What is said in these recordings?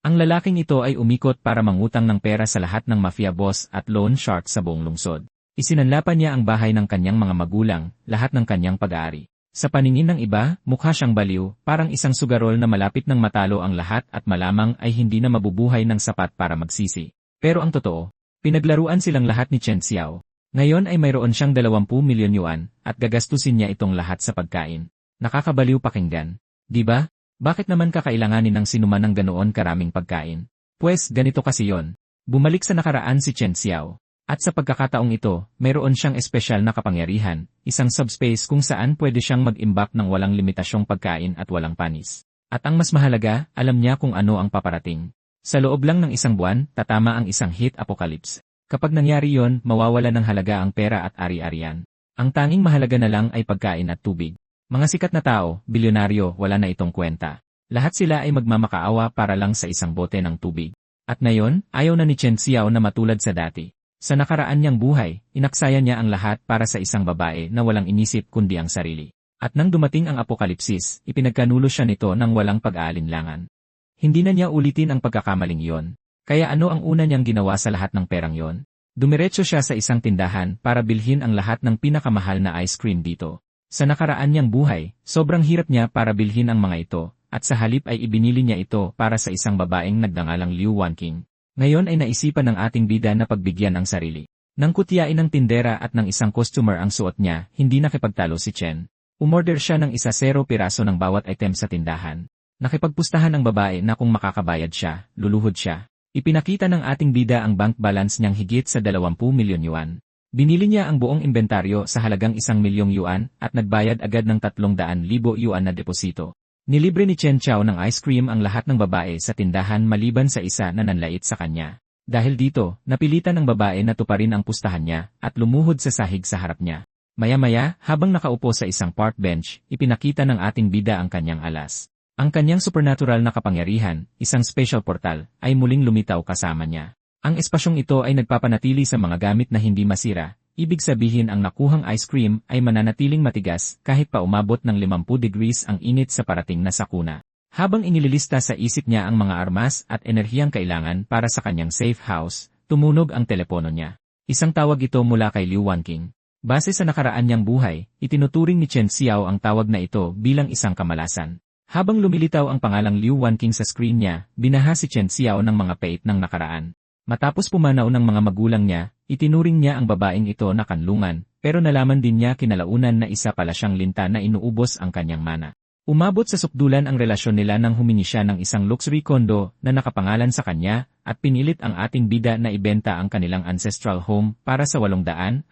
Ang lalaking ito ay umikot para mangutang ng pera sa lahat ng mafia boss at loan shark sa buong lungsod. Isinanlapan niya ang bahay ng kanyang mga magulang, lahat ng kanyang pag-aari. Sa paningin ng iba, mukha siyang baliw, parang isang sugarol na malapit ng matalo ang lahat at malamang ay hindi na mabubuhay ng sapat para magsisi. Pero ang totoo, pinaglaruan silang lahat ni Chen Xiao. Ngayon ay mayroon siyang 20 milyon yuan at gagastusin niya itong lahat sa pagkain. Nakakabaliw pakinggan. Di ba? Bakit naman kakailanganin ng sinuman ng ganoon karaming pagkain? Pues ganito kasi yon. Bumalik sa nakaraan si Chen Xiao. At sa pagkakataong ito, mayroon siyang espesyal na kapangyarihan, isang subspace kung saan pwede siyang mag-imbak ng walang limitasyong pagkain at walang panis. At ang mas mahalaga, alam niya kung ano ang paparating. Sa loob lang ng isang buwan, tatama ang isang heat apocalypse. Kapag nangyari yon, mawawala ng halaga ang pera at ari-arian. Ang tanging mahalaga na lang ay pagkain at tubig. Mga sikat na tao, bilyonaryo, wala na itong kwenta. Lahat sila ay magmamakaawa para lang sa isang bote ng tubig. At ngayon, ayaw na ni Chen Xiao na matulad sa dati. Sa nakaraan niyang buhay, inaksaya niya ang lahat para sa isang babae na walang inisip kundi ang sarili. At nang dumating ang apokalipsis, ipinagkanulo siya nito ng walang pag-aalinlangan. Hindi na niya ulitin ang pagkakamaling iyon. Kaya ano ang una niyang ginawa sa lahat ng perang yon? Dumiretso siya sa isang tindahan para bilhin ang lahat ng pinakamahal na ice cream dito. Sa nakaraan niyang buhay, sobrang hirap niya para bilhin ang mga ito, at sa halip ay ibinili niya ito para sa isang babaeng nagdangalang Liu Wanqing. Ngayon ay naisipan ng ating bida na pagbigyan ang sarili. Nang kutyain ng tindera at ng isang customer ang suot niya, hindi nakipagtalo si Chen. Umorder siya ng 0 piraso ng bawat item sa tindahan. Nakipagpustahan ang babae na kung makakabayad siya, luluhod siya. Ipinakita ng ating bida ang bank balance niyang higit sa 20 milyon yuan. Binili niya ang buong inventaryo sa halagang 1 milyong yuan at nagbayad agad ng 300,000 yuan na deposito. Nilibre ni Chen Xiao ng ice cream ang lahat ng babae sa tindahan maliban sa isa na nanlait sa kanya. Dahil dito, napilitan ng babae na tuparin ang pustahan niya at lumuhod sa sahig sa harap niya. Maya-maya, habang nakaupo sa isang park bench, ipinakita ng ating bida ang kanyang alas. Ang kanyang supernatural na kapangyarihan, isang special portal, ay muling lumitaw kasama niya. Ang espasyong ito ay nagpapanatili sa mga gamit na hindi masira, ibig sabihin ang nakuhang ice cream ay mananatiling matigas kahit pa umabot ng 50 degrees ang init sa parating na sakuna. Habang inililista sa isip niya ang mga armas at enerhiyang kailangan para sa kanyang safe house, tumunog ang telepono niya. Isang tawag ito mula kay Liu Wanqing. Base sa nakaraan niyang buhay, itinuturing ni Chen Xiao ang tawag na ito bilang isang kamalasan. Habang lumilitaw ang pangalang Liu Wanqing sa screen niya, binaha si Chen Xiao ng mga pait ng nakaraan. Matapos pumanaw ng mga magulang niya, itinuring niya ang babaeng ito na kanlungan, pero nalaman din niya kinalaunan na isa pala siyang linta na inuubos ang kanyang mana. Umabot sa sukdulan ang relasyon nila nang humingi siya ng isang luxury condo na nakapangalan sa kanya at pinilit ang ating bida na ibenta ang kanilang ancestral home para sa 880,000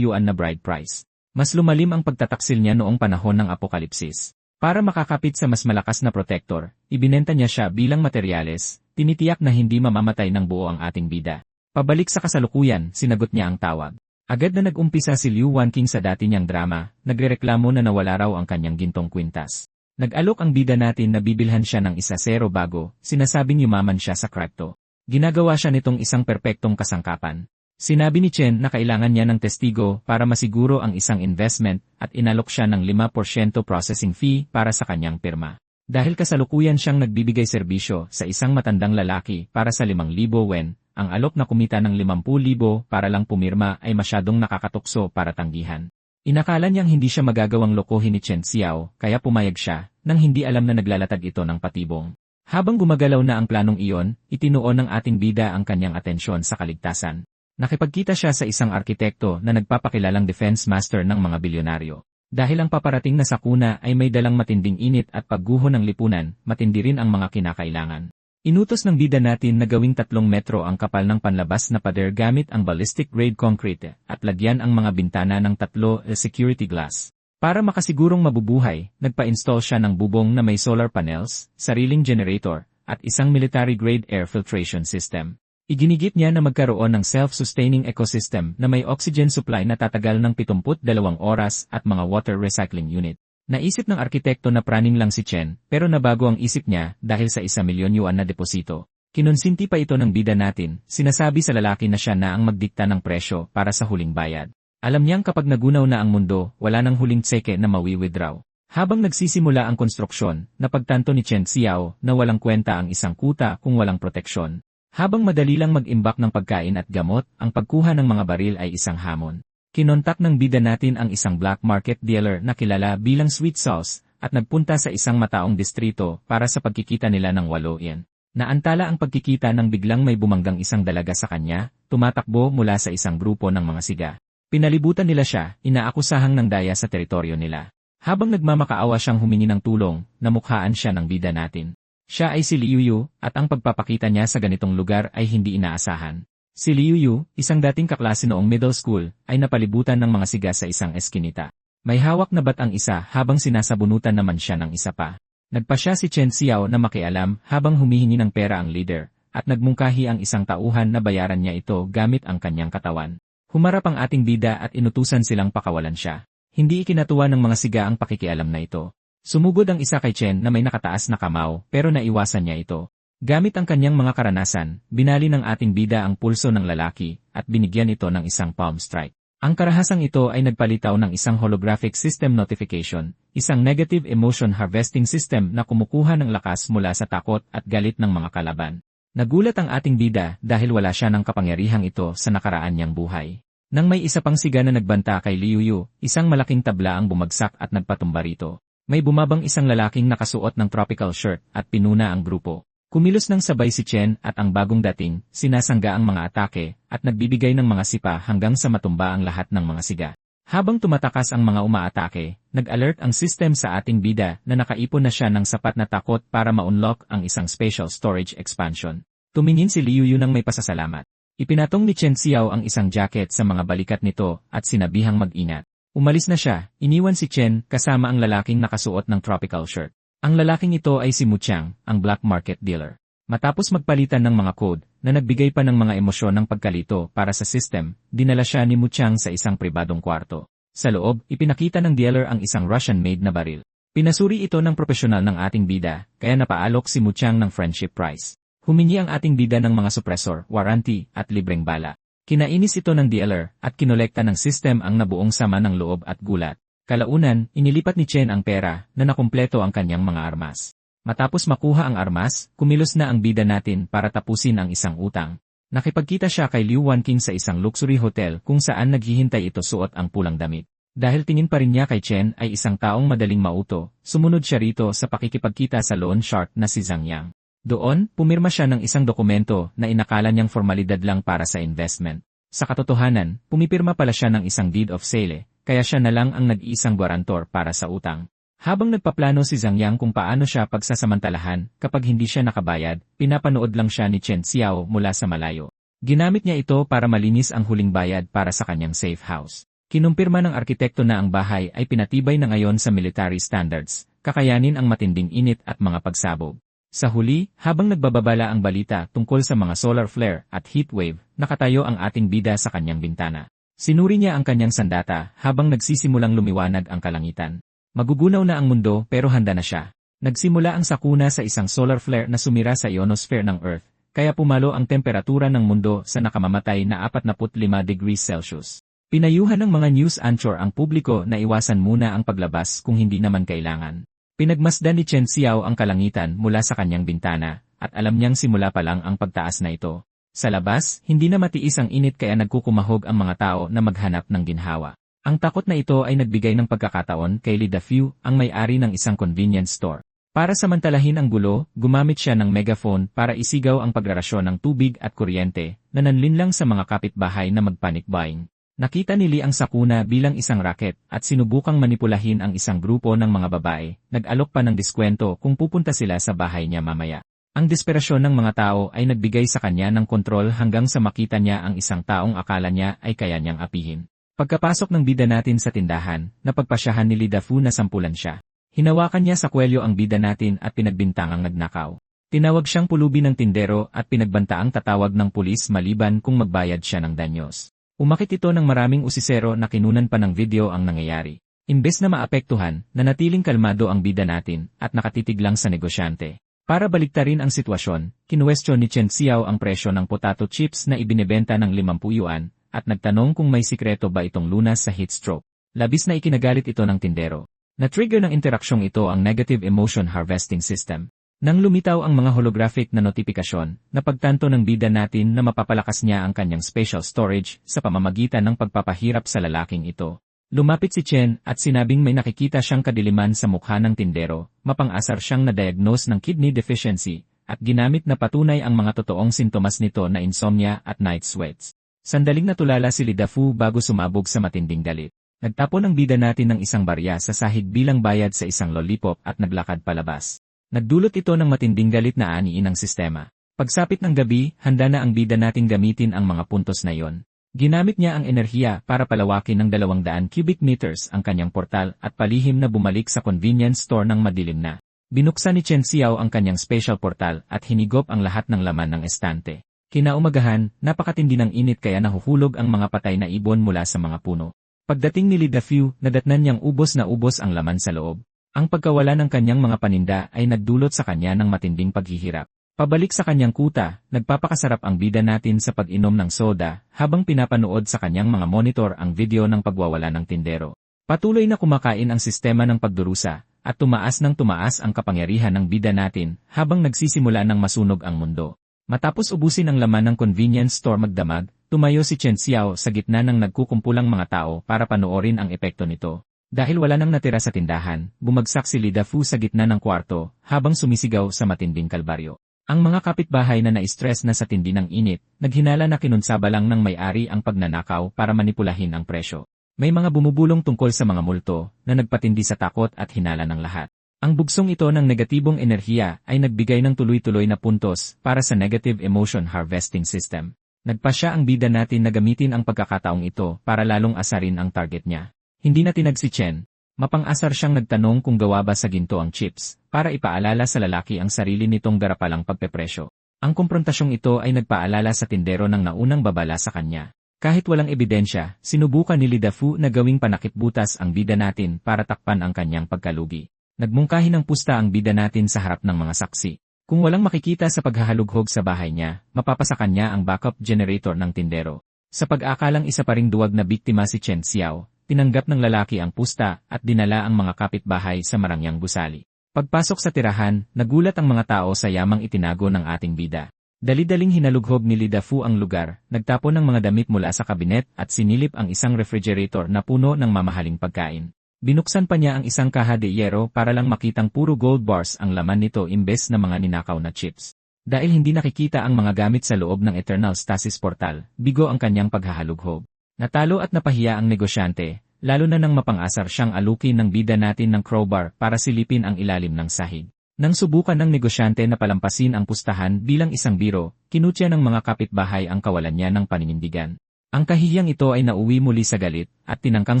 yuan na bride price. Mas lumalim ang pagtataksil niya noong panahon ng apokalipsis. Para makakapit sa mas malakas na protector, ibinenta niya siya bilang materyales, tinitiyak na hindi mamamatay ng buo ang ating bida. Pabalik sa kasalukuyan, sinagot niya ang tawag. Agad na nag-umpisa si Liu Wanqing sa dati niyang drama, nagrereklamo na nawala raw ang kanyang gintong kwintas. Nag-alok ang bida natin na bibilhan siya ng 1 bago, sinasabing yumaman siya sa crypto. Ginagawa siya nitong isang perpektong kasangkapan. Sinabi ni Chen na kailangan niya ng testigo para masiguro ang isang investment at inalok siya ng 5% processing fee para sa kanyang pirma. Dahil kasalukuyan siyang nagbibigay serbisyo sa isang matandang lalaki para sa 5,000 wen, ang alok na kumita ng 50,000 para lang pumirma ay masyadong nakakatukso para tanggihan. Inakala niyang hindi siya magagawang lokohin ni Chen Xiao kaya pumayag siya nang hindi alam na naglalatag ito ng patibong. Habang gumagalaw na ang planong iyon, itinuon ng ating bida ang kanyang atensyon sa kaligtasan. Nakipagkita siya sa isang arkitekto na nagpapakilalang defense master ng mga bilyonaryo. Dahil ang paparating na sakuna ay may dalang matinding init at pagguho ng lipunan, matindi rin ang mga kinakailangan. Inutos ng bida natin na gawing 3 metro ang kapal ng panlabas na pader gamit ang ballistic grade concrete at lagyan ang mga bintana ng 3 security glass. Para makasigurong mabubuhay, nagpa-install siya ng bubong na may solar panels, sariling generator, at isang military grade air filtration system. Iginigit niya na magkaroon ng self-sustaining ecosystem na may oxygen supply na tatagal ng 72 oras at mga water recycling unit. Naisip ng arkitekto na praning lang si Chen, pero nabago ang isip niya dahil sa 1 milyon yuan na deposito. Kinonsinti pa ito ng bida natin, sinasabi sa lalaki na siya na ang magdikta ng presyo para sa huling bayad. Alam niyang kapag nagunaw na ang mundo, wala nang huling tseke na mawi-withdraw. Habang nagsisimula ang konstruksyon, napagtanto ni Chen Xiao na walang kwenta ang isang kuta kung walang proteksyon. Habang madali lang mag-imbak ng pagkain at gamot, ang pagkuha ng mga baril ay isang hamon. Kinontak ng bida natin ang isang black market dealer na kilala bilang Sweet Sauce at nagpunta sa isang mataong distrito para sa pagkikita nila ng 8 yen. Naantala ang pagkikita nang biglang may bumanggang isang dalaga sa kanya, tumatakbo mula sa isang grupo ng mga siga. Pinalibutan nila siya, inaakusahang ng daya sa teritoryo nila. Habang nagmamakaawa siyang humingi ng tulong, namukhaan siya ng bida natin. Siya ay si Liu Yu, at ang pagpapakita niya sa ganitong lugar ay hindi inaasahan. Si Liu Yu, isang dating kaklase noong middle school, ay napalibutan ng mga siga sa isang eskinita. May hawak na bat ang isa habang sinasabunutan naman siya ng isa pa. Nagpa siya si Chen Xiao na makialam habang humihingi ng pera ang leader, at nagmungkahi ang isang tauhan na bayaran niya ito gamit ang kanyang katawan. Humarap ang ating bida at inutusan silang pakawalan siya. Hindi ikinatuwa ng mga siga ang pakikialam na ito. Sumugod ang isa kay Chen na may nakataas na kamao pero naiwasan niya ito. Gamit ang kanyang mga karanasan, binali ng ating bida ang pulso ng lalaki at binigyan ito ng isang palm strike. Ang karahasang ito ay nagpalitaw ng isang holographic system notification, isang negative emotion harvesting system na kumukuha ng lakas mula sa takot at galit ng mga kalaban. Nagulat ang ating bida dahil wala siya ng kapangyarihang ito sa nakaraan niyang buhay. Nang may isa pang siga na nagbanta kay Liu Yu, isang malaking tabla ang bumagsak at nagpatumba rito. May bumabang isang lalaking nakasuot ng tropical shirt at pinuna ang grupo. Kumilos ng sabay si Chen at ang bagong dating, sinasangga ang mga atake, at nagbibigay ng mga sipa hanggang sa matumba ang lahat ng mga siga. Habang tumatakas ang mga umaatake, nag-alert ang system sa ating bida na nakaipon na siya ng sapat na takot para ma-unlock ang isang special storage expansion. Tumingin si Liu Yu nang may pasasalamat. Ipinatong ni Chen Xiao ang isang jacket sa mga balikat nito at sinabihang mag-ingat. Umalis na siya, iniwan si Chen kasama ang lalaking nakasuot ng tropical shirt. Ang lalaking ito ay si Mu Chang, ang black market dealer. Matapos magpalitan ng mga code, na nagbigay pa ng mga emosyon ng pagkalito para sa system, dinala siya ni Mu Chang sa isang pribadong kwarto. Sa loob, ipinakita ng dealer ang isang Russian-made na baril. Pinasuri ito ng profesional ng ating bida, kaya napaalok si Mu Chang ng friendship prize. Humingi ang ating bida ng mga suppressor, warranty, at libreng bala. Kinainis ito ng dealer, at kinolekta ng system ang nabuong sama ng loob at gulat. Kalaunan, inilipat ni Chen ang pera, na nakumpleto ang kanyang mga armas. Matapos makuha ang armas, kumilos na ang bida natin para tapusin ang isang utang. Nakipagkita siya kay Liu Wanqing sa isang luxury hotel kung saan naghihintay ito suot ang pulang damit. Dahil tingin pa rin niya kay Chen ay isang taong madaling mauto, sumunod siya rito sa pakikipagkita sa loan shark na si Zhang Yang. Doon, pumirma siya ng isang dokumento na inakala niyang formalidad lang para sa investment. Sa katotohanan, pumipirma pala siya ng isang deed of sale, kaya siya na lang ang nag-iisang guarantor para sa utang. Habang nagpaplano si Zhang Yang kung paano siya pagsasamantalahan, kapag hindi siya nakabayad, pinapanood lang siya ni Chen Xiao mula sa malayo. Ginamit niya ito para malinis ang huling bayad para sa kanyang safe house. Kinumpirma ng arkitekto na ang bahay ay pinatibay na ngayon sa military standards, kakayanin ang matinding init at mga pagsabog. Sa huli, habang nagbababala ang balita tungkol sa mga solar flare at heat wave, nakatayo ang ating bida sa kanyang bintana. Sinuri niya ang kanyang sandata habang nagsisimulang lumiwanag ang kalangitan. Magugunaw na ang mundo pero handa na siya. Nagsimula ang sakuna sa isang solar flare na sumira sa ionosphere ng Earth, kaya pumalo ang temperatura ng mundo sa nakamamatay na 45 degrees Celsius. Pinayuhan ng mga news anchor ang publiko na iwasan muna ang paglabas kung hindi naman kailangan. Pinagmasdan ni Chen Xiao ang kalangitan mula sa kanyang bintana, at alam niyang simula pa lang ang pagtaas na ito. Sa labas, hindi na matiis ang init kaya nagkukumahog ang mga tao na maghanap ng ginhawa. Ang takot na ito ay nagbigay ng pagkakataon kay Li Dafyu, ang may-ari ng isang convenience store. Para samantalahin ang gulo, gumamit siya ng megaphone para isigaw ang pagrarasyon ng tubig at kuryente, na nanlinlang sa mga kapitbahay na mag-panic buying. Nakita ni Lee ang sakuna bilang isang racket at sinubukang manipulahin ang isang grupo ng mga babae, nag-alok pa ng diskwento kung pupunta sila sa bahay niya mamaya. Ang desperasyon ng mga tao ay nagbigay sa kanya ng kontrol hanggang sa makita niya ang isang taong akala niya ay kaya niyang apihin. Pagkapasok ng bida natin sa tindahan, napagpasyahan ni Li Dafu na sampulan siya. Hinawakan niya sa kwelyo ang bida natin at pinagbintangang nagnakaw. Tinawag siyang pulubi ng tindero at pinagbantaang tatawag ng pulis maliban kung magbayad siya ng danyos. Umakit ito ng maraming usisero na kinunan pa ng video ang nangyayari. Imbes na maapektuhan, nanatiling kalmado ang bida natin at nakatitig lang sa negosyante. Para baliktarin ang sitwasyon, kinuwestiyon ni Chen Xiao ang presyo ng potato chips na ibinebenta ng 50 yuan at nagtanong kung may sikreto ba itong lunas sa heat stroke. Labis na ikinagalit ito ng tindero. Na-trigger ng interaksyong ito ang Negative Emotion Harvesting System. Nang lumitaw ang mga holographic na notifikasyon, napagtanto ng bida natin na mapapalakas niya ang kanyang spatial storage sa pamamagitan ng pagpapahirap sa lalaking ito. Lumapit si Chen at sinabing may nakikita siyang kadiliman sa mukha ng tindero, mapang-asar siyang na-diagnose ng kidney deficiency, at ginamit na patunay ang mga totoong sintomas nito na insomnia at night sweats. Sandaling natulala si Li Dafu bago sumabog sa matinding galit. Nagtapon ang bida natin ng isang barya sa sahig bilang bayad sa isang lollipop at naglakad palabas. Nagdulot ito ng matinding galit na aniin ng sistema. Pagsapit ng gabi, handa na ang bida nating gamitin ang mga puntos na iyon. Ginamit niya ang enerhiya para palawakin ng 200 cubic meters ang kanyang portal at palihim na bumalik sa convenience store ng madilim na. Binuksan ni Chen Xiao ang kanyang special portal at hinigop ang lahat ng laman ng estante. Kinaumagahan, napakatindi ng init kaya nahuhulog ang mga patay na ibon mula sa mga puno. Pagdating ni Li Dafu, nadatnan niyang ubos na ubos ang laman sa loob. Ang pagkawala ng kanyang mga paninda ay nagdulot sa kanya ng matinding paghihirap. Pabalik sa kanyang kuta, nagpapakasarap ang bida natin sa pag-inom ng soda habang pinapanood sa kanyang mga monitor ang video ng pagwawala ng tindero. Patuloy na kumakain ang sistema ng pagdurusa at tumaas ng tumaas ang kapangyarihan ng bida natin habang nagsisimula ng masunog ang mundo. Matapos ubusin ang laman ng convenience store magdamag, tumayo si Chen Xiao sa gitna ng nagkukumpulang mga tao para panoorin ang epekto nito. Dahil wala nang natira sa tindahan, bumagsak si Li Dafu sa gitna ng kwarto habang sumisigaw sa matinding kalbaryo. Ang mga kapitbahay na na-stress na sa tindi ng init, naghinala na kinunsaba lang ng may-ari ang pagnanakaw para manipulahin ang presyo. May mga bumubulong tungkol sa mga multo na nagpatindi sa takot at hinala ng lahat. Ang bugsong ito ng negatibong enerhiya ay nagbigay ng tuloy-tuloy na puntos para sa Negative Emotion Harvesting System. Nagpasya ang bida natin na gamitin ang pagkakataong ito para lalong asarin ang target niya. Hindi na tinag si Chen. Mapang-asar siyang nagtanong kung gawa ba sa ginto ang chips, para ipaalala sa lalaki ang sarili nitong darapalang pagpepresyo. Ang komprontasyong ito ay nagpaalala sa tindero ng naunang babala sa kanya. Kahit walang ebidensya, sinubukan ni Li Dafu na gawing panakip-butas ang bida natin para takpan ang kanyang pagkalugi. Nagmungkahi ng pusta ang bida natin sa harap ng mga saksi. Kung walang makikita sa paghahalughog sa bahay niya, mapapasakan niya ang backup generator ng tindero. Sa pag-akalang isa pa ring duwag na biktima si Chen Xiao, tinanggap ng lalaki ang pusta at dinala ang mga kapitbahay sa marangyang gusali. Pagpasok sa tirahan, nagulat ang mga tao sa yamang itinago ng ating bida. Dali-daling hinalughog ni Li Dafu ang lugar, nagtapon ng mga damit mula sa kabinet at sinilip ang isang refrigerator na puno ng mamahaling pagkain. Binuksan pa niya ang isang kaha de yero para lang makitang puro gold bars ang laman nito imbes na mga ninakaw na chips. Dahil hindi nakikita ang mga gamit sa loob ng Eternal Stasis Portal, bigo ang kanyang paghahalughog. Natalo at napahiya ang negosyante, lalo na nang mapang-asar siyang alukin ng bida natin ng crowbar para silipin ang ilalim ng sahig. Nang subukan ng negosyante na palampasin ang pustahan bilang isang biro, kinutya ng mga kapitbahay ang kawalan niya ng paninindigan. Ang kahihiyang ito ay nauwi muli sa galit at tinangkang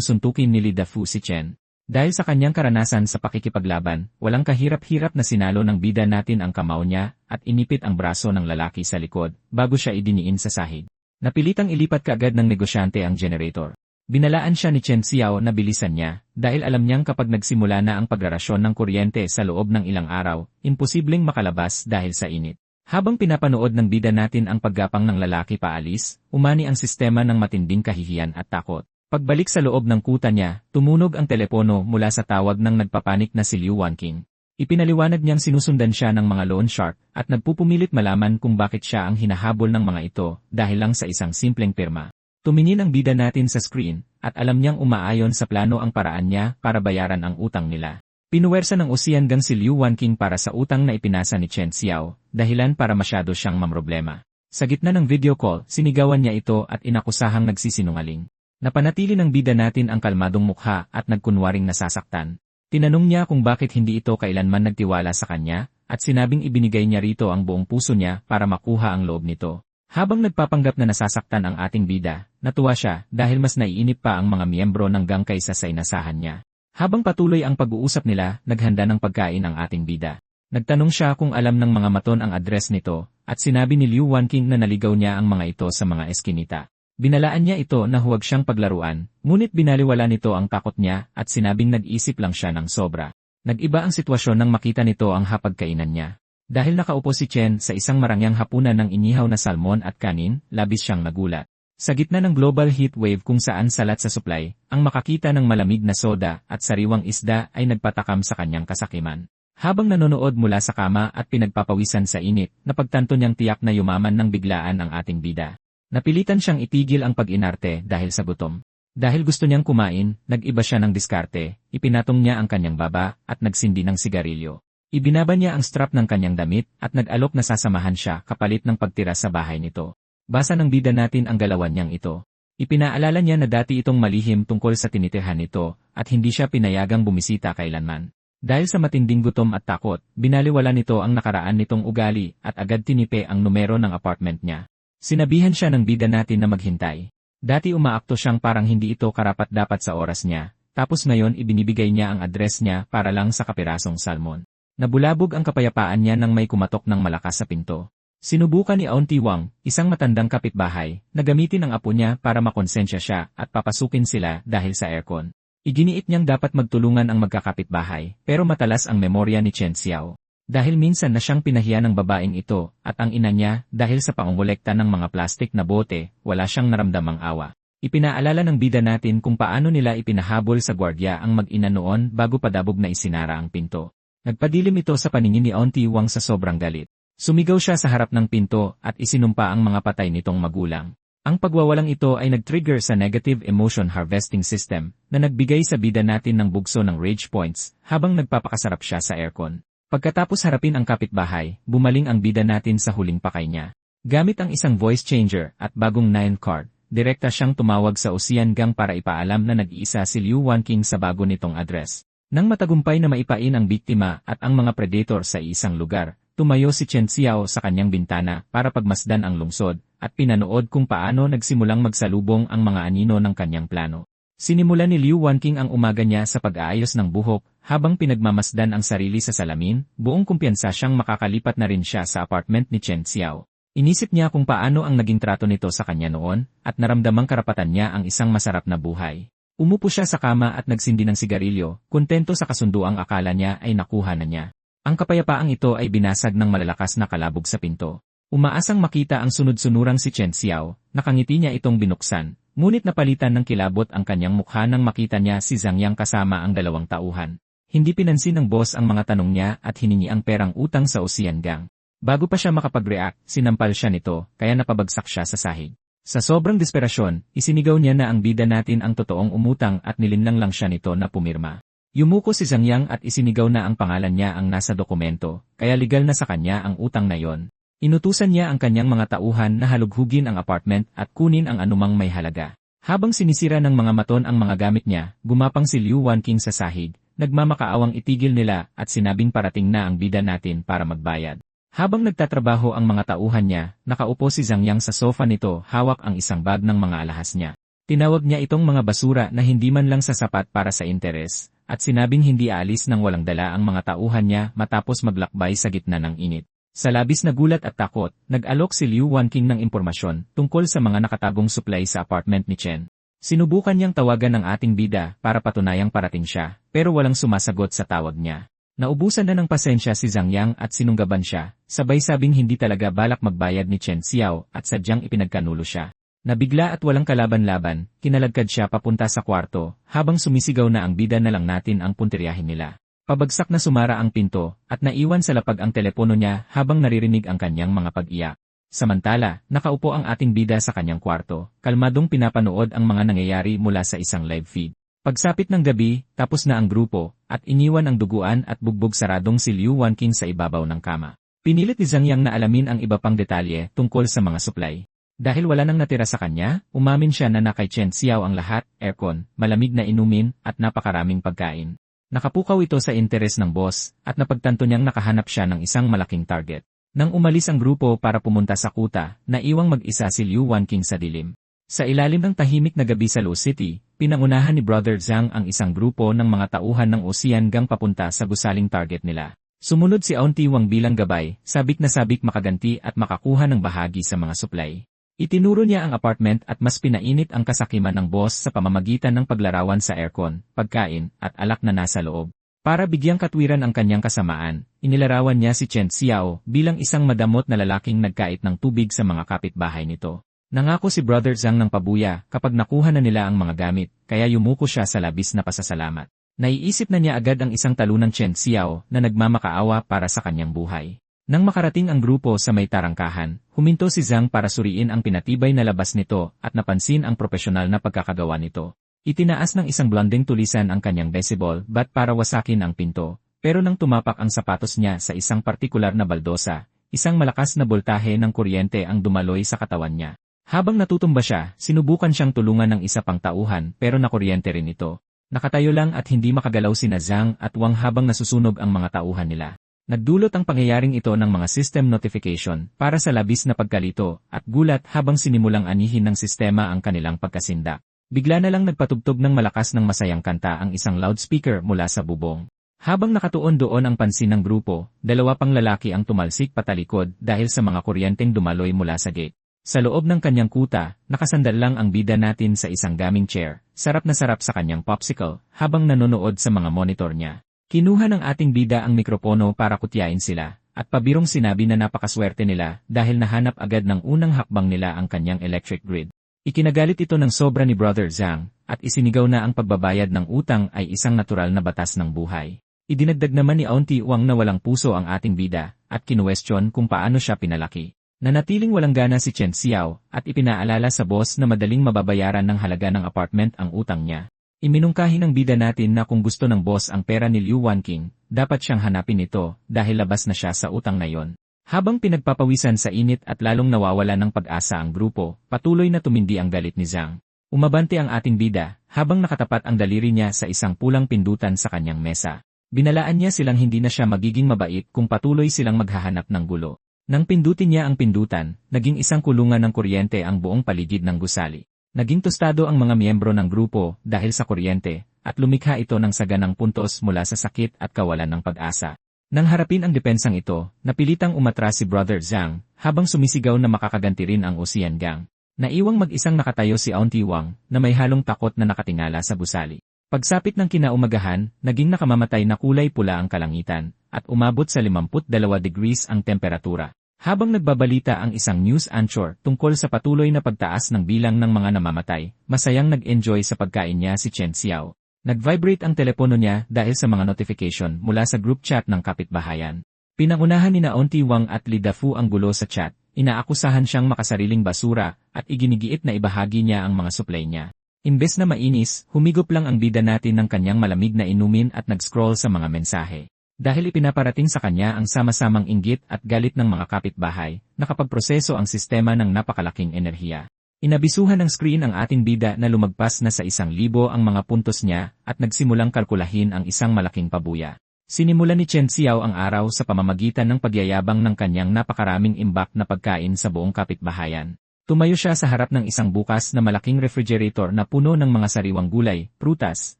suntukin ni Li Dafu si Chen. Dahil sa kanyang karanasan sa pakikipaglaban, walang kahirap-hirap na sinalo ng bida natin ang kamao niya at inipit ang braso ng lalaki sa likod bago siya idiniin sa sahig. Napilitang ilipat kaagad ng negosyante ang generator. Binalaan siya ni Chen Xiao na bilisan niya, dahil alam niyang kapag nagsimula na ang pagrarasyon ng kuryente sa loob ng ilang araw, imposibleng makalabas dahil sa init. Habang pinapanood ng bida natin ang paggapang ng lalaki paalis, umani ang sistema ng matinding kahihiyan at takot. Pagbalik sa loob ng kuta niya, tumunog ang telepono mula sa tawag ng nagpapanik na si Liu Wanqing. Ipinaliwanag niyang sinusundan siya ng mga loan shark at nagpupumilit malaman kung bakit siya ang hinahabol ng mga ito dahil lang sa isang simpleng pirma. Tumingin ang bida natin sa screen at alam niyang umaayon sa plano ang paraan niya para bayaran ang utang nila. Pinuwersa ng usian gang si Liu Wanqing para sa utang na ipinasa ni Chen Xiao, dahilan para masyado siyang mamroblema. Sa gitna ng video call, sinigawan niya ito at inakusahang nagsisinungaling. Napanatili ng bida natin ang kalmadong mukha at nagkunwaring nasasaktan. Tinanong niya kung bakit hindi ito kailanman nagtiwala sa kanya, at sinabing ibinigay niya rito ang buong puso niya para makuha ang loob nito. Habang nagpapanggap na nasasaktan ang ating bida, natuwa siya dahil mas naiinip pa ang mga miyembro ng gang kaysa sa inasahan niya. Habang patuloy ang pag-uusap nila, naghanda ng pagkain ang ating bida. Nagtanong siya kung alam ng mga maton ang address nito, at sinabi ni Liu Wanqing na naligaw niya ang mga ito sa mga eskinita. Binalaan niya ito na huwag siyang paglaruan, ngunit binaliwala nito ang takot niya at sinabing nag-isip lang siya ng sobra. Nag-iba ang sitwasyon nang makita nito ang hapagkainan niya. Dahil nakaupo si Chen sa isang marangyang hapunan ng inihaw na salmon at kanin, labis siyang nagulat. Sa gitna ng global heat wave kung saan salat sa supply, ang makakita ng malamig na soda at sariwang isda ay nagpatakam sa kanyang kasakiman. Habang nanonood mula sa kama at pinagpapawisan sa init, napagtanto niyang tiyak na yumaman ng biglaan ang ating bida. Napilitan siyang itigil ang pag-inarte dahil sa gutom. Dahil gusto niyang kumain, nag-iba siya ng diskarte, ipinatong niya ang kanyang baba at nagsindi ng sigarilyo. Ibinaba niya ang strap ng kanyang damit at nag-alok na sasamahan siya kapalit ng pagtira sa bahay nito. Basa ng bida natin ang galawan niyang ito. Ipinaalala niya na dati itong malihim tungkol sa tinitirhan nito at hindi siya pinayagang bumisita kailanman. Dahil sa matinding gutom at takot, binaliwala nito ang nakaraan nitong ugali at agad tinipe ang numero ng apartment niya. Sinabihan siya ng bida natin na maghintay. Dati umaakto siyang parang hindi ito karapat-dapat sa oras niya, tapos ngayon ibinibigay niya ang address niya para lang sa kapirasong salmon. Nabulabog ang kapayapaan niya nang may kumatok ng malakas sa pinto. Sinubukan ni Auntie Wang, isang matandang kapitbahay, na gamitin ang apo niya para makonsensya siya at papasukin sila dahil sa aircon. Iginiit niyang dapat magtulungan ang magkakapitbahay, pero matalas ang memorya ni Chen Xiao. Dahil minsan na siyang pinahiya ng babaeng ito, at ang ina niya, dahil sa pangongolekta ng mga plastik na bote, wala siyang naramdamang awa. Ipinaalala ng bida natin kung paano nila ipinahabol sa gwardiya ang mag-ina noon bago padabog na isinara ang pinto. Nagpadilim ito sa paningin ni Auntie Wang sa sobrang galit. Sumigaw siya sa harap ng pinto at isinumpa ang mga patay nitong magulang. Ang pagwawalang ito ay nag-trigger sa negative emotion harvesting system na nagbigay sa bida natin ng bugso ng rage points habang nagpapakasarap siya sa aircon. Pagkatapos harapin ang kapitbahay, bumaling ang bida natin sa huling pakay niya. Gamit ang isang voice changer at bagong 9 card, direkta siyang tumawag sa Ocean Gang para ipaalam na nag-iisa si Liu Wanqing sa bago nitong address. Nang matagumpay na maipain ang biktima at ang mga predator sa isang lugar, tumayo si Chen Xiao sa kanyang bintana para pagmasdan ang lungsod at pinanood kung paano nagsimulang magsalubong ang mga anino ng kanyang plano. Sinimulan ni Liu Wanqing ang umaga niya sa pag-aayos ng buhok habang pinagmamasdan ang sarili sa salamin, buong kumpiyansa siyang makakalipat na rin siya sa apartment ni Chen Xiao. Inisip niya kung paano ang naging trato nito sa kanya noon at naramdamang karapatan niya ang isang masarap na buhay. Umupo siya sa kama at nagsindi ng sigarilyo, kontento sa kasunduang akala niya ay nakuha na niya. Ang kapayapaang ito ay binasag ng malalakas na kalabog sa pinto. Umaasang makita ang sunod-sunurang si Chen Xiao, nakangiti niya itong binuksan, ngunit napalitan ng kilabot ang kanyang mukha nang makita niya si Zhang Yang kasama ang dalawang tauhan. Hindi pinansin ng boss ang mga tanong niya at hiningi ang perang utang sa Ocean Gang. Bago pa siya makapag-react, sinampal siya nito, kaya napabagsak siya sa sahig. Sa sobrang desperasyon, isinigaw niya na ang bida natin ang totoong umutang at nilinlang lang siya nito na pumirma. Yumuko si Zhang Yang at isinigaw na ang pangalan niya ang nasa dokumento, kaya legal na sa kanya ang utang na yon. Inutusan niya ang kanyang mga tauhan na halughugin ang apartment at kunin ang anumang may halaga. Habang sinisira ng mga maton ang mga gamit niya, gumapang si Liu Wanqing sa sahig, nagmamakaawang itigil nila at sinabing parating na ang bida natin para magbayad. Habang nagtatrabaho ang mga tauhan niya, nakaupo si Zhang Yang sa sofa nito hawak ang isang bag ng mga alahas niya. Tinawag niya itong mga basura na hindi man lang sasapat para sa interes, at sinabing hindi aalis nang walang dala ang mga tauhan niya matapos maglakbay sa gitna ng init. Sa labis na gulat at takot, nag-alok si Liu Wanqing ng impormasyon tungkol sa mga nakatagong supply sa apartment ni Chen. Sinubukan niyang tawagan ng ating bida para patunayang parating siya, pero walang sumasagot sa tawag niya. Naubusan na ng pasensya si Zhang Yang at sinunggaban siya, sabay sabing hindi talaga balak magbayad ni Chen Xiao at sadyang ipinagkanulo siya. Nabigla at walang kalaban-laban, kinalagkad siya papunta sa kwarto, habang sumisigaw na ang bida na lang natin ang puntiryahin nila. Pabagsak na sumara ang pinto, at naiwan sa lapag ang telepono niya habang naririnig ang kanyang mga pag-iyak. Samantala, nakaupo ang ating bida sa kanyang kwarto, kalmadong pinapanood ang mga nangyayari mula sa isang live feed. Pagsapit ng gabi, tapos na ang grupo, at iniwan ang duguan at bugbog saradong si Liu Wanqing sa ibabaw ng kama. Pinilit ni Zhang Yang na alamin ang iba pang detalye tungkol sa mga supply. Dahil wala nang natira sa kanya, umamin siya na kay Chen Xiao ang lahat, aircon, malamig na inumin, at napakaraming pagkain. Nakapukaw ito sa interes ng boss, at napagtanto niyang nakahanap siya ng isang malaking target. Nang umalis ang grupo para pumunta sa kuta, naiwang mag-isa si Liu Wanqing sa dilim. Sa ilalim ng tahimik na gabi sa Luo City, pinangunahan ni Brother Zhang ang isang grupo ng mga tauhan ng Ocean Gang papunta sa gusaling target nila. Sumunod si Auntie Wang bilang gabay, sabik na sabik makaganti at makakuha ng bahagi sa mga supply. Itinuro niya ang apartment at mas pinainit ang kasakiman ng boss sa pamamagitan ng paglarawan sa aircon, pagkain, at alak na nasa loob. Para bigyang katwiran ang kanyang kasamaan, inilarawan niya si Chen Xiao bilang isang madamot na lalaking nagkait ng tubig sa mga kapitbahay nito. Nangako si Brother Zhang ng pabuya kapag nakuha na nila ang mga gamit, kaya yumuko siya sa labis na pasasalamat. Naiisip na niya agad ang isang talunang Chen Xiao na nagmamakaawa para sa kanyang buhay. Nang makarating ang grupo sa may tarangkahan, huminto si Zhang para suriin ang pinatibay na labas nito at napansin ang propesyonal na pagkakagawa nito. Itinaas ng isang blonding tulisan ang kanyang baseball bat para wasakin ang pinto, pero nang tumapak ang sapatos niya sa isang partikular na baldosa, isang malakas na boltahe ng kuryente ang dumaloy sa katawan niya. Habang natutumba siya, sinubukan siyang tulungan ng isa pang tauhan pero nakuryente rin ito. Nakatayo lang at hindi makagalaw sina Zhang at Wang habang nasusunog ang mga tauhan nila. Nagdulot ang pangyayaring ito ng mga system notification para sa labis na pagkalito at gulat habang sinimulang anihin ng sistema ang kanilang pagkasindak. Bigla na lang nagpatugtog ng malakas ng masayang kanta ang isang loudspeaker mula sa bubong. Habang nakatuon doon ang pansin ng grupo, dalawa pang lalaki ang tumalsik patalikod dahil sa mga kuryenteng dumaloy mula sa gate. Sa loob ng kanyang kuta, nakasandal lang ang bida natin sa isang gaming chair, sarap na sarap sa kanyang popsicle, habang nanonood sa mga monitor niya. Kinuha ng ating bida ang mikropono para kutyain sila, at pabirong sinabi na napakaswerte nila dahil nahanap agad ng unang hakbang nila ang kanyang electric grid. Ikinagalit ito ng sobra ni Brother Zhang, at isinigaw na ang pagbabayad ng utang ay isang natural na batas ng buhay. Idinagdag naman ni Auntie Wang na walang puso ang ating bida, at kinuwestiyon kung paano siya pinalaki. Nanatiling walang gana si Chen Xiao at ipinaalala sa boss na madaling mababayaran ng halaga ng apartment ang utang niya. Iminungkahi ng bida natin na kung gusto ng boss ang pera ni Liu Wanqing, dapat siyang hanapin ito dahil labas na siya sa utang na yon. Habang pinagpapawisan sa init at lalong nawawala ng pag-asa ang grupo, patuloy na tumindi ang galit ni Zhang. Umabante ang ating bida habang nakatapat ang daliri niya sa isang pulang pindutan sa kanyang mesa. Binalaan niya silang hindi na siya magiging mabait kung patuloy silang maghahanap ng gulo. Nang pindutin niya ang pindutan, naging isang kulungan ng kuryente ang buong paligid ng gusali. Naging tostado ang mga miyembro ng grupo dahil sa kuryente, at lumikha ito ng saganang puntos mula sa sakit at kawalan ng pag-asa. Nang harapin ang depensang ito, napilitang umatras si Brother Zhang, habang sumisigaw na makakaganti rin ang Usian Gang. Naiwang mag-isang nakatayo si Auntie Wang, na may halong takot na nakatingala sa gusali. Pagsapit ng kinaumagahan, naging nakamamatay na kulay pula ang kalangitan, at umabot sa 52 degrees ang temperatura. Habang nagbabalita ang isang news anchor tungkol sa patuloy na pagtaas ng bilang ng mga namamatay, masayang nag-enjoy sa pagkain niya si Chen Xiao. Nag-vibrate ang telepono niya dahil sa mga notification mula sa group chat ng kapitbahayan. Pinangunahan ni Auntie Wang at Li Dafu ang gulo sa chat, inaakusahan siyang makasariling basura, at iginigiit na ibahagi niya ang mga supply niya. Imbes na mainis, humigop lang ang bida natin ng kanyang malamig na inumin at nag-scroll sa mga mensahe. Dahil ipinaparating sa kanya ang sama-samang inggit at galit ng mga kapitbahay, nakapagproseso ang sistema ng napakalaking enerhiya. Inabisuhan ng screen ang ating bida na lumagpas na sa 1,000 ang mga puntos niya at nagsimulang kalkulahin ang isang malaking pabuya. Sinimulan ni Chen Xiao ang araw sa pamamagitan ng pagyayabang ng kanyang napakaraming imbak na pagkain sa buong kapitbahayan. Tumayo siya sa harap ng isang bukas na malaking refrigerator na puno ng mga sariwang gulay, prutas,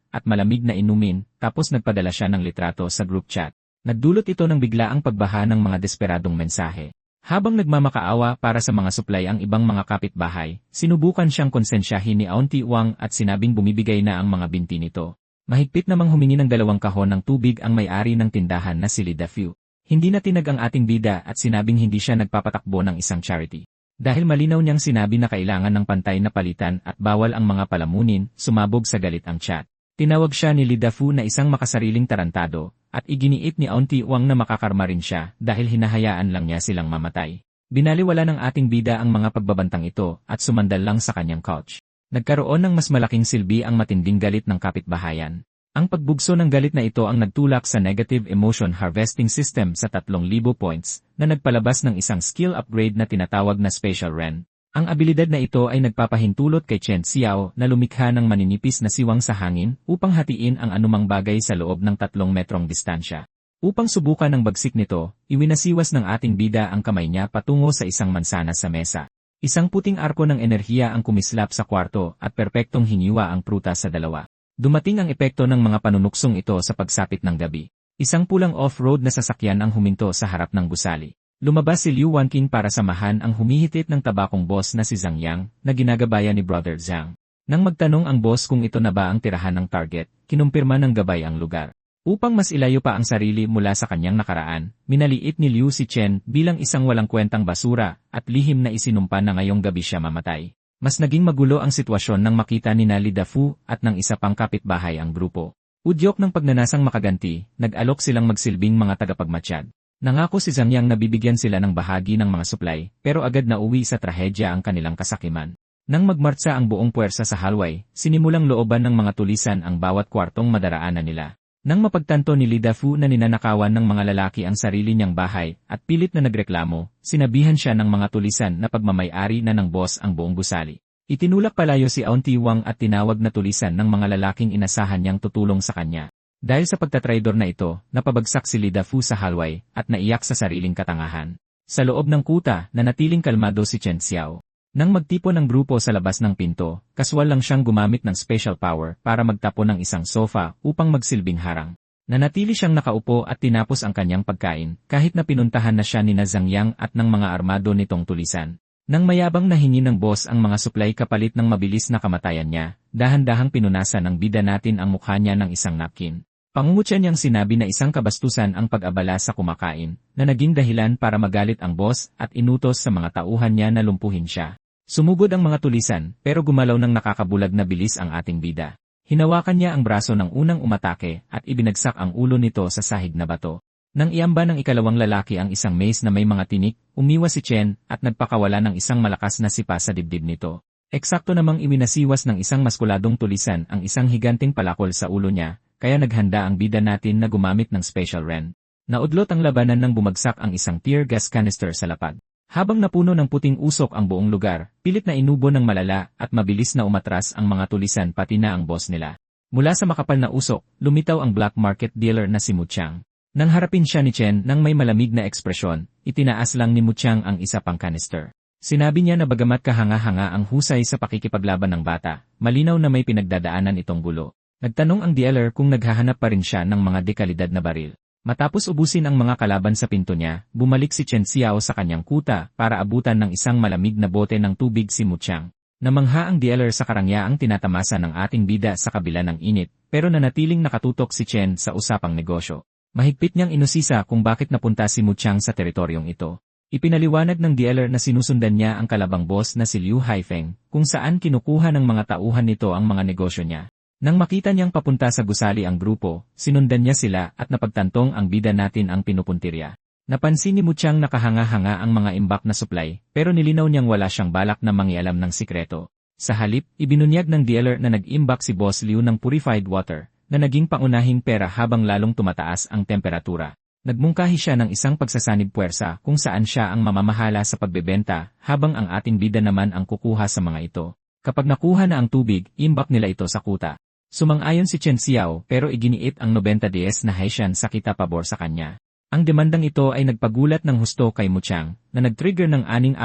at malamig na inumin, tapos nagpadala siya ng litrato sa group chat. Nagdulot ito ng biglaang pagbaha ng mga desperadong mensahe. Habang nagmamakaawa para sa mga supply ang ibang mga kapitbahay, sinubukan siyang konsensyahin ni Auntie Wang at sinabing bumibigay na ang mga binti nito. Mahigpit namang humingi ng 2 kahon ng tubig ang may-ari ng tindahan na si Li Dafu. Hindi na tinag ang ating bida at sinabing hindi siya nagpapatakbo ng isang charity. Dahil malinaw niyang sinabi na kailangan ng pantay na palitan at bawal ang mga palamunin, sumabog sa galit ang chat. Tinawag siya ni Li Dafu na isang makasariling tarantado, at iginiit ni Auntie Wang na makakarma rin siya dahil hinahayaan lang niya silang mamatay. Binaliwala ng ating bida ang mga pagbabantang ito at sumandal lang sa kanyang couch. Nagkaroon ng mas malaking silbi ang matinding galit ng kapitbahayan. Ang pagbugso ng galit na ito ang nagtulak sa Negative Emotion Harvesting System sa 3,000 points na nagpalabas ng isang skill upgrade na tinatawag na Special Ren. Ang abilidad na ito ay nagpapahintulot kay Chen Xiao na lumikha ng maninipis na siwang sa hangin upang hatiin ang anumang bagay sa loob ng 3 metrong distansya. Upang subukan ang bagsik nito, iwinasiwas ng ating bida ang kamay niya patungo sa isang mansanas sa mesa. Isang puting arko ng enerhiya ang kumislap sa kwarto at perpektong hiniwa ang prutas sa dalawa. Dumating ang epekto ng mga panunuksong ito sa pagsapit ng gabi. Isang pulang off-road na sasakyan ang huminto sa harap ng gusali. Lumabas si Liu Wanqing para samahan ang humihitit ng tabakong boss na si Zhang Yang na ginagabayan ni Brother Zhang. Nang magtanong ang boss kung ito na ba ang tirahan ng target, kinumpirma ng gabay ang lugar. Upang mas ilayo pa ang sarili mula sa kanyang nakaraan, minaliit ni Liu si Chen bilang isang walang kwentang basura at lihim na isinumpa na ngayong gabi siya mamatay. Mas naging magulo ang sitwasyon nang makita ni Li Dafu at ng isa pang kapitbahay ang grupo. Udyok ng pagnanasang makaganti, nag-alok silang magsilbing mga tagapagmatsyag. Nangako si Zhang Yang na bibigyan sila ng bahagi ng mga supply, pero agad na uwi sa trahedya ang kanilang kasakiman. Nang magmartsa ang buong puwersa sa hallway, sinimulang looban ng mga tulisan ang bawat kwartong madaraanan nila. Nang mapagtanto ni Li Dafu na ninanakawan ng mga lalaki ang sarili niyang bahay at pilit na nagreklamo, sinabihan siya ng mga tulisan na pagmamay-ari na ng boss ang buong gusali. Itinulak palayo si Auntie Wang at tinawag na tulisan ng mga lalaking inasahan niyang tutulong sa kanya. Dahil sa pagtatraidor na ito, napabagsak si Li Dafu sa hallway at naiyak sa sariling katangahan. Sa loob ng kuta, nanatiling kalmado si Chen Xiao. Nang magtipon ng grupo sa labas ng pinto, kaswal lang siyang gumamit ng special power para magtapon ng isang sofa upang magsilbing harang. Nanatili siyang nakaupo at tinapos ang kanyang pagkain, kahit na pinuntahan na siya ni Zhang Yang at ng mga armado nitong tulisan. Nang mayabang nahingi ng boss ang mga supply kapalit ng mabilis na kamatayan niya, dahan-dahang pinunasan ng bida natin ang mukha niya ng isang napkin. Pangungutya niyang sinabi na isang kabastusan ang pag-abala sa kumakain, na naging dahilan para magalit ang boss at inutos sa mga tauhan niya na lumpuhin siya. Sumugod ang mga tulisan, pero gumalaw ng nakakabulag na bilis ang ating bida. Hinawakan niya ang braso ng unang umatake at ibinagsak ang ulo nito sa sahig na bato. Nang iamba ng ikalawang lalaki ang isang mace na may mga tinik, umiwas si Chen at nagpakawala ng isang malakas na sipa sa dibdib nito. Eksakto namang iminasiwas ng isang maskuladong tulisan ang isang higanting palakol sa ulo niya, kaya naghanda ang bida natin na gumamit ng special ren. Naudlot ang labanan nang bumagsak ang isang tear gas canister sa lapag. Habang napuno ng puting usok ang buong lugar, pilit na inubo ng malala at mabilis na umatras ang mga tulisan pati na ang boss nila. Mula sa makapal na usok, lumitaw ang black market dealer na si Mu Chang. Nang harapin siya ni Chen nang may malamig na ekspresyon, itinaas lang ni Mu Chang ang isa pang canister. Sinabi niya na bagamat kahanga-hanga ang husay sa pakikipaglaban ng bata, malinaw na may pinagdadaanan itong gulo. Nagtanong ang dealer kung naghahanap pa rin siya ng mga dekalidad na baril. Matapos ubusin ang mga kalaban sa pinto niya, bumalik si Chen Xiao sa kanyang kuta para abutan ng isang malamig na bote ng tubig si Mu Chang. Namangha ang dealer sa karangyaang tinatamasa ng ating bida sa kabila ng init, pero nanatiling nakatutok si Chen sa usapang negosyo. Mahigpit niyang inusisa kung bakit napunta si Mu Chang sa teritoryong ito. Ipinaliwanag ng dealer na sinusundan niya ang kalabang boss na si Liu Haifeng, kung saan kinukuha ng mga tauhan nito ang mga negosyo niya. Nang makita niyang papunta sa gusali ang grupo, sinundan niya sila at napagtantong ang bida natin ang pinupuntirya. Napansin ni Mu Chang na kahanga-hanga ang mga imbak na supply, pero nilinaw niyang wala siyang balak na mangialam ng sikreto. Sa halip, ibinunyag ng dealer na nag-imbak si Boss Liu ng purified water, na naging pangunahing pera habang lalong tumataas ang temperatura. Nagmungkahi siya ng isang pagsasanib puwersa kung saan siya ang mamamahala sa pagbebenta, habang ang ating bida naman ang kukuha sa mga ito. Kapag nakuha na ang tubig, imbak nila ito sa kuta. Sumang-ayon si Chen Xiao pero iginiit ang 90 DS na Haitian sa kita pabor sa kanya. Ang demandang ito ay nagpagulat ng husto kay Mu Chang na nag-trigger ng 640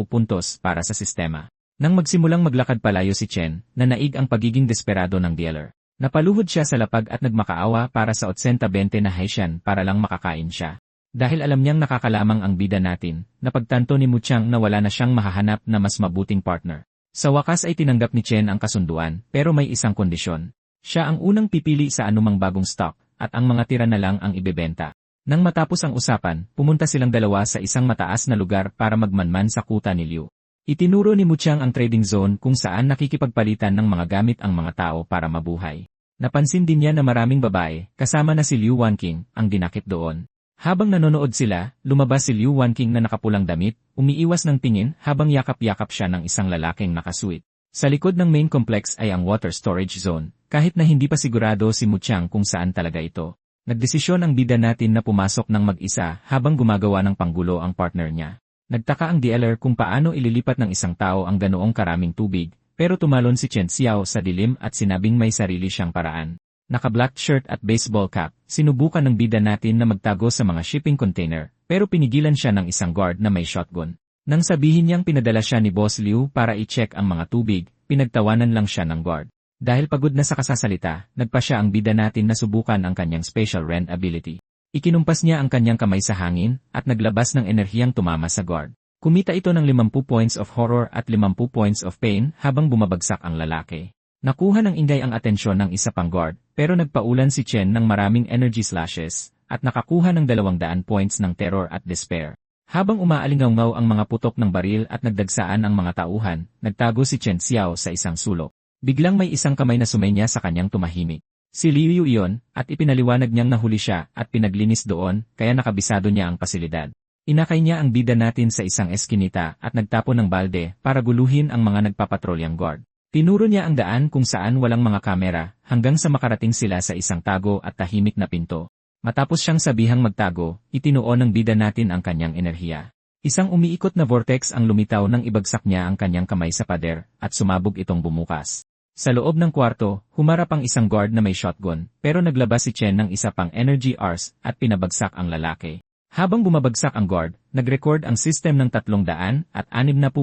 puntos para sa sistema. Nang magsimulang maglakad palayo si Chen, nanaig ang pagiging desperado ng dealer. Napaluhod siya sa lapag at nagmakaawa para sa 820 na Haitian para lang makakain siya. Dahil alam niyang nakakalamang ang bida natin, napagtanto ni Mu Chang na wala na siyang mahahanap na mas mabuting partner. Sa wakas ay tinanggap ni Chen ang kasunduan, pero may isang kondisyon. Siya ang unang pipili sa anumang bagong stock, at ang mga tira na lang ang ibebenta. Nang matapos ang usapan, pumunta silang dalawa sa isang mataas na lugar para magmanman sa kuta ni Liu. Itinuro ni Mu Chang ang trading zone kung saan nakikipagpalitan ng mga gamit ang mga tao para mabuhay. Napansin din niya na maraming babae, kasama na si Liu Wanqing, ang dinakip doon. Habang nanonood sila, lumabas si Liu Wanqing na nakapulang damit, umiiwas ng tingin habang yakap-yakap siya ng isang lalaking nakasuit. Sa likod ng main complex ay ang water storage zone, kahit na hindi pa sigurado si Mu Chang kung saan talaga ito. Nagdesisyon ang bida natin na pumasok ng mag-isa habang gumagawa ng panggulo ang partner niya. Nagtaka ang dealer kung paano ililipat ng isang tao ang ganoong karaming tubig, pero tumalon si Chen Xiao sa dilim at sinabing may sarili siyang paraan. Naka-black shirt at baseball cap, sinubukan ng bida natin na magtago sa mga shipping container, pero pinigilan siya ng isang guard na may shotgun. Nang sabihin niyang pinadala siya ni Boss Liu para i-check ang mga tubig, pinagtawanan lang siya ng guard. Dahil pagod na sa kasasalita, nagpa siya ang bida natin na subukan ang kanyang special rend ability. Ikinumpas niya ang kanyang kamay sa hangin, at naglabas ng enerhiyang tumama sa guard. Kumita ito ng 50 points of horror at 50 points of pain habang bumabagsak ang lalaki. Nakuha ng Inday ang atensyon ng isa pang guard, pero nagpaulan si Chen ng maraming energy slashes, at nakakuha ng 200 points ng terror at despair. Habang umaalingaw ang mga putok ng baril at nagdagsaan ang mga tauhan, nagtago si Chen Xiao sa isang sulok. Biglang may isang kamay na sumenya sa kanyang tumahimik. Si Liu Yu iyon, at ipinaliwanag niyang nahuli siya at pinaglinis doon, kaya nakabisado niya ang pasilidad. Inakay niya ang bida natin sa isang eskinita at nagtapon ng balde para guluhin ang mga nagpapatrolyang guard. Tinuro niya ang daan kung saan walang mga kamera, hanggang sa makarating sila sa isang tago at tahimik na pinto. Matapos siyang sabihang magtago, itinuon ng bida natin ang kanyang enerhiya. Isang umiikot na vortex ang lumitaw nang ibagsak niya ang kanyang kamay sa pader, at sumabog itong bumukas. Sa loob ng kwarto, humarap ang isang guard na may shotgun, pero naglabas si Chen ng isa pang energy ars at pinabagsak ang lalaki. Habang bumabagsak ang guard, nag-record ang system ng 360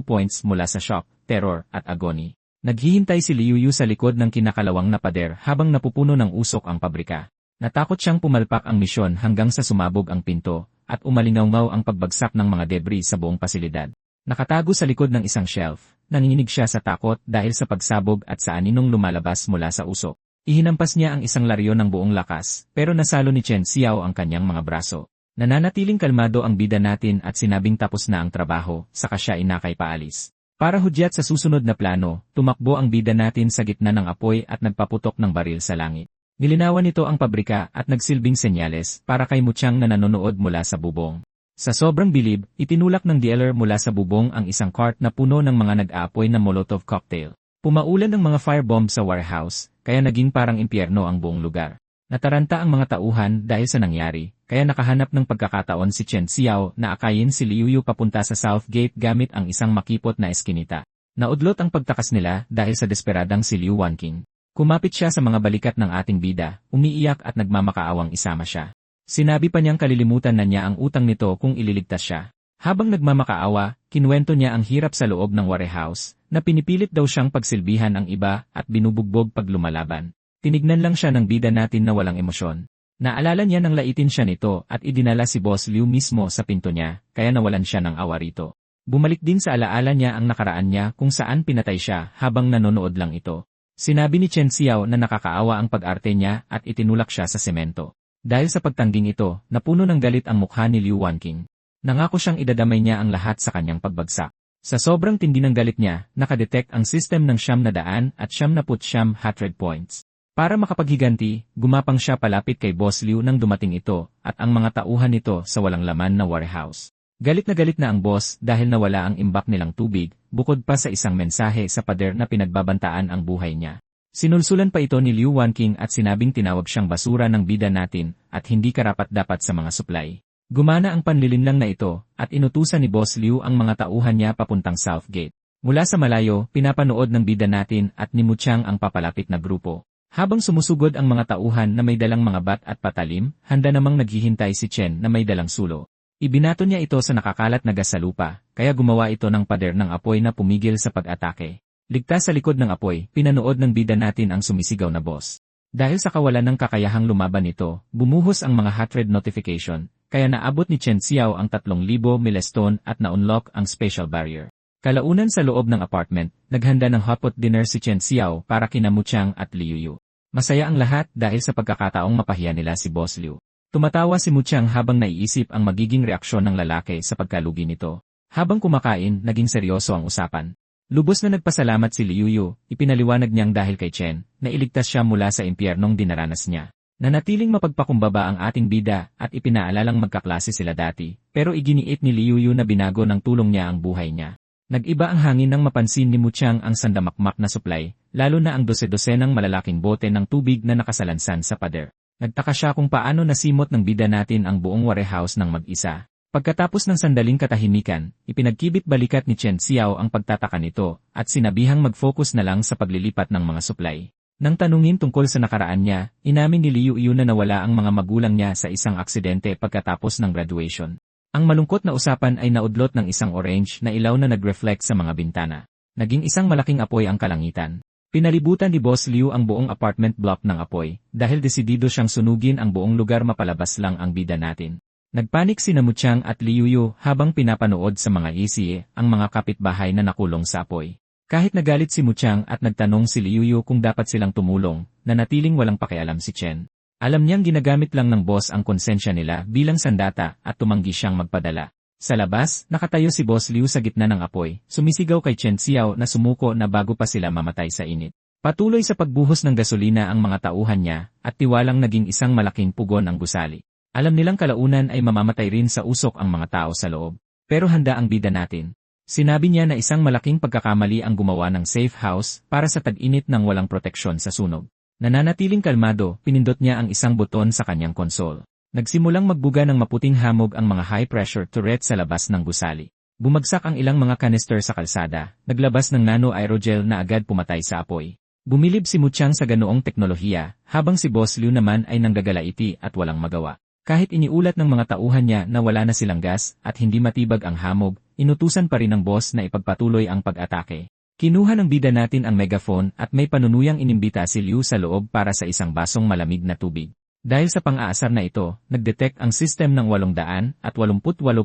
points mula sa shock, terror, at agony. Naghihintay si Liu Yu sa likod ng kinakalawang na pader habang napupuno ng usok ang pabrika. Natakot siyang pumalpak ang misyon hanggang sa sumabog ang pinto, at umalingaw ang pagbagsak ng mga debris sa buong pasilidad. Nakatago sa likod ng isang shelf, nanginginig siya sa takot dahil sa pagsabog at sa aninong lumalabas mula sa usok. Ihinampas niya ang isang laryo ng buong lakas, pero nasalo ni Chen Xiao ang kanyang mga braso. Nananatiling kalmado ang bida natin at sinabing tapos na ang trabaho, saka siya inakay paalis. Para hudyat sa susunod na plano, tumakbo ang bida natin sa gitna ng apoy at nagpaputok ng baril sa langit. Nilinawan nito ang pabrika at nagsilbing senyales para kay Muchang na nanonood mula sa bubong. Sa sobrang bilib, itinulak ng dealer mula sa bubong ang isang cart na puno ng mga nag-aapoy na Molotov cocktail. Pumaulan ng mga firebomb sa warehouse, kaya naging parang impyerno ang buong lugar. Nataranta ang mga tauhan dahil sa nangyari, kaya nakahanap ng pagkakataon si Chen Xiao na akayin si Liu Yu papunta sa South Gate gamit ang isang makipot na eskinita. Naudlot ang pagtakas nila dahil sa desperadang si Liu Wanqing. Kumapit siya sa mga balikat ng ating bida, umiiyak at nagmamakaawang isama siya. Sinabi pa niyang kalilimutan na niya ang utang nito kung ililigtas siya. Habang nagmamakaawa, kinuwento niya ang hirap sa loob ng warehouse, na pinipilit daw siyang pagsilbihan ang iba at binubugbog pag lumalaban. Tinignan lang siya ng bida natin na walang emosyon. Naalala niya nang laitin siya nito at idinala si Boss Liu mismo sa pinto niya, kaya nawalan siya ng awa rito. Bumalik din sa alaala niya ang nakaraan niya kung saan pinatay siya habang nanonood lang ito. Sinabi ni Chen Xiao na nakakaawa ang pag-arte niya at itinulak siya sa semento. Dahil sa pagtangging ito, napuno ng galit ang mukha ni Liu Wanqing. Nangako siyang idadamay niya ang lahat sa kanyang pagbagsak. Sa sobrang tindi ng galit niya, nakadetect ang system ng 900 at 99 100 points. Para makapaghiganti, gumapang siya palapit kay Boss Liu nang dumating ito at ang mga tauhan nito sa walang laman na warehouse. Galit na ang boss dahil nawala ang imbak nilang tubig, bukod pa sa isang mensahe sa pader na pinagbabantaan ang buhay niya. Sinulsulan pa ito ni Liu Wanqing at sinabing tinawag siyang basura ng bida natin at hindi karapat-dapat sa mga supply. Gumana ang panlilinlang na ito at inutusan ni Boss Liu ang mga tauhan niya papuntang South Gate. Mula sa malayo, pinapanood ng bida natin at ni Muchang ang papalapit na grupo. Habang sumusugod ang mga tauhan na may dalang mga bat at patalim, handa namang naghihintay si Chen na may dalang sulo. Ibinato niya ito sa nakakalat na gas sa lupa, kaya gumawa ito ng pader ng apoy na pumigil sa pag-atake. Ligtas sa likod ng apoy, pinanood ng bida natin ang sumisigaw na boss. Dahil sa kawalan ng kakayahang lumaban nito, bumuhos ang mga hot red notification, kaya naabot ni Chen Xiao ang 3,000 milestone at na-unlock ang special barrier. Kalaunan sa loob ng apartment, naghanda ng hotpot dinner si Chen Xiao para kina Muchang at Liu Yu. Masaya ang lahat dahil sa pagkakataong mapahiya nila si Boss Liu. Tumatawa si Muchang habang naiisip ang magiging reaksyon ng lalaki sa pagkalugi nito. Habang kumakain, naging seryoso ang usapan. Lubos na nagpasalamat si Liu Yu, ipinaliwanag niyang dahil kay Chen, na iligtas siya mula sa impyernong dinaranas niya. Nanatiling mapagpakumbaba ang ating bida at ipinaalalang magkaklase sila dati, pero iginiit ni Liu Yu na binago ng tulong niya ang buhay niya. Nag-iba ang hangin nang mapansin ni Muchang ang sandamakmak na supply, lalo na ang dose-dosenang malalaking bote ng tubig na nakasalansan sa pader. Nagtaka siya kung paano nasimot ng bida natin ang buong warehouse ng mag-isa. Pagkatapos ng sandaling katahimikan, ipinagkibit balikat ni Chen Xiao ang pagtataka nito at sinabihang mag-focus na lang sa paglilipat ng mga supply. Nang tanungin tungkol sa nakaraan niya, inamin ni Liu Yu na nawala ang mga magulang niya sa isang aksidente pagkatapos ng graduation. Ang malungkot na usapan ay naudlot ng isang orange na ilaw na nag-reflect sa mga bintana. Naging isang malaking apoy ang kalangitan. Pinalibutan ni Boss Liu ang buong apartment block ng apoy, dahil desidido siyang sunugin ang buong lugar mapalabas lang ang bida natin. Nagpanik sina Muchang at Liu Yu habang pinapanood sa mga ECA ang mga kapitbahay na nakulong sa apoy. Kahit nagalit si Muchang at nagtanong si Liuyu kung dapat silang tumulong, nanatiling walang pakialam si Chen. Alam niyang ginagamit lang ng boss ang konsensya nila bilang sandata at tumanggi siyang magpadala. Sa labas, nakatayo si Boss Liu sa gitna ng apoy, sumisigaw kay Chen Xiao na sumuko na bago pa sila mamatay sa init. Patuloy sa pagbuhos ng gasolina ang mga tauhan niya, at tiwalang naging isang malaking pugon ang gusali. Alam nilang kalaunan ay mamamatay rin sa usok ang mga tao sa loob. Pero handa ang bida natin. Sinabi niya na isang malaking pagkakamali ang gumawa ng safe house para sa tag-init ng walang proteksyon sa sunog. Nananatiling kalmado, pinindot niya ang isang buton sa kanyang konsol. Nagsimulang magbuga ng maputing hamog ang mga high-pressure turret sa labas ng gusali. Bumagsak ang ilang mga canister sa kalsada, naglabas ng nano-aerogel na agad pumatay sa apoy. Bumilib si Muchang sa ganoong teknolohiya, habang si Boss Liu naman ay nanggagalaiti at walang magawa. Kahit iniulat ng mga tauhan niya na wala na silang gas at hindi matibag ang hamog, inutusan pa rin ng boss na ipagpatuloy ang pag-atake. Kinuha ng bida natin ang megaphone at may panunuyang inimbita si Liu sa loob para sa isang basong malamig na tubig. Dahil sa pang-aasar na ito, nag-detect ang system ng 888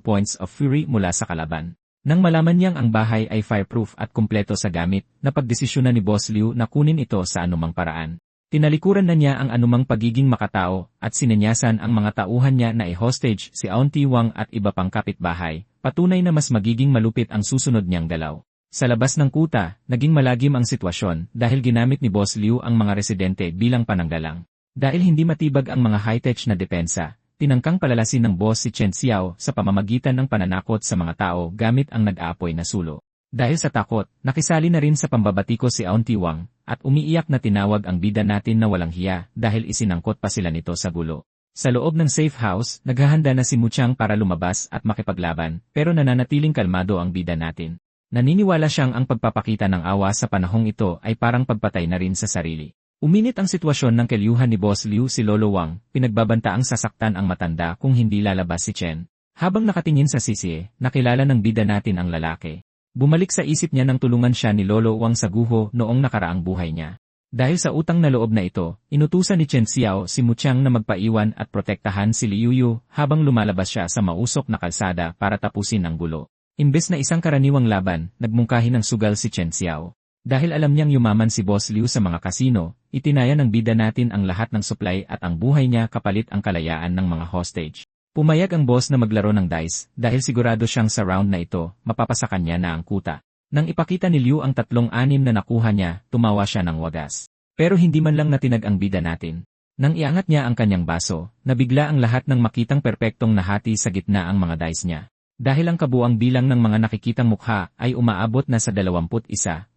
points of fury mula sa kalaban. Nang malaman niyang ang bahay ay fireproof at kumpleto sa gamit, napagdesisyonan ni Boss Liu na kunin ito sa anumang paraan. Tinalikuran na niya ang anumang pagiging makatao at sinenyasan ang mga tauhan niya na i-hostage si Auntie Wang at iba pang kapitbahay, patunay na mas magiging malupit ang susunod niyang galaw. Sa labas ng kuta, naging malagim ang sitwasyon dahil ginamit ni Boss Liu ang mga residente bilang pananggalang. Dahil hindi matibag ang mga high-tech na depensa, tinangkang palalasin ng boss si Chen Xiao sa pamamagitan ng pananakot sa mga tao gamit ang nag-aapoy na sulo. Dahil sa takot, nakisali na rin sa pambabatiko si Auntie Wang, at umiiyak na tinawag ang bida natin na walang hiya dahil isinangkot pa sila nito sa gulo. Sa loob ng safe house, naghahanda na si Muchang para lumabas at makipaglaban, pero nananatiling kalmado ang bida natin. Naniniwala siyang ang pagpapakita ng awa sa panahong ito ay parang pagpatay na rin sa sarili. Uminit ang sitwasyon ng kelyuhan ni Boss Liu si Lolo Wang, pinagbabantaang sasaktan ang matanda kung hindi lalabas si Chen. Habang nakatingin sa sisi, nakilala ng bida natin ang lalaki. Bumalik sa isip niya nang tulungan siya ni Lolo Wang sa guho noong nakaraang buhay niya. Dahil sa utang na loob na ito, inutusan ni Chen Xiao si Muchang na magpaiwan at protektahan si Liuyu habang lumalabas siya sa mausok na kalsada para tapusin ang gulo. Imbes na isang karaniwang laban, nagmungkahi ng sugal si Chen Xiao. Dahil alam niyang yumaman si Boss Liu sa mga kasino, itinaya ng bida natin ang lahat ng supply at ang buhay niya kapalit ang kalayaan ng mga hostage. Pumayag ang boss na maglaro ng dice dahil sigurado siyang sa round na ito, mapapasakan niya na ang kuta. Nang ipakita ni Liu ang 3-6 na nakuha niya, tumawa siya ng wagas. Pero hindi man lang natinag ang bida natin. Nang iangat niya ang kanyang baso, nabigla ang lahat ng makitang perpektong nahati sa gitna ang mga dice niya. Dahil ang kabuang bilang ng mga nakikitang mukha ay umaabot na sa 21,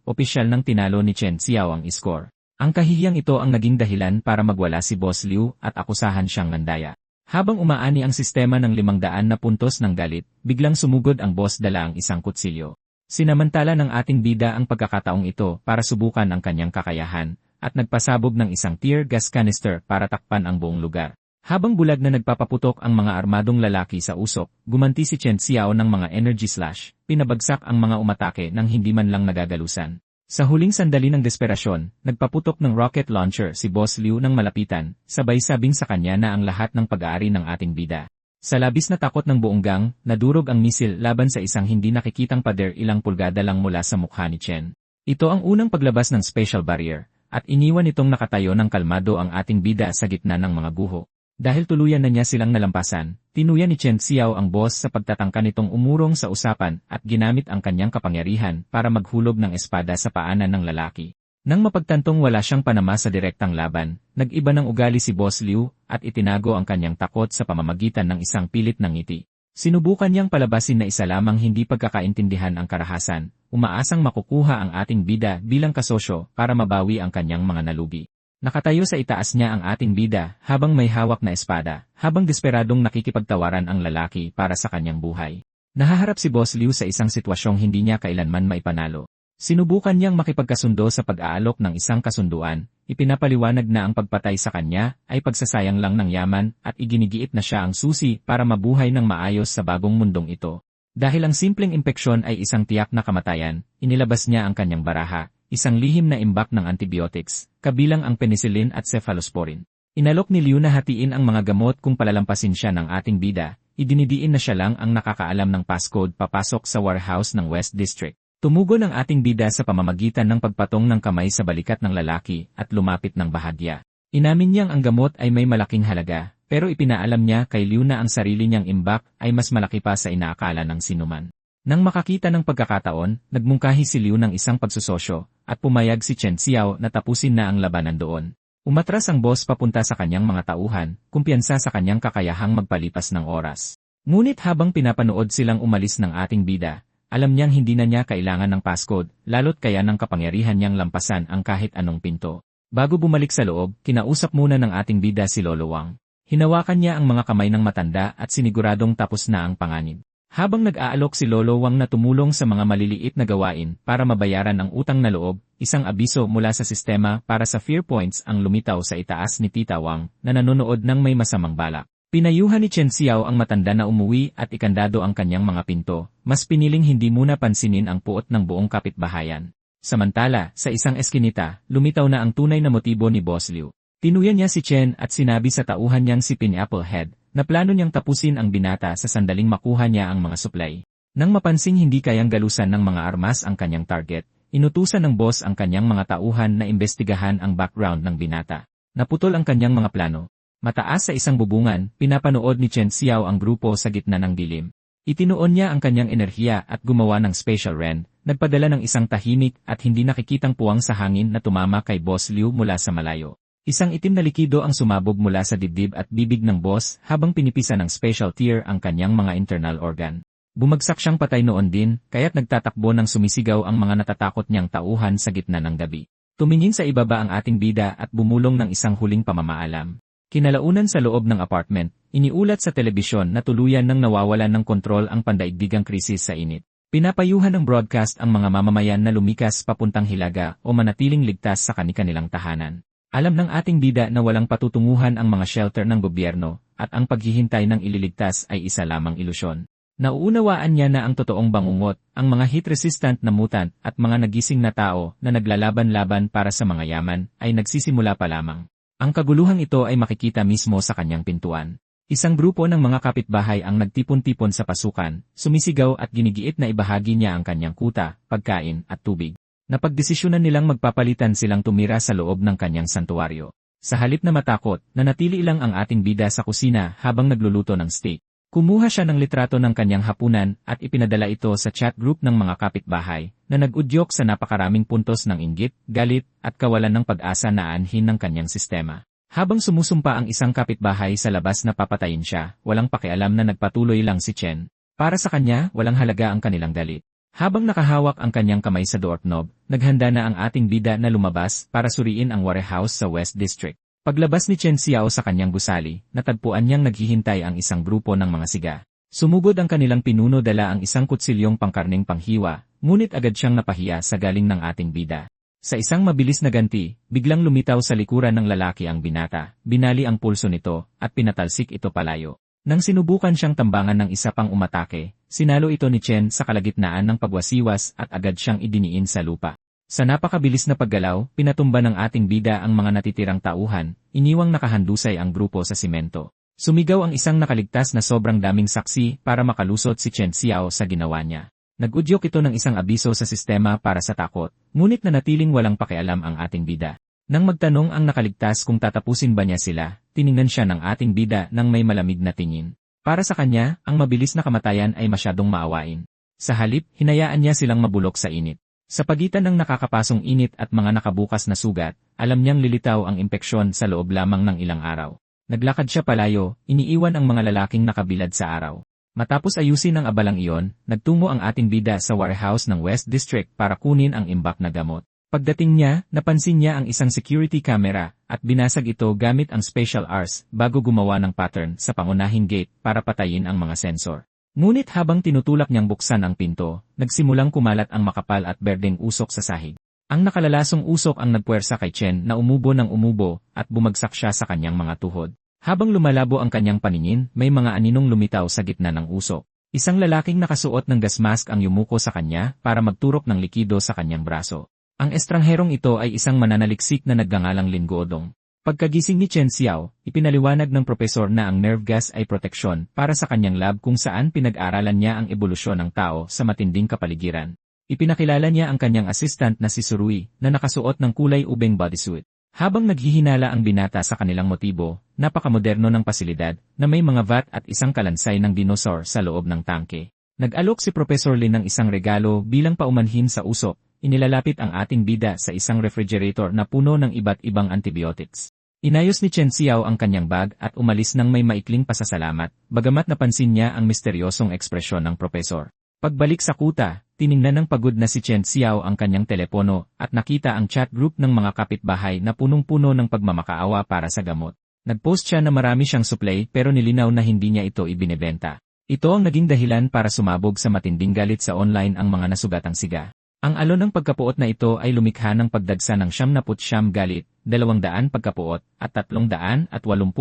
opisyal nang tinalo ni Chen Xiao ang score. Ang kahihiyang ito ang naging dahilan para magwala si Boss Liu at akusahan siyang nandaya. Habang umaani ang sistema ng 500 na puntos ng galit, biglang sumugod ang boss dala ang isang kutsilyo. Sinamantala ng ating bida ang pagkakataong ito para subukan ang kanyang kakayahan, at nagpasabog ng isang tear gas canister para takpan ang buong lugar. Habang bulag na nagpapaputok ang mga armadong lalaki sa usok, gumanti si Chen Xiao ng mga energy slash, pinabagsak ang mga umatake nang hindi man lang nagagalusan. Sa huling sandali ng desperasyon, nagpaputok ng rocket launcher si Boss Liu ng malapitan, sabay sabing sa kanya na ang lahat ng pag-aari ng ating bida. Sa labis na takot ng buong gang, nadurog ang misil laban sa isang hindi nakikitang pader ilang pulgada lang mula sa mukha ni Chen. Ito ang unang paglabas ng special barrier, at iniwan itong nakatayo ng kalmado ang ating bida sa gitna ng mga guho. Dahil tuluyan na niya silang nalampasan, tinuyan ni Chen Xiao ang boss sa pagtatangka nitong umurong sa usapan at ginamit ang kanyang kapangyarihan para maghulog ng espada sa paanan ng lalaki. Nang mapagtantong wala siyang panama sa direktang laban, nag-iba ng ugali si Boss Liu at itinago ang kanyang takot sa pamamagitan ng isang pilit ng ngiti. Sinubukan niyang palabasin na isa lamang hindi pagkakaintindihan ang karahasan, umaasang makukuha ang ating bida bilang kasosyo para mabawi ang kanyang mga nalugi. Nakatayo sa itaas niya ang ating bida habang may hawak na espada, habang desperadong nakikipagtawaran ang lalaki para sa kanyang buhay. Nahaharap si Boss Liu sa isang sitwasyong hindi niya kailanman maipanalo. Sinubukan niyang makipagkasundo sa pag-aalok ng isang kasunduan, ipinapaliwanag na ang pagpatay sa kanya ay pagsasayang lang ng yaman at iginigiit na siya ang susi para mabuhay ng maayos sa bagong mundong ito. Dahil ang simpleng impeksyon ay isang tiyak na kamatayan, inilabas niya ang kanyang baraha. Isang lihim na imbak ng antibiotics, kabilang ang penicillin at cephalosporin. Inalok ni Liu na hatiin ang mga gamot kung palalampasin siya ng ating bida, idinidiin na siya lang ang nakakaalam ng passcode papasok sa warehouse ng West District. Tumugon ang ating bida sa pamamagitan ng pagpatong ng kamay sa balikat ng lalaki at lumapit ng bahagya. Inamin niyang ang gamot ay may malaking halaga, pero ipinaalam niya kay Liu na ang sarili niyang imbak ay mas malaki pa sa inaakala ng sinuman. Nang makakita ng pagkakataon, nagmungkahi si Liu ng isang pagsusosyo, at pumayag si Chen Xiao na tapusin na ang labanan doon. Umatras ang boss papunta sa kanyang mga tauhan, kumpiyansa sa kanyang kakayahang magpalipas ng oras. Ngunit habang pinapanood silang umalis ng ating bida, alam niyang hindi na niya kailangan ng passcode, lalo't kaya ng kapangyarihan niyang lampasan ang kahit anong pinto. Bago bumalik sa loob, kinausap muna ng ating bida si Lolo Wang. Hinawakan niya ang mga kamay ng matanda at siniguradong tapos na ang panganib. Habang nag-aalok si Lolo Wang na tumulong sa mga maliliit na gawain para mabayaran ang utang na loob, isang abiso mula sa sistema para sa fear points ang lumitaw sa itaas ni Tita Wang na nanonood ng may masamang balak. Pinayuhan ni Chen Xiao ang matanda na umuwi at ikandado ang kanyang mga pinto, mas piniling hindi muna pansinin ang puot ng buong kapitbahayan. Samantala, sa isang eskinita, lumitaw na ang tunay na motibo ni Boss Liu. Tinuyan niya si Chen at sinabi sa tauhan niyang si Pineapple Head, na plano niyang tapusin ang binata sa sandaling makuha niya ang mga supply. Nang mapansing hindi kayang galusan ng mga armas ang kanyang target, inutusan ng boss ang kanyang mga tauhan na imbestigahan ang background ng binata. Naputol ang kanyang mga plano. Mataas sa isang bubungan, pinapanood ni Chen Xiao ang grupo sa gitna ng dilim. Itinuon niya ang kanyang enerhiya at gumawa ng special rend, nagpadala ng isang tahimik at hindi nakikitang puwang sa hangin na tumama kay Boss Liu mula sa malayo. Isang itim na likido ang sumabog mula sa dibdib at bibig ng boss habang pinipisa ng special tear ang kanyang mga internal organ. Bumagsak siyang patay noon din, kaya't nagtatakbo ng sumisigaw ang mga natatakot niyang tauhan sa gitna ng gabi. Tumingin sa ibaba ang ating bida at bumulong ng isang huling pamamaalam. Kinalaunan sa loob ng apartment, iniulat sa telebisyon na tuluyan nang nawawalan ng kontrol ang pandaigdigang krisis sa init. Pinapayuhan ng broadcast ang mga mamamayan na lumikas papuntang Hilaga o manatiling ligtas sa kani-kanilang tahanan. Alam ng ating bida na walang patutunguhan ang mga shelter ng gobyerno at ang paghihintay ng ililigtas ay isa lamang ilusyon. Nauunawaan niya na ang totoong bangungot, ang mga heat-resistant na mutant at mga nagising na tao na naglalaban-laban para sa mga yaman ay nagsisimula pa lamang. Ang kaguluhang ito ay makikita mismo sa kanyang pintuan. Isang grupo ng mga kapitbahay ang nagtipon-tipon sa pasukan, sumisigaw at ginigiit na ibahagi niya ang kanyang kuta, pagkain at tubig. Napagdesisyonan nilang magpapalitan silang tumira sa loob ng kanyang santuwaryo. Sa halip na matakot, nanatili lang ang ating bida sa kusina habang nagluluto ng steak. Kumuha siya ng litrato ng kanyang hapunan at ipinadala ito sa chat group ng mga kapitbahay na nag-udyok sa napakaraming puntos ng inggit, galit at kawalan ng pag-asa na aanhin ng kanyang sistema. Habang sumusumpa ang isang kapitbahay sa labas na papatayin siya, walang pakialam na nagpatuloy lang si Chen. Para sa kanya, walang halaga ang kanilang galit. Habang nakahawak ang kanyang kamay sa doorknob, naghanda na ang ating bida na lumabas para suriin ang warehouse sa West District. Paglabas ni Chen Xiao sa kanyang gusali, natagpuan niyang naghihintay ang isang grupo ng mga siga. Sumugod ang kanilang pinuno dala ang isang kutsilyong pangkarning panghiwa, ngunit agad siyang napahiya sa galing ng ating bida. Sa isang mabilis na ganti, biglang lumitaw sa likuran ng lalaki ang binata, binali ang pulso nito, at pinatalsik ito palayo. Nang sinubukan siyang tambangan ng isa pang umatake, sinalo ito ni Chen sa kalagitnaan ng pagwasiwas at agad siyang idiniin sa lupa. Sa napakabilis na paggalaw, pinatumba ng ating bida ang mga natitirang tauhan, iniwang nakahandusay ang grupo sa simento. Sumigaw ang isang nakaligtas na sobrang daming saksi para makalusot si Chen Xiao sa ginawa niya. Nag-udyok ito ng isang abiso sa sistema para sa takot, ngunit nanatiling walang pakialam ang ating bida. Nang magtanong ang nakaligtas kung tatapusin ba niya sila, tiningnan siya ng ating bida ng may malamig na tingin. Para sa kanya, ang mabilis na kamatayan ay masyadong maawain. Sa halip, hinayaan niya silang mabulok sa init. Sa pagitan ng nakakapasong init at mga nakabukas na sugat, alam niyang lilitaw ang impeksyon sa loob lamang ng ilang araw. Naglakad siya palayo, iniiwan ang mga lalaking nakabilad sa araw. Matapos ayusin ang abalang iyon, nagtungo ang ating bida sa warehouse ng West District para kunin ang imbak na gamot. Pagdating niya, napansin niya ang isang security camera at binasag ito gamit ang special hours bago gumawa ng pattern sa pangunahing gate para patayin ang mga sensor. Ngunit habang tinutulak niyang buksan ang pinto, nagsimulang kumalat ang makapal at berdeng usok sa sahig. Ang nakalalasong usok ang nagpuwersa kay Chen na umubo ng umubo at bumagsak siya sa kanyang mga tuhod. Habang lumalabo ang kanyang paningin, may mga aninong lumitaw sa gitna ng usok. Isang lalaking nakasuot ng gas mask ang yumuko sa kanya para magturok ng likido sa kanyang braso. Ang estrangherong ito ay isang mananaliksik na nagngangalang Lin Guodong. Pagkagising ni Chen Xiao, ipinaliwanag ng propesor na ang nerve gas ay proteksyon para sa kanyang lab kung saan pinag-aralan niya ang ebolusyon ng tao sa matinding kapaligiran. Ipinakilala niya ang kanyang assistant na si Surui, na nakasuot ng kulay ubeng bodysuit. Habang naghihinala ang binata sa kanilang motibo, napakamoderno ng pasilidad, na may mga vat at isang kalansay ng dinosaur sa loob ng tangke. Nag-alok si Professor Lin ng isang regalo bilang paumanhin sa usok, inilalapit ang ating bida sa isang refrigerator na puno ng iba't ibang antibiotics. Inayos ni Chen Xiao ang kanyang bag at umalis nang may maikling pasasalamat, bagamat napansin niya ang misteryosong ekspresyon ng profesor. Pagbalik sa kuta, tiningnan ng pagod na si Chen Xiao ang kanyang telepono at nakita ang chat group ng mga kapitbahay na punong-puno ng pagmamakaawa para sa gamot. Nag-post siya na marami siyang supply pero nilinaw na hindi niya ito ibinebenta. Ito ang naging dahilan para sumabog sa matinding galit sa online ang mga nasugatang siga. Ang alon ng pagkapuot na ito ay lumikha ng pagdagsa ng 79 galit, 200 pagkapuot, at 380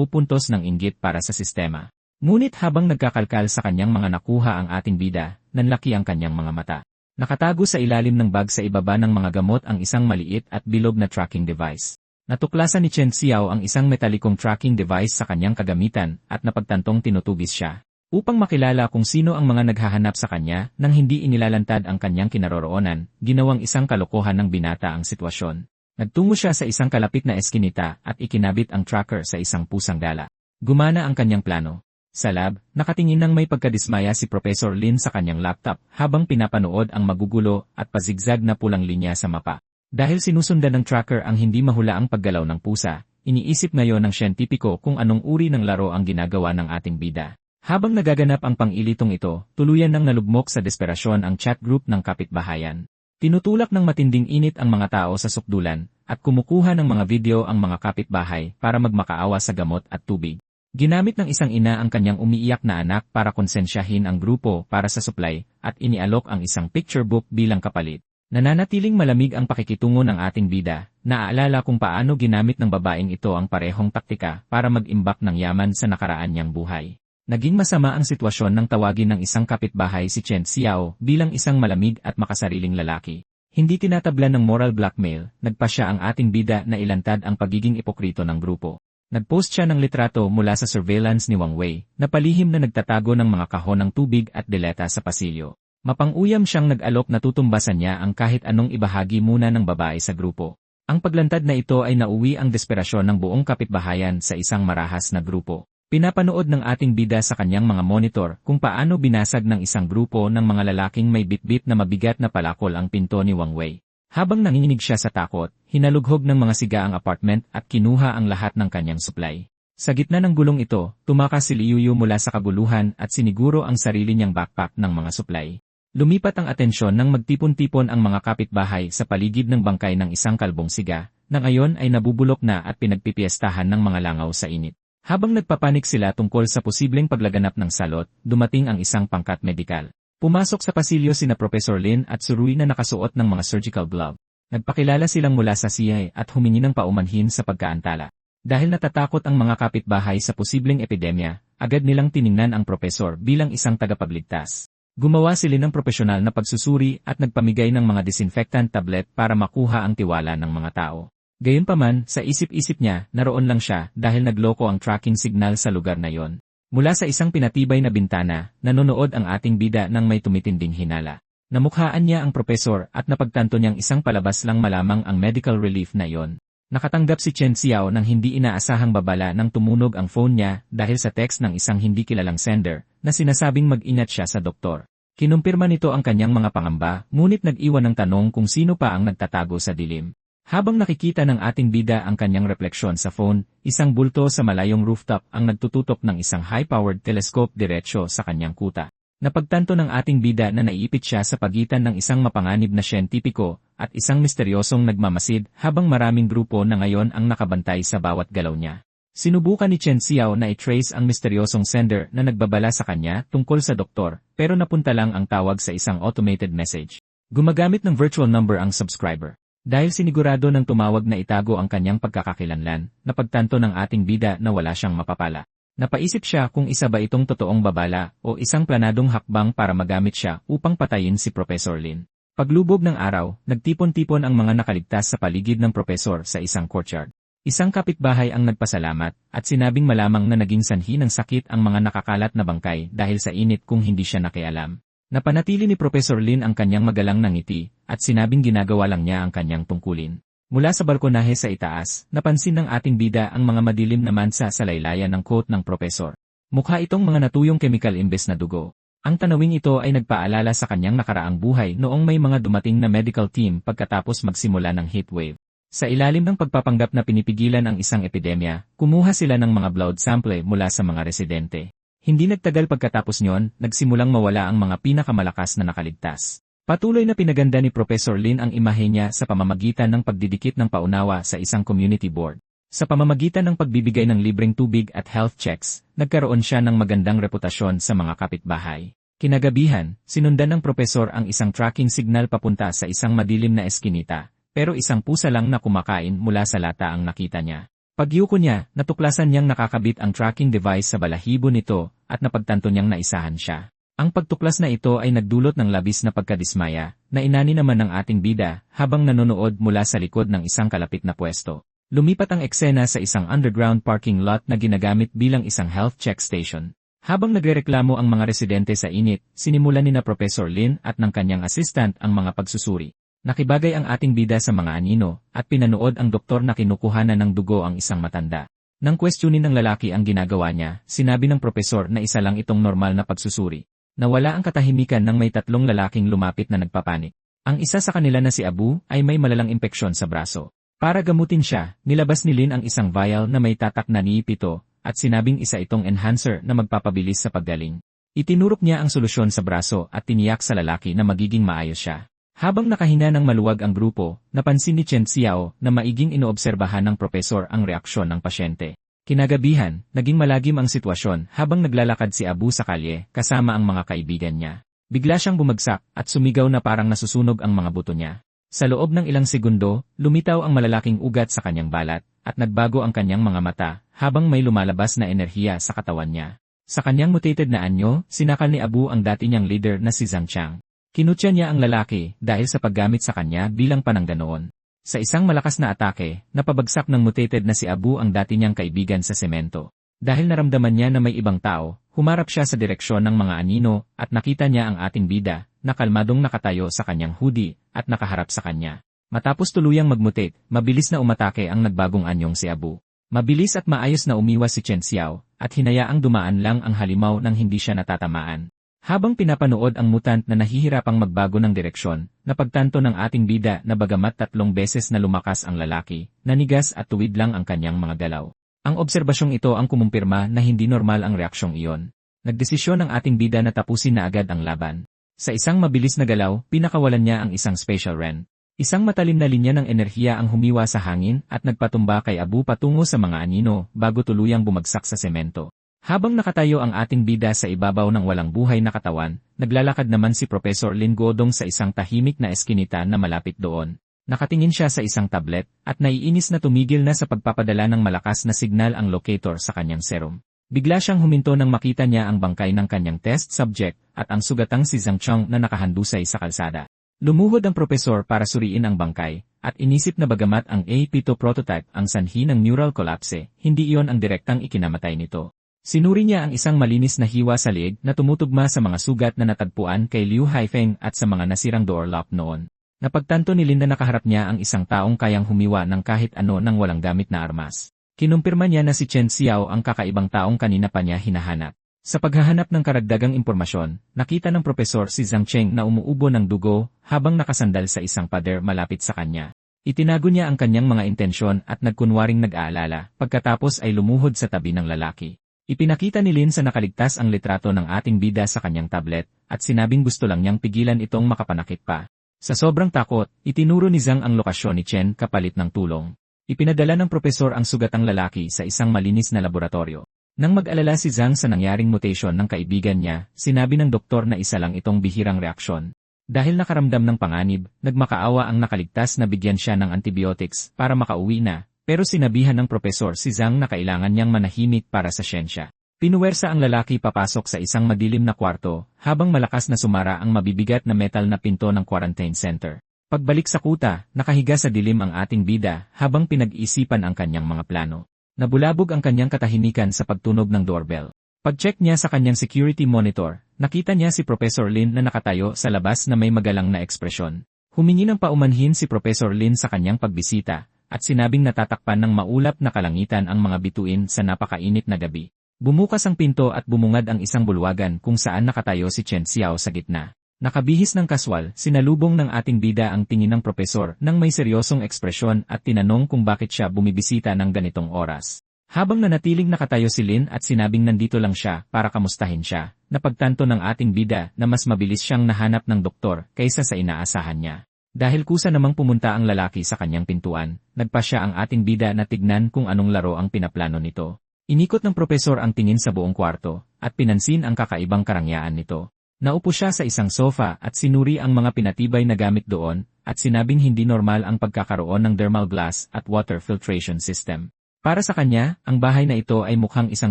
puntos ng inggit para sa sistema. Ngunit habang nagkakalkal sa kanyang mga nakuha ang ating bida, nanlaki ang kanyang mga mata. Nakatago sa ilalim ng bag sa ibaba ng mga gamot ang isang maliit at bilog na tracking device. Natuklasan ni Chen Xiao ang isang metalikong tracking device sa kanyang kagamitan at napagtantong tinutugis siya. Upang makilala kung sino ang mga naghahanap sa kanya nang hindi inilalantad ang kanyang kinaroroonan, ginawang isang kalokohan ng binata ang sitwasyon. Nagtungo siya sa isang kalapit na eskinita at ikinabit ang tracker sa isang pusang gala. Gumana ang kanyang plano. Sa lab, nakatingin ng may pagkadismaya si Professor Lin sa kanyang laptop habang pinapanood ang magugulo at pazigzag na pulang linya sa mapa. Dahil sinusundan ng tracker ang hindi mahulaang paggalaw ng pusa, iniisip ngayon ng siyentipiko kung anong uri ng laro ang ginagawa ng ating bida. Habang nagaganap ang pang-ilitong ito, tuluyan nang nalugmok sa desperasyon ang chat group ng kapitbahayan. Tinutulak ng matinding init ang mga tao sa sukdulan at kumukuha ng mga video ang mga kapitbahay para magmakaawa sa gamot at tubig. Ginamit ng isang ina ang kanyang umiiyak na anak para konsensyahin ang grupo para sa supply at inialok ang isang picture book bilang kapalit. Nananatiling malamig ang pakikitungo ng ating bida, naaalala kung paano ginamit ng babaeng ito ang parehong taktika para mag-imbak ng yaman sa nakaraan niyang buhay. Naging masama ang sitwasyon nang tawagin ng isang kapitbahay si Chen Xiao bilang isang malamig at makasariling lalaki. Hindi tinatablan ng moral blackmail, nagpa siya ang ating bida na ilantad ang pagiging ipokrito ng grupo. Nagpost siya ng litrato mula sa surveillance ni Wang Wei, na palihim na nagtatago ng mga kahon ng tubig at deleta sa pasilyo. Mapang-uyam siyang nag-alok na tutumbasan niya ang kahit anong ibahagi muna ng babae sa grupo. Ang paglantad na ito ay nauwi ang desperasyon ng buong kapitbahayan sa isang marahas na grupo. Pinapanood ng ating bida sa kanyang mga monitor kung paano binasag ng isang grupo ng mga lalaking may bitbit na mabigat na palakol ang pinto ni Wang Wei. Habang nanginginig siya sa takot, hinalughog ng mga siga ang apartment at kinuha ang lahat ng kanyang supply. Sa gitna ng gulong ito, tumakas si Liu Yu mula sa kaguluhan at siniguro ang sarili niyang backpack ng mga supply. Lumipat ang atensyon nang magtipon-tipon ang mga kapitbahay sa paligid ng bangkay ng isang kalbong siga, na ngayon ay nabubulok na at pinagpipiestahan ng mga langaw sa init. Habang nagpapanik sila tungkol sa posibleng paglaganap ng salot, dumating ang isang pangkat medikal. Pumasok sa pasilyo sina Professor Lin at Surui na nakasuot ng mga surgical glove. Nagpakilala silang mula sa CIA at humingi ng paumanhin sa pagkaantala. Dahil natatakot ang mga kapitbahay sa posibleng epidemya, agad nilang tiningnan ang profesor bilang isang tagapagligtas. Gumawa sila ng propesyonal na pagsusuri at nagpamigay ng mga disinfectant tablet para makuha ang tiwala ng mga tao. Gayunpaman, sa isip-isip niya, naroon lang siya dahil nagloko ang tracking signal sa lugar na yon. Mula sa isang pinatibay na bintana, nanonood ang ating bida ng may tumitinding hinala. Namukhaan niya ang profesor at napagtanto niyang isang palabas lang malamang ang medical relief na yon. Nakatanggap si Chen Xiao ng hindi inaasahang babala nang tumunog ang phone niya dahil sa text ng isang hindi kilalang sender na sinasabing mag-ingat siya sa doktor. Kinumpirma nito ang kanyang mga pangamba, ngunit nag-iwan ng tanong kung sino pa ang nagtatago sa dilim. Habang nakikita ng ating bida ang kanyang refleksyon sa phone, isang bulto sa malayong rooftop ang nagtututok ng isang high-powered telescope diretsyo sa kanyang kuta. Napagtanto ng ating bida na naiipit siya sa pagitan ng isang mapanganib na siyentipiko at isang misteryosong nagmamasid habang maraming grupo na ngayon ang nakabantay sa bawat galaw niya. Sinubukan ni Chen Xiao na i-trace ang misteryosong sender na nagbabala sa kanya tungkol sa doktor, pero napunta lang ang tawag sa isang automated message. Gumagamit ng virtual number ang subscriber. Dahil sinigurado ng tumawag na itago ang kanyang pagkakakilanlan, napagtanto ng ating bida na wala siyang mapapala. Napaisip siya kung isa ba itong totoong babala o isang planadong hakbang para magamit siya upang patayin si Professor Lin. Paglubog ng araw, nagtipon-tipon ang mga nakaligtas sa paligid ng profesor sa isang courtyard. Isang kapitbahay ang nagpasalamat at sinabing malamang na naging sanhi ng sakit ang mga nakakalat na bangkay dahil sa init kung hindi siya nakialam. Napanatili ni Professor Lin ang kanyang magalang na ngiti, at sinabing ginagawa lang niya ang kanyang tungkulin. Mula sa balkonahe sa itaas, napansin ng ating bida ang mga madilim na mansa sa laylayan ng coat ng Professor. Mukha itong mga natuyong chemical imbes na dugo. Ang tanawing ito ay nagpaalala sa kanyang nakaraang buhay noong may mga dumating na medical team pagkatapos magsimula ng heatwave. Sa ilalim ng pagpapanggap na pinipigilan ang isang epidemya, kumuha sila ng mga blood sample mula sa mga residente. Hindi nagtagal pagkatapos nyon, nagsimulang mawala ang mga pinakamalakas na nakaligtas. Patuloy na pinaganda ni Professor Lin ang imahe niya sa pamamagitan ng pagdidikit ng paunawa sa isang community board. Sa pamamagitan ng pagbibigay ng libreng tubig at health checks, nagkaroon siya ng magandang reputasyon sa mga kapitbahay. Kinagabihan, sinundan ng Professor ang isang tracking signal papunta sa isang madilim na eskinita, pero isang pusa lang na kumakain mula sa lata ang nakita niya. Pagyuko niya, natuklasan niyang nakakabit ang tracking device sa balahibo nito at napagtanto niyang naisahan siya. Ang pagtuklas na ito ay nagdulot ng labis na pagkadismaya, na inani naman ng ating bida habang nanonood mula sa likod ng isang kalapit na pwesto. Lumipat ang eksena sa isang underground parking lot na ginagamit bilang isang health check station. Habang nagrereklamo ang mga residente sa init, sinimulan ni na Professor Lin at ng kanyang assistant ang mga pagsusuri. Nakibagay ang ating bida sa mga anino, at pinanood ang doktor na kinukuhanan ng dugo ang isang matanda. Nang questionin ng lalaki ang ginagawa niya, sinabi ng Professor na isa lang itong normal na pagsusuri. Nawala ang katahimikan nang may tatlong lalaking lumapit na nagpapanik. Ang isa sa kanila na si Abu ay may malalang impeksyon sa braso. Para gamutin siya, nilabas ni Lin ang isang vial na may tatak na niipito, at sinabing isa itong enhancer na magpapabilis sa paggaling. Itinurok niya ang solusyon sa braso at tiniyak sa lalaki na magiging maayos siya. Habang nakahina ng maluwag ang grupo, napansin ni Chen Xiao na maiging inoobserbahan ng Professor ang reaksyon ng pasyente. Kinagabihan, naging malagim ang sitwasyon habang naglalakad si Abu sa kalye kasama ang mga kaibigan niya. Bigla siyang bumagsak at sumigaw na parang nasusunog ang mga buto niya. Sa loob ng ilang segundo, lumitaw ang malalaking ugat sa kanyang balat at nagbago ang kanyang mga mata habang may lumalabas na enerhiya sa katawan niya. Sa kanyang mutated na anyo, sinakal ni Abu ang dati niyang leader na si Zhang Qiang. Kinutya niya ang lalaki dahil sa paggamit sa kanya bilang panangga noon. Sa isang malakas na atake, napabagsak ng mutated na si Abu ang dati niyang kaibigan sa semento. Dahil naramdaman niya na may ibang tao, humarap siya sa direksyon ng mga anino at nakita niya ang ating bida na kalmadong nakatayo sa kanyang hoodie at nakaharap sa kanya. Matapos tuluyang magmutate, mabilis na umatake ang nagbagong anyong si Abu. Mabilis at maayos na umiwas si Chen Xiao at hinayaang dumaan lang ang halimaw nang hindi siya natatamaan. Habang pinapanood ang mutant na nahihirapang magbago ng direksyon, napagtanto ng ating bida na bagamat 3 beses na lumakas ang lalaki, nanigas at tuwid lang ang kanyang mga galaw. Ang obserbasyong ito ang kumumpirma na hindi normal ang reaksyong iyon. Nagdesisyon ang ating bida na tapusin na agad ang laban. Sa isang mabilis na galaw, pinakawalan niya ang isang special ren. Isang matalim na linya ng enerhiya ang humiwa sa hangin at nagpatumba kay Abu patungo sa mga anino bago tuluyang bumagsak sa semento. Habang nakatayo ang ating bida sa ibabaw ng walang buhay na katawan, naglalakad naman si Professor Lin Godong sa isang tahimik na eskinita na malapit doon. Nakatingin siya sa isang tablet, at naiinis na tumigil na sa pagpapadala ng malakas na signal ang locator sa kanyang serum. Bigla siyang huminto nang makita niya ang bangkay ng kanyang test subject, at ang sugatang si Zhang Qiang na nakahandusay sa kalsada. Lumuhod ang Professor para suriin ang bangkay, at inisip na bagamat ang A-P2 prototype ang sanhi ng neural collapse, hindi iyon ang direktang ikinamatay nito. Sinuri niya ang isang malinis na hiwa sa liig na tumutugma sa mga sugat na natagpuan kay Liu Haifeng at sa mga nasirang door lock noon. Napagtanto ni Lin na nakaharap niya ang isang taong kayang humiwa ng kahit ano nang walang gamit na armas. Kinumpirma niya na si Chen Xiao ang kakaibang taong kanina pa niya hinahanap. Sa paghahanap ng karagdagang impormasyon, nakita ng Professor si Zhang Qiang na umuubo ng dugo habang nakasandal sa isang pader malapit sa kanya. Itinago niya ang kanyang mga intensyon at nagkunwaring nag-aalala, pagkatapos ay lumuhod sa tabi ng lalaki. Ipinakita ni Lin sa nakaligtas ang litrato ng ating bida sa kanyang tablet, at sinabing gusto lang niyang pigilan itong makapanakit pa. Sa sobrang takot, itinuro ni Zhang ang lokasyon ni Chen kapalit ng tulong. Ipinadala ng Professor ang sugatang lalaki sa isang malinis na laboratorio. Nang mag-alala si Zhang sa nangyaring mutation ng kaibigan niya, sinabi ng doktor na isa lang itong bihirang reaksyon. Dahil nakaramdam ng panganib, nagmakaawa ang nakaligtas na bigyan siya ng antibiotics para makauwi na. Pero sinabihan ng Professor si Zhang na kailangan niyang manahimik para sa siyensya. Pinuwersa ang lalaki papasok sa isang madilim na kwarto, habang malakas na sumara ang mabibigat na metal na pinto ng quarantine center. Pagbalik sa kuta, nakahiga sa dilim ang ating bida habang pinag-iisipan ang kanyang mga plano. Nabulabog ang kanyang katahimikan sa pagtunog ng doorbell. Pag-check niya sa kanyang security monitor, nakita niya si Professor Lin na nakatayo sa labas na may magalang na ekspresyon. Humingi ng paumanhin si Professor Lin sa kanyang pagbisita, at sinabing natatakpan ng maulap na kalangitan ang mga bituin sa napakainit na gabi. Bumukas ang pinto at bumungad ang isang bulwagan kung saan nakatayo si Chen Xiao sa gitna. Nakabihis ng kaswal, sinalubong ng ating bida ang tingin ng propesor nang may seryosong ekspresyon at tinanong kung bakit siya bumibisita ng ganitong oras. Habang nanatiling nakatayo si Lin at sinabing nandito lang siya para kamustahin siya, napagtanto ng ating bida na mas mabilis siyang nahanap ng doktor kaysa sa inaasahan niya. Dahil kusa namang pumunta ang lalaki sa kanyang pintuan, nagpa siya ang ating bida na tignan kung anong laro ang pinaplano nito. Inikot ng propesor ang tingin sa buong kwarto, at pinansin ang kakaibang karangyaan nito. Naupo siya sa isang sofa at sinuri ang mga pinatibay na gamit doon, at sinabing hindi normal ang pagkakaroon ng thermal glass at water filtration system. Para sa kanya, ang bahay na ito ay mukhang isang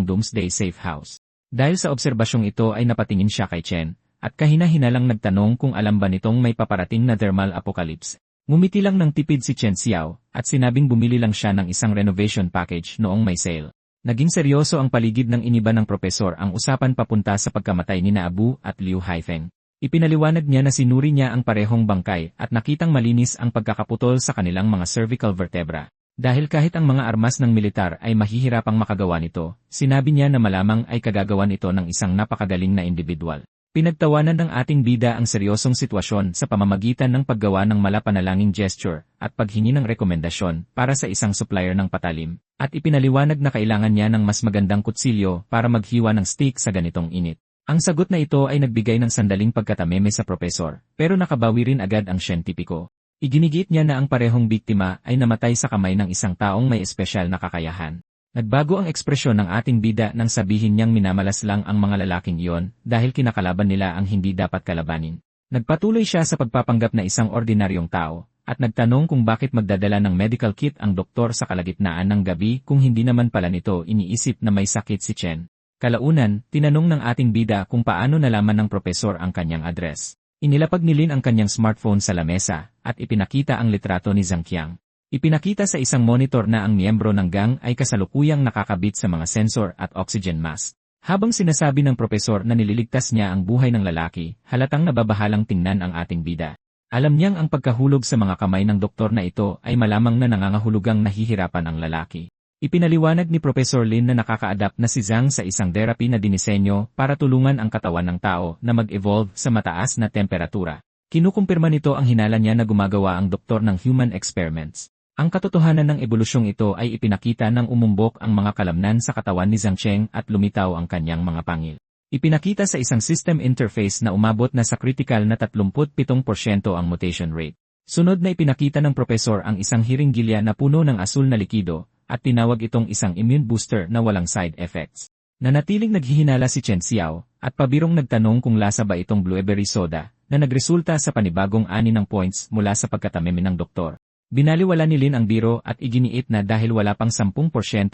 doomsday safe house. Dahil sa obserbasyong ito ay napatingin siya kay Chen, at kahina-hinalang nagtanong kung alam ba nitong may paparating na thermal apocalypse. Ngumiti lang ng tipid si Chen Xiao, at sinabing bumili lang siya ng isang renovation package noong may sale. Naging seryoso ang paligid ng iniba ng propesor ang usapan papunta sa pagkamatay ni Abu at Liu Haifeng. Ipinaliwanag niya na sinuri niya ang parehong bangkay at nakitang malinis ang pagkakaputol sa kanilang mga cervical vertebra. Dahil kahit ang mga armas ng militar ay mahihirapang makagawa nito, sinabi niya na malamang ay kagagawan ito ng isang napakagaling na individual. Pinagtawanan ng ating bida ang seryosong sitwasyon sa pamamagitan ng paggawa ng malapanalangin gesture at paghingi ng rekomendasyon para sa isang supplier ng patalim, at ipinaliwanag na kailangan niya ng mas magandang kutsilyo para maghiwa ng steak sa ganitong init. Ang sagot na ito ay nagbigay ng sandaling pagkatameme sa propesor, pero nakabawi rin agad ang siyentipiko. Iginigit niya na ang parehong biktima ay namatay sa kamay ng isang taong may espesyal na kakayahan. Nagbago ang ekspresyon ng ating bida nang sabihin niyang minamalas lang ang mga lalaking iyon dahil kinakalaban nila ang hindi dapat kalabanin. Nagpatuloy siya sa pagpapanggap na isang ordinaryong tao, at nagtanong kung bakit magdadala ng medical kit ang doktor sa kalagitnaan ng gabi kung hindi naman pala nito iniisip na may sakit si Chen. Kalaunan, tinanong ng ating bida kung paano nalaman ng propesor ang kanyang address. Inilapag ni Lin ang kanyang smartphone sa lamesa, at ipinakita ang litrato ni Zhang Qiang. Ipinakita sa isang monitor na ang miyembro ng gang ay kasalukuyang nakakabit sa mga sensor at oxygen mask. Habang sinasabi ng propesor na nililigtas niya ang buhay ng lalaki, halatang nababahalang tingnan ang ating bida. Alam niyang ang pagkahulog sa mga kamay ng doktor na ito ay malamang na nangangahulugang nahihirapan ang lalaki. Ipinaliwanag ni Professor Lin na nakaka-adapt na si Zhang sa isang therapy na dinisenyo para tulungan ang katawan ng tao na mag-evolve sa mataas na temperatura. Kinukumpirma nito ang hinala niya na gumagawa ang doktor ng human experiments. Ang katotohanan ng ebolusyong ito ay ipinakita ng umumbok ang mga kalamnan sa katawan ni Zhang Cheng at lumitaw ang kanyang mga pangil. Ipinakita sa isang system interface na umabot na sa critical na 37% ang mutation rate. Sunod na ipinakita ng propesor ang isang hiringgilya na puno ng asul na likido, at tinawag itong isang immune booster na walang side effects. Nanatiling naghihinala si Chen Xiao, at pabirong nagtanong kung lasa ba itong blueberry soda, na nagresulta sa panibagong 6 ng points mula sa pagkatameme ng doktor. Binaliwala ni Lin ang biro at iginiit na dahil wala pang 10%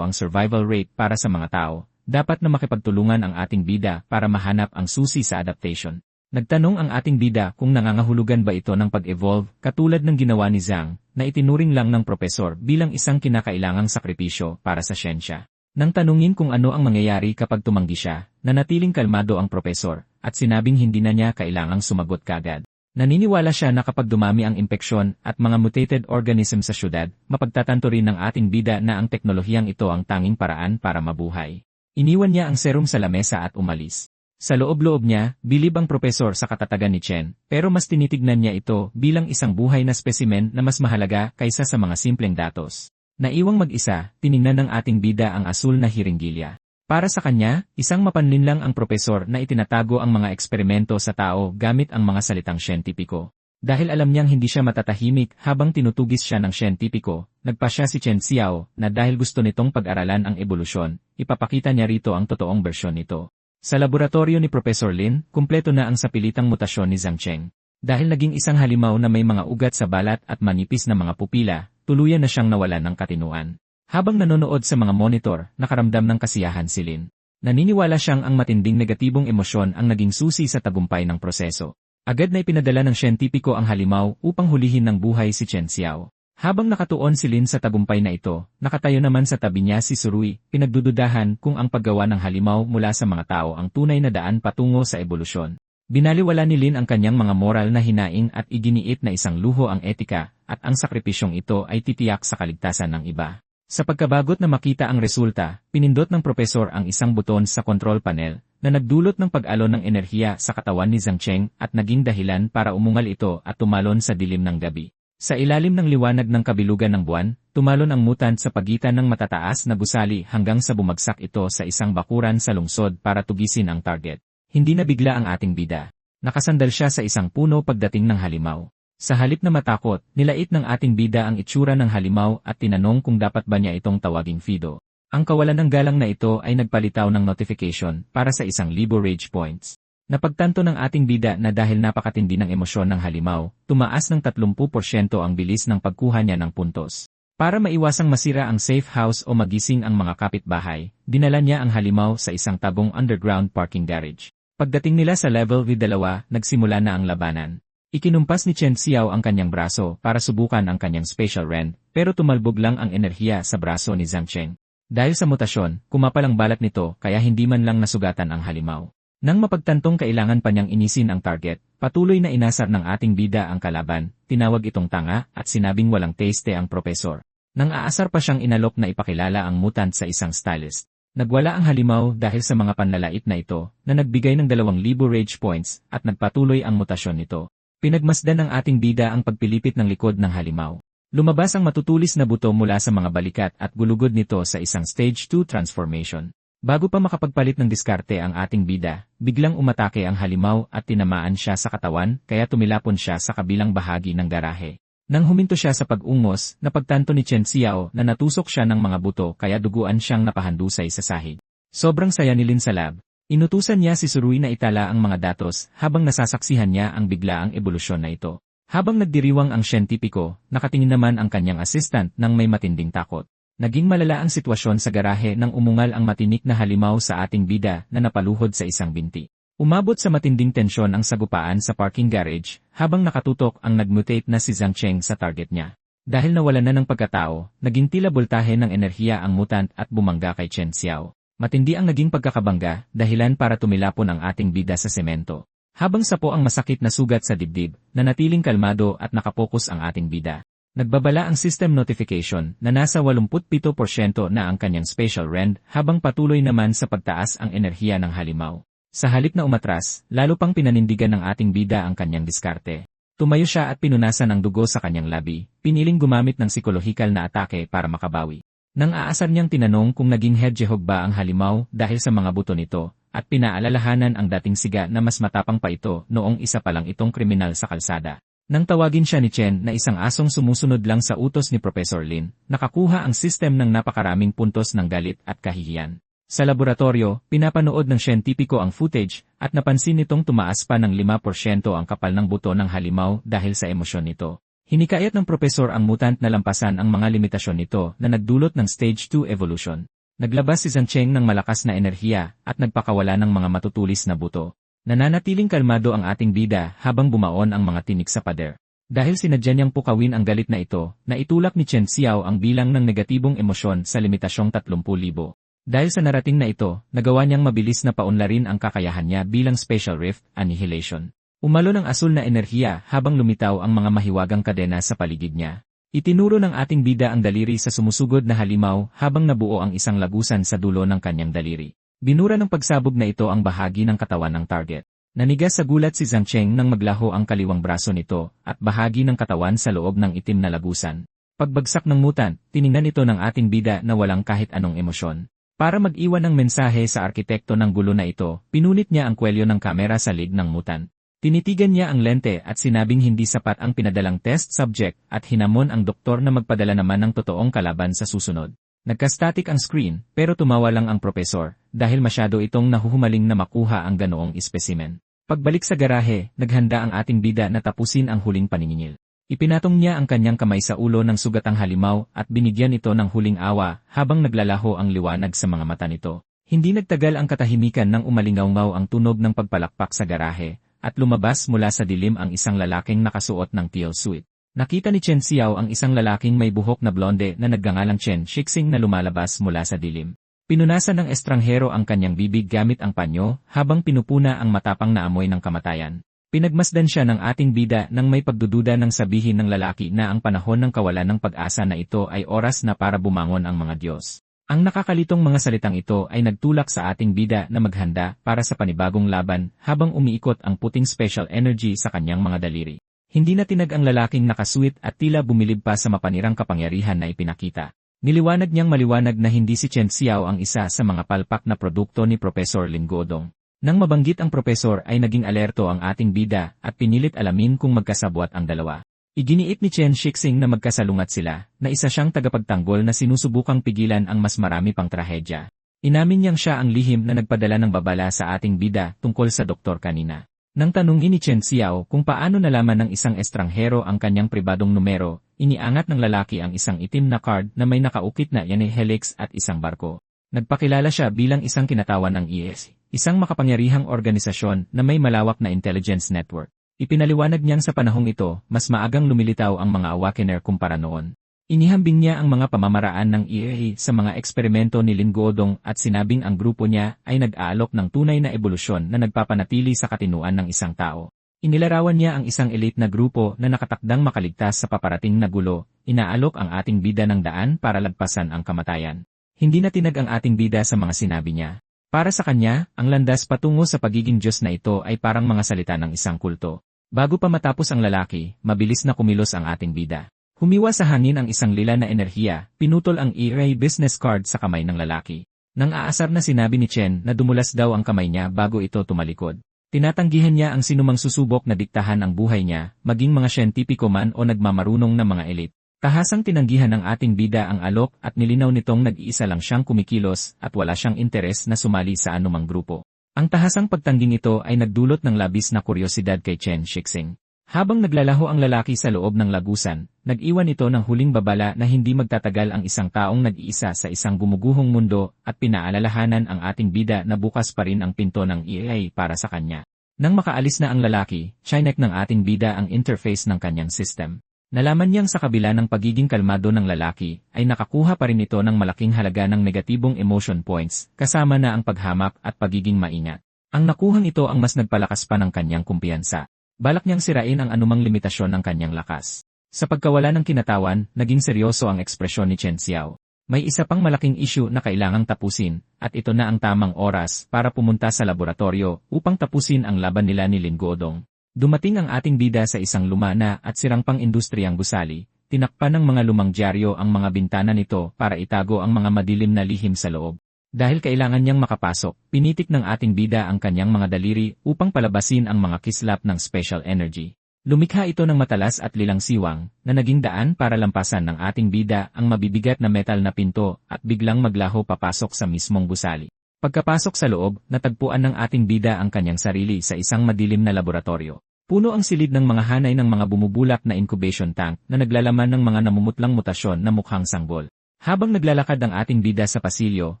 ang survival rate para sa mga tao, dapat na makipagtulungan ang ating bida para mahanap ang susi sa adaptation. Nagtanong ang ating bida kung nangangahulugan ba ito ng pag-evolve, katulad ng ginawa ni Zhang, na itinuring lang ng propesor bilang isang kinakailangang sakripisyo para sa siyensya. Nang tanungin kung ano ang mangyayari kapag tumanggi siya, nanatiling kalmado ang propesor, at sinabing hindi na niya kailangang sumagot kagad. Naniniwala siya na kapag dumami ang impeksyon at mga mutated organism sa syudad, mapagtatanto rin ng ating bida na ang teknolohiyang ito ang tanging paraan para mabuhay. Iniwan niya ang serum sa lamesa at umalis. Sa loob-loob niya, bilib ang propesor sa katatagan ni Chen, pero mas tinitignan niya ito bilang isang buhay na spesimen na mas mahalaga kaysa sa mga simpleng datos. Naiwang mag-isa, tiningnan ng ating bida ang asul na hiringgilya. Para sa kanya, isang mapanlin lang ang propesor na itinatago ang mga eksperimento sa tao gamit ang mga salitang siyentipiko. Dahil alam niyang hindi siya matatahimik habang tinutugis siya ng siyentipiko, nagpasya si Chen Xiao na dahil gusto nitong pag-aralan ang ebolusyon, ipapakita niya rito ang totoong bersyon nito. Sa laboratorio ni Professor Lin, kumpleto na ang sapilitang mutasyon ni Zhang Cheng. Dahil naging isang halimaw na may mga ugat sa balat at manipis na mga pupila, tuluyan na siyang nawalan ng katinuan. Habang nanonood sa mga monitor, nakaramdam ng kasiyahan si Lin. Naniniwala siyang ang matinding negatibong emosyon ang naging susi sa tagumpay ng proseso. Agad na ipinadala ng siyentipiko ang halimaw upang hulihin ng buhay si Chen Xiao. Habang nakatuon si Lin sa tagumpay na ito, nakatayo naman sa tabi niya si Surui, pinagdududahan kung ang paggawa ng halimaw mula sa mga tao ang tunay na daan patungo sa ebolusyon. Binaliwala ni Lin ang kanyang mga moral na hinaing at iginiit na isang luho ang etika, at ang sakripisyong ito ay titiyak sa kaligtasan ng iba. Sa pagkabagot na makita ang resulta, pinindot ng propesor ang isang buton sa control panel, na nagdulot ng pag-alon ng enerhiya sa katawan ni Zhang Cheng at naging dahilan para umungal ito at tumalon sa dilim ng gabi. Sa ilalim ng liwanag ng kabilugan ng buwan, tumalon ang mutant sa pagitan ng matataas na gusali hanggang sa bumagsak ito sa isang bakuran sa lungsod para tugisin ang target. Hindi na bigla ang ating bida. Nakasandal siya sa isang puno pagdating ng halimaw. Sa halip na matakot, nilait ng ating bida ang itsura ng halimaw at tinanong kung dapat ba niya itong tawaging Fido. Ang kawalan ng galang na ito ay nagpalitaw ng notification para sa 1,000 rage points. Napagtanto ng ating bida na dahil napakatindi ng emosyon ng halimaw, tumaas ng 30% ang bilis ng pagkuha niya ng puntos. Para maiwasang masira ang safe house o magising ang mga kapitbahay, dinala niya ang halimaw sa isang tabong underground parking garage. Pagdating nila sa level V2, nagsimula na ang labanan. Ikinumpas ni Chen Xiao ang kanyang braso para subukan ang kanyang special rend, pero tumalbog lang ang enerhiya sa braso ni Zhang Cheng. Dahil sa mutasyon, kumapal ang balat nito kaya hindi man lang nasugatan ang halimaw. Nang mapagtantong kailangan pa niyang inisin ang target, patuloy na inasar ng ating bida ang kalaban, tinawag itong tanga at sinabing walang taste ang propesor. Nang aasar pa siyang inalok na ipakilala ang mutant sa isang stylist. Nagwala ang halimaw dahil sa mga panlalait na ito na nagbigay ng 2,000 rage points at nagpatuloy ang mutasyon nito. Pinagmasdan ng ating bida ang pagpilipit ng likod ng halimaw. Lumabas ang matutulis na buto mula sa mga balikat at gulugod nito sa isang stage 2 transformation. Bago pa makapagpalit ng diskarte ang ating bida, biglang umatake ang halimaw at tinamaan siya sa katawan kaya tumilapon siya sa kabilang bahagi ng garahe. Nang huminto siya sa pag-ungos, napagtanto ni Chen Xiao na natusok siya ng mga buto kaya duguan siyang napahandusay sa sahig. Sobrang saya ni Lin sa lab. Inutusan niya si Surui na itala ang mga datos habang nasasaksihan niya ang biglaang ebolusyon na ito. Habang nagdiriwang ang siyentipiko, nakatingin naman ang kanyang assistant nang may matinding takot. Naging malala ang sitwasyon sa garahe nang umungal ang matinik na halimaw sa ating bida na napaluhod sa isang binti. Umabot sa matinding tensyon ang sagupaan sa parking garage habang nakatutok ang nagmutate na si Zhang Cheng sa target niya. Dahil nawalan na ng pagkatao, naging tila boltahe ng enerhiya ang mutant at bumangga kay Chen Xiao. Matindi ang naging pagkakabangga, dahilan para tumilapon ang ating bida sa semento. Habang sapo ang masakit na sugat sa dibdib, nanatiling kalmado at nakapokus ang ating bida. Nagbabala ang system notification na nasa 87% na ang kanyang special rend habang patuloy naman sa pagtaas ang enerhiya ng halimaw. Sa halip na umatras, lalo pang pinanindigan ng ating bida ang kanyang diskarte. Tumayo siya at pinunasan ang dugo sa kanyang labi, piniling gumamit ng psikolohikal na atake para makabawi. Nang aasar niyang tinanong kung naging hedgehog ba ang halimaw dahil sa mga buto nito, at pinaalalahanan ang dating siga na mas matapang pa ito noong isa pa lang itong kriminal sa kalsada. Nang tawagin siya ni Chen na isang asong sumusunod lang sa utos ni Professor Lin, nakakuha ang system ng napakaraming puntos ng galit at kahihiyan. Sa laboratorio, pinapanood ng siyentipiko ang footage at napansin nitong tumaas pa ng 5% ang kapal ng buto ng halimaw dahil sa emosyon nito. Hinikayat ng propesor ang mutant na lampasan ang mga limitasyon nito na nagdulot ng stage 2 evolution. Naglabas si Zhang Cheng ng malakas na enerhiya at nagpakawala ng mga matutulis na buto. Nananatiling kalmado ang ating bida habang bumaon ang mga tinik sa pader. Dahil sinadya niyang pukawin ang galit na ito, naitulak ni Chen Xiao ang bilang ng negatibong emosyon sa limitasyong 30,000. Dahil sa narating na ito, nagawa niyang mabilis na paunlarin ang kakayahan niya bilang Special Rift Annihilation. Umalo ng asul na enerhiya habang lumitaw ang mga mahiwagang kadena sa paligid niya. Itinuro ng ating bida ang daliri sa sumusugod na halimaw habang nabuo ang isang lagusan sa dulo ng kanyang daliri. Binura ng pagsabog na ito ang bahagi ng katawan ng target. Nanigas sa gulat si Zhang Cheng nang maglaho ang kaliwang braso nito at bahagi ng katawan sa loob ng itim na lagusan. Pagbagsak ng mutant, tiningnan ito ng ating bida na walang kahit anong emosyon. Para mag-iwan ng mensahe sa arkitekto ng gulo na ito, pinunit niya ang kwelyo ng kamera sa lig ng mutant. Tinitigan niya ang lente at sinabing hindi sapat ang pinadalang test subject at hinamon ang doktor na magpadala naman ng totoong kalaban sa susunod. Nagka-static ang screen pero tumawa lang ang propesor dahil masyado itong nahuhumaling na makuha ang ganoong espesimen. Pagbalik sa garahe, naghanda ang ating bida na tapusin ang huling paniningil. Ipinatong niya ang kanyang kamay sa ulo ng sugatang halimaw at binigyan ito ng huling awa habang naglalaho ang liwanag sa mga mata nito. Hindi nagtagal ang katahimikan nang umalingaw-ngaw ang tunog ng pagpalakpak sa garahe. At lumabas mula sa dilim ang isang lalaking nakasuot ng teal suit. Nakita ni Chen Xiao ang isang lalaking may buhok na blonde na nagngangalang Chen Shixing na lumalabas mula sa dilim. Pinunasan ng estranghero ang kanyang bibig gamit ang panyo habang pinupuna ang matapang na amoy ng kamatayan. Pinagmasdan siya ng ating bida nang may pagdududa ng sabihin ng lalaki na ang panahon ng kawalan ng pag-asa na ito ay oras na para bumangon ang mga Diyos. Ang nakakalitong mga salitang ito ay nagtulak sa ating bida na maghanda para sa panibagong laban habang umiikot ang puting special energy sa kanyang mga daliri. Hindi na tinag ang lalaking nakaswit at tila bumilib pa sa mapanirang kapangyarihan na ipinakita. Niliwanag niyang maliwanag na hindi si Chen Xiao ang isa sa mga palpak na produkto ni Professor Lin Godong. Nang mabanggit ang profesor ay naging alerto ang ating bida at pinilit alamin kung magkasabwat ang dalawa. Iginiit ni Chen Shixing na magkasalungat sila, na isa siyang tagapagtanggol na sinusubukang pigilan ang mas marami pang trahedya. Inamin niyang siya ang lihim na nagpadala ng babala sa ating bida tungkol sa doktor kanina. Nang tanungin ni Chen Xiao kung paano nalaman ng isang estranghero ang kanyang pribadong numero, iniangat ng lalaki ang isang itim na card na may nakaukit na helix at isang barko. Nagpakilala siya bilang isang kinatawan ng ES, isang makapangyarihang organisasyon na may malawak na intelligence network. Ipinaliwanag niyang sa panahong ito, mas maagang lumilitaw ang mga awakener kumpara noon. Inihambing niya ang mga pamamaraan ng EA sa mga eksperimento ni Lin Godong at sinabing ang grupo niya ay nag-aalok ng tunay na ebolusyon na nagpapanatili sa katinuan ng isang tao. Inilarawan niya ang isang elite na grupo na nakatakdang makaligtas sa paparating na gulo, inaalok ang ating bida ng daan para lagpasan ang kamatayan. Hindi na tinag ang ating bida sa mga sinabi niya. Para sa kanya, ang landas patungo sa pagiging Diyos na ito ay parang mga salita ng isang kulto. Bago pa matapos ang lalaki, mabilis na kumilos ang ating bida. Humiwa sa hangin ang isang lila na enerhiya, pinutol ang E-Ray business card sa kamay ng lalaki. Nang aasar na sinabi ni Chen na dumulas daw ang kamay niya bago ito tumalikod. Tinatanggihan niya ang sinumang susubok na diktahan ang buhay niya, maging mga siyentipiko man o nagmamarunong na mga elite. Tahasang tinanggihan ng ating bida ang alok at nilinaw nitong nag-iisa lang siyang kumikilos at wala siyang interes na sumali sa anumang grupo. Ang tahasang pagtangging ito ay nagdulot ng labis na kuryosidad kay Chen Shixing. Habang naglalaho ang lalaki sa loob ng lagusan, nag-iwan ito ng huling babala na hindi magtatagal ang isang taong nag-iisa sa isang gumuguhong mundo at pinaalalahanan ang ating bida na bukas pa rin ang pinto ng EA para sa kanya. Nang makaalis na ang lalaki, chinek ng ating bida ang interface ng kanyang system. Nalaman niyang sa kabila ng pagiging kalmado ng lalaki, ay nakakuha pa rin ito ng malaking halaga ng negatibong emotion points, kasama na ang paghamak at pagiging maingat. Ang nakuhang ito ang mas nagpalakas pa ng kanyang kumpiyansa. Balak niyang sirain ang anumang limitasyon ng kanyang lakas. Sa pagkawala ng kinatawan, naging seryoso ang ekspresyon ni Chen Xiao. May isa pang malaking issue na kailangang tapusin, at ito na ang tamang oras para pumunta sa laboratorio upang tapusin ang laban nila ni Lin Godong. Dumating ang ating bida sa isang lumana at sirang pang industriyang gusali, tinakpan ng mga lumang dyaryo ang mga bintana nito para itago ang mga madilim na lihim sa loob. Dahil kailangan niyang makapasok, pinitik ng ating bida ang kanyang mga daliri upang palabasin ang mga kislap ng special energy. Lumikha ito ng matalas at lilang siwang, na naging daan para lampasan ng ating bida ang mabibigat na metal na pinto at biglang maglaho papasok sa mismong gusali. Pagkapasok sa loob, natagpuan ng ating bida ang kanyang sarili sa isang madilim na laboratorio. Puno ang silid ng mga hanay ng mga bumubulak na incubation tank na naglalaman ng mga namumutlang mutasyon na mukhang sanggol. Habang naglalakad ang ating bida sa pasilyo,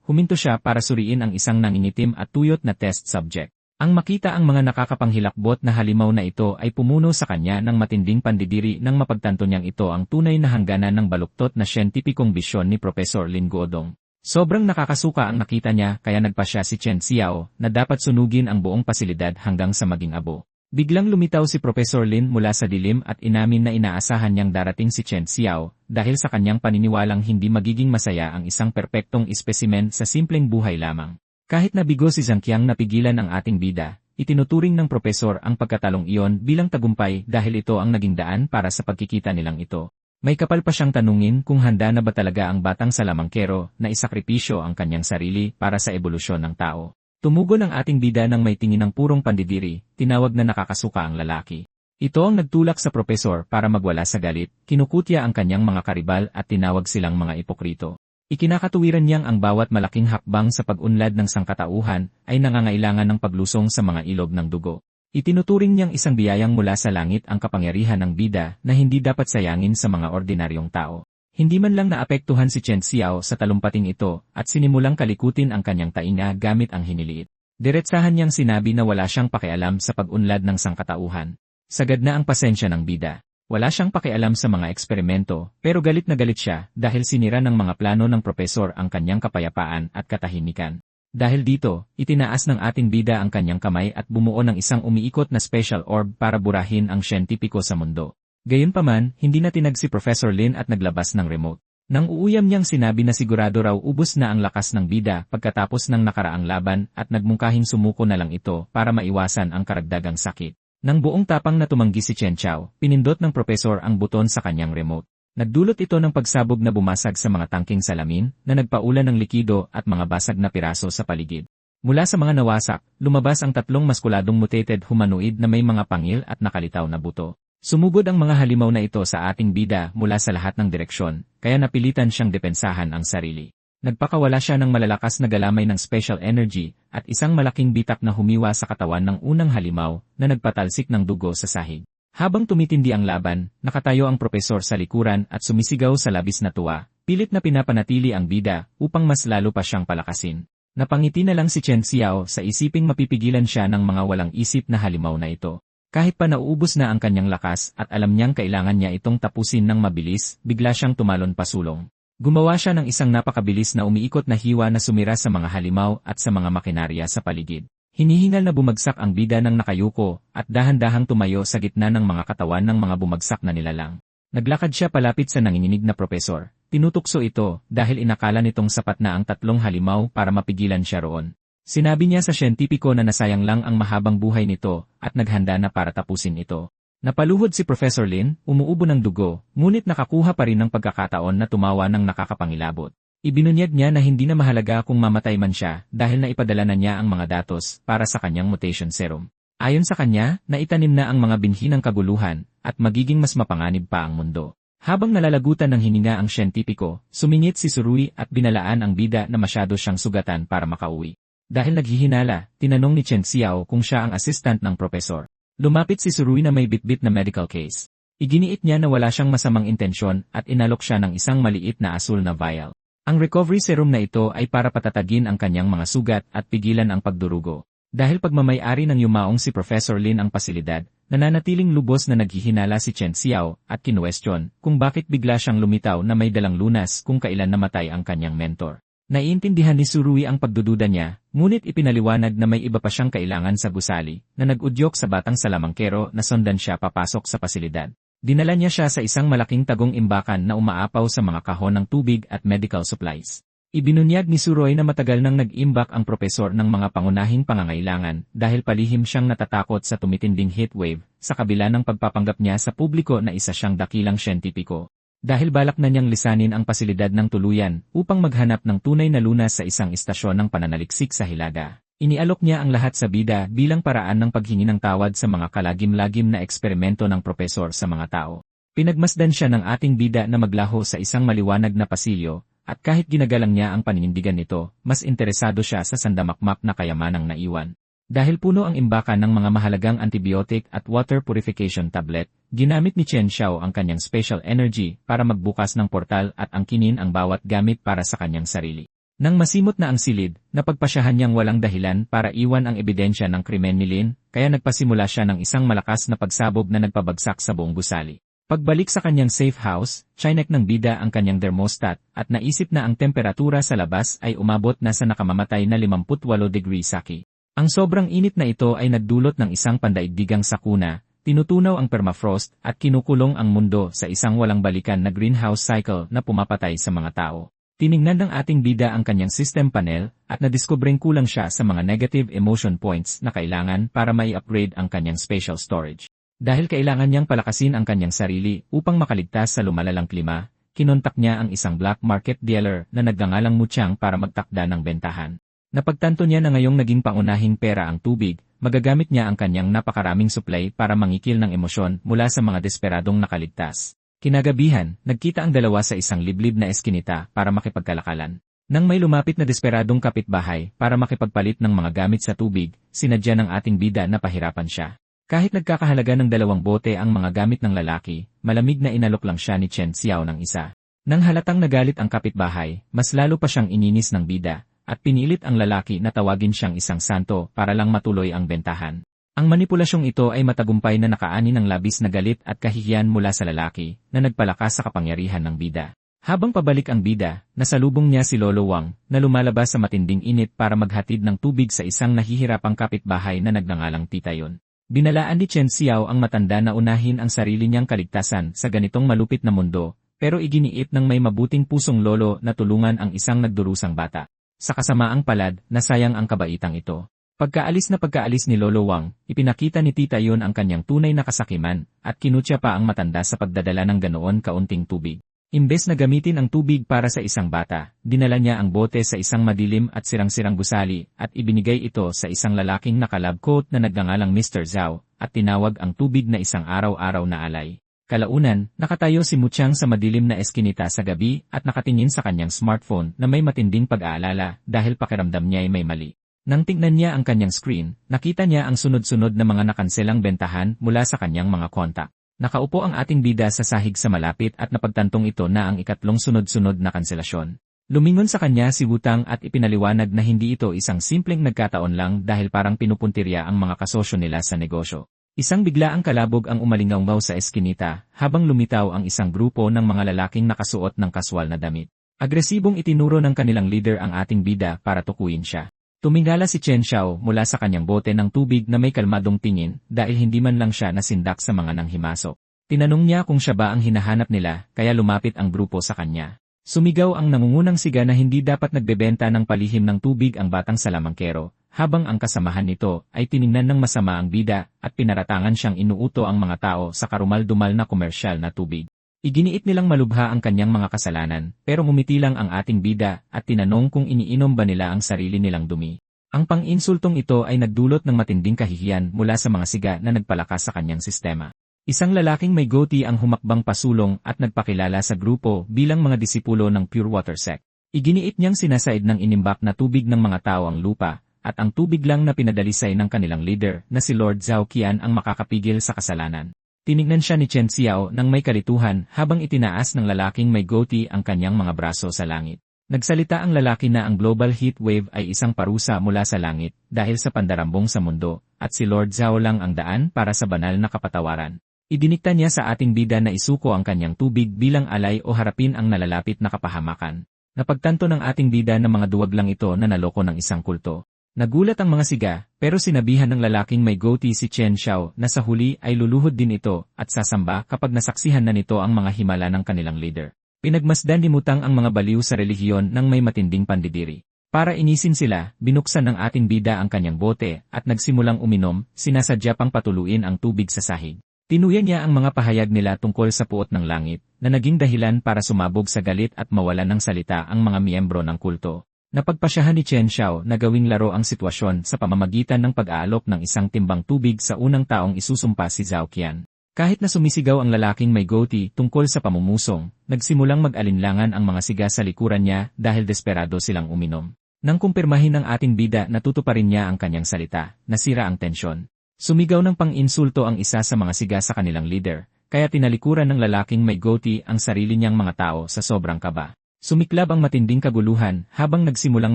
huminto siya para suriin ang isang nangingitim at tuyot na test subject. Ang makita ang mga nakakapanghilakbot na halimaw na ito ay pumuno sa kanya ng matinding pandidiri nang mapagtanto niyang ito ang tunay na hangganan ng baluktot na siyentipikong bisyon ni Professor Lin Godong. Sobrang nakakasuka ang nakita niya kaya nagpasya si Chen Xiao na dapat sunugin ang buong pasilidad hanggang sa maging abo. Biglang lumitaw si Professor Lin mula sa dilim at inamin na inaasahan niyang darating si Chen Xiao dahil sa kanyang paniniwalang hindi magiging masaya ang isang perpektong espesimen sa simpleng buhay lamang. Kahit nabigo si Zhang Qiang na pigilan ang ating bida, itinuturing ng profesor ang pagkatalong iyon bilang tagumpay dahil ito ang naging daan para sa pagkikita nilang ito. May kapal pa siyang tanungin kung handa na ba talaga ang batang salamangkero na isakripisyo ang kanyang sarili para sa ebolusyon ng tao. Tumugon ang ating bida ng may tingin ng purong pandidiri, tinawag na nakakasuka ang lalaki. Ito ang nagtulak sa propesor para magwala sa galit, kinukutya ang kanyang mga karibal at tinawag silang mga ipokrito. Ikinakatuwiran niyang ang bawat malaking hakbang sa pag-unlad ng sangkatauhan ay nangangailangan ng paglusong sa mga ilog ng dugo. Itinuturing niyang isang biyayang mula sa langit ang kapangyarihan ng bida na hindi dapat sayangin sa mga ordinaryong tao. Hindi man lang naapektuhan si Chen Xiao sa talumpating ito at sinimulang kalikutin ang kanyang tainga gamit ang hiniliit. Diretsahan niyang sinabi na wala siyang pakialam sa pag-unlad ng sangkatauhan. Sagad na ang pasensya ng bida. Wala siyang pakialam sa mga eksperimento, pero galit na galit siya dahil sinira ng mga plano ng propesor ang kanyang kapayapaan at katahimikan. Dahil dito, itinaas ng ating bida ang kanyang kamay at bumuo ng isang umiikot na special orb para burahin ang siyentipiko sa mundo. Gayunpaman, hindi na tinag si Professor Lin at naglabas ng remote. Nang uuyam niyang sinabi na sigurado raw ubos na ang lakas ng bida pagkatapos ng nakaraang laban at nagmungkahing sumuko na lang ito para maiwasan ang karagdagang sakit. Nang buong tapang na tumanggi si Chen Qiao, pinindot ng propesor ang buton sa kanyang remote. Nagdulot ito ng pagsabog na bumasag sa mga tangking salamin na nagpaulan ng likido at mga basag na piraso sa paligid. Mula sa mga nawasak, lumabas ang tatlong maskuladong mutated humanoid na may mga pangil at nakalitaw na buto. Sumugod ang mga halimaw na ito sa ating bida mula sa lahat ng direksyon, kaya napilitan siyang depensahan ang sarili. Nagpakawala siya ng malalakas na galamay ng special energy at isang malaking bitak na humiwa sa katawan ng unang halimaw na nagpatalsik ng dugo sa sahig. Habang tumitindi ang laban, nakatayo ang propesor sa likuran at sumisigaw sa labis na tuwa, pilit na pinapanatili ang bida upang mas lalo pa siyang palakasin. Napangiti na lang si Chen Xiao sa isiping mapipigilan siya ng mga walang isip na halimaw na ito. Kahit pa nauubos na ang kanyang lakas at alam niyang kailangan niya itong tapusin ng mabilis, bigla siyang tumalon pasulong. Gumawa siya ng isang napakabilis na umiikot na hiwa na sumira sa mga halimaw at sa mga makinarya sa paligid. Hinihingal na bumagsak ang bida ng nakayuko at dahan-dahang tumayo sa gitna ng mga katawan ng mga bumagsak na nilalang. Naglakad siya palapit sa nanginginig na propesor. Tinutukso ito dahil inakala nitong sapat na ang tatlong halimaw para mapigilan siya roon. Sinabi niya sa siyentipiko na nasayang lang ang mahabang buhay nito at naghanda na para tapusin ito. Napaluhod si Professor Lin, umuubo ng dugo, ngunit nakakuha pa rin ng pagkakataon na tumawa ng nakakapangilabot. Ibinunyag niya na hindi na mahalaga kung mamatay man siya dahil naipadala na niya ang mga datos para sa kanyang mutation serum. Ayon sa kanya, naitanim na ang mga binhi ng kaguluhan at magiging mas mapanganib pa ang mundo. Habang nalalagutan ng hininga ang siyentipiko, sumingit si Surui at binalaan ang bida na masyado siyang sugatan para makauwi. Dahil naghihinala, tinanong ni Chen Xiao kung siya ang assistant ng propesor. Lumapit si Surui na may bitbit na medical case. Iginiit niya na wala siyang masamang intensyon at inalok siya ng isang maliit na asul na vial. Ang recovery serum na ito ay para patatagin ang kanyang mga sugat at pigilan ang pagdurugo. Dahil pagmamay-ari ng yumaong si Professor Lin ang pasilidad, nananatiling lubos na naghihinala si Chen Xiao at kinuwestiyon kung bakit bigla siyang lumitaw na may dalang lunas kung kailan namatay ang kanyang mentor. Naiintindihan ni Surui ang pagdududa niya, ngunit ipinaliwanag na may iba pa siyang kailangan sa gusali, na nag-udyok sa batang salamangkero na sundan siya papasok sa pasilidad. Dinala niya siya sa isang malaking tagong imbakan na umaapaw sa mga kahon ng tubig at medical supplies. Ibinunyag ni Surui na matagal nang nag-imbak ang propesor ng mga pangunahing pangangailangan dahil palihim siyang natatakot sa tumitinding heatwave sa kabila ng pagpapanggap niya sa publiko na isa siyang dakilang siyentipiko. Dahil balak na niyang lisanin ang pasilidad ng tuluyan upang maghanap ng tunay na lunas sa isang istasyon ng pananaliksik sa Hilaga. Inialok niya ang lahat sa bida bilang paraan ng paghingi ng tawad sa mga kalagim-lagim na eksperimento ng propesor sa mga tao. Pinagmasdan siya ng ating bida na maglaho sa isang maliwanag na pasilyo, at kahit ginagalang niya ang paninindigan nito, mas interesado siya sa sandamakmak na kayamanang naiwan. Dahil puno ang imbakan ng mga mahalagang antibiotic at water purification tablet, ginamit ni Chen Xiao ang kanyang special energy para magbukas ng portal at angkinin ang bawat gamit para sa kanyang sarili. Nang masimot na ang silid, napagpasyahan niyang walang dahilan para iwan ang ebidensya ng krimen ni Lin, kaya nagpasimula siya ng isang malakas na pagsabog na nagpabagsak sa buong gusali. Pagbalik sa kanyang safe house, chinek ng bida ang kanyang thermostat at naisip na ang temperatura sa labas ay umabot na sa nakamamatay na 58 degrees Celsius. Ang sobrang init na ito ay nagdulot ng isang pandaigdigang sakuna, tinutunaw ang permafrost at kinukulong ang mundo sa isang walang balikan na greenhouse cycle na pumapatay sa mga tao. Tiningnan ng ating bida ang kanyang system panel at nadiskubreng kulang siya sa mga negative emotion points na kailangan para mai-upgrade ang kanyang spatial storage. Dahil kailangan niyang palakasin ang kanyang sarili upang makaligtas sa lumalalang klima, kinontak niya ang isang black market dealer na nagngangalang Mu Qiang para magtakda ng bentahan. Napagtanto niya na ngayong naging pangunahing pera ang tubig, magagamit niya ang kanyang napakaraming supply para mangikil ng emosyon mula sa mga desperadong nakaligtas. Kinagabihan, nagkita ang dalawa sa isang liblib na eskinita para makipagkalakalan. Nang may lumapit na desperadong kapitbahay para makipagpalit ng mga gamit sa tubig, sinadya ng ating bida na pahirapan siya. Kahit nagkakahalaga ng 2 bote ang mga gamit ng lalaki, malamig na inalok lang siya ni Chen Xiao ng isa. Nang halatang nagalit ang kapitbahay, mas lalo pa siyang ininis ng bida, at pinilit ang lalaki na tawagin siyang isang santo para lang matuloy ang bentahan. Ang manipulasyong ito ay matagumpay na nakaani ng labis na galit at kahihiyan mula sa lalaki na nagpalakas sa kapangyarihan ng bida. Habang pabalik ang bida, nasalubong niya si Lolo Wang na lumalabas sa matinding init para maghatid ng tubig sa isang nahihirapang kapitbahay na nagngangalang Titayon. Binalaan ni Chen Xiao ang matanda na unahin ang sarili niyang kaligtasan sa ganitong malupit na mundo, pero iginiit ng may mabuting pusong lolo na tulungan ang isang nagdurusang bata. Sa kasamaang palad, nasayang ang kabaitang ito. Pagkaalis ni Lolo Wang, ipinakita ni Titayon ang kanyang tunay na kasakiman at kinutya pa ang matanda sa pagdadala ng ganoon kaunting tubig. Imbes na gamitin ang tubig para sa isang bata, dinala niya ang bote sa isang madilim at sirang-sirang gusali at ibinigay ito sa isang lalaking nakalab coat na nagngangalang Mr. Zhao at tinawag ang tubig na isang araw-araw na alay. Kalaunan, nakatayo si Muchang sa madilim na eskinita sa gabi at nakatingin sa kanyang smartphone na may matinding pag-aalala dahil pakiramdam niya ay may mali. Nang tingnan niya ang kanyang screen, nakita niya ang sunod-sunod na mga nakanselang bentahan mula sa kanyang mga kontak. Nakaupo ang ating bida sa sahig sa malapit at napagtantong ito na ang ikatlong sunod-sunod na kanselasyon. Lumingon sa kanya si Wutang at ipinaliwanag na hindi ito isang simpleng nagkataon lang dahil parang pinupuntirya ang mga kasosyo nila sa negosyo. Isang biglaang kalabog ang umalingaw sa eskinita habang lumitaw ang isang grupo ng mga lalaking nakasuot ng kaswal na damit. Agresibong itinuro ng kanilang leader ang ating bida para tukuyin siya. Tumingala si Chen Xiao mula sa kanyang bote ng tubig na may kalmadong tingin dahil hindi man lang siya nasindak sa mga nanghimasok. Tinanong niya kung siya ba ang hinahanap nila kaya lumapit ang grupo sa kanya. Sumigaw ang nangungunang siga na hindi dapat nagbebenta ng palihim ng tubig ang batang salamangkero, habang ang kasamahan nito ay tiningnan ng masama ang bida at pinaratangan siyang inuuto ang mga tao sa karumal-dumal na komersyal na tubig. Iginiit nilang malubha ang kanyang mga kasalanan, pero ngumiti lang ang ating bida at tinanong kung iniinom ba nila ang sarili nilang dumi. Ang pang-insultong ito ay nagdulot ng matinding kahihiyan mula sa mga siga na nagpalakas sa kanyang sistema. Isang lalaking may goatee ang humakbang pasulong at nagpakilala sa grupo bilang mga disipulo ng Pure Water Sect. Iginiit niyang sinasaid ng inimbak na tubig ng mga tao ang lupa, at ang tubig lang na pinadalisay ng kanilang leader na si Lord Zhao Qian ang makakapigil sa kasalanan. Tinignan siya ni Chen Xiao nang may kalituhan habang itinaas ng lalaking may goatee ang kanyang mga braso sa langit. Nagsalita ang lalaki na ang global heat wave ay isang parusa mula sa langit dahil sa pandarambong sa mundo, at si Lord Zhao lang ang daan para sa banal na kapatawaran. Idinikta niya sa ating bida na isuko ang kanyang tubig bilang alay o harapin ang nalalapit na kapahamakan. Napagtanto ng ating bida na mga duwag lang ito na naloko ng isang kulto. Nagulat ang mga siga, pero sinabihan ng lalaking may goatee si Chen Xiao na sa huli ay luluhod din ito at sasamba kapag nasaksihan na nito ang mga himala ng kanilang leader. Pinagmasdan ni Mutang ang mga baliw sa relihiyon ng may matinding pandidiri. Para inisin sila, binuksan ng ating bida ang kanyang bote at nagsimulang uminom, sinasadya pang patuluin ang tubig sa sahig. Tinuyan niya ang mga pahayag nila tungkol sa puot ng langit, na naging dahilan para sumabog sa galit at mawalan ng salita ang mga miyembro ng kulto. Napagpasyahan ni Chen Xiao na gawing laro ang sitwasyon sa pamamagitan ng pag-aalok ng isang timbang tubig sa unang taong isusumpa si Zhao Qian. Kahit na sumisigaw ang lalaking may goatee tungkol sa pamumusong, nagsimulang mag-alinlangan ang mga siga sa likuran niya dahil desperado silang uminom. Nang kumpirmahin ng ating bida na tutuparin niya ang kanyang salita, nasira ang tensyon. Sumigaw ng pang-insulto ang isa sa mga siga sa kanilang leader, kaya tinalikuran ng lalaking may goatee ang sarili niyang mga tao sa sobrang kaba. Sumiklab ang matinding kaguluhan habang nagsimulang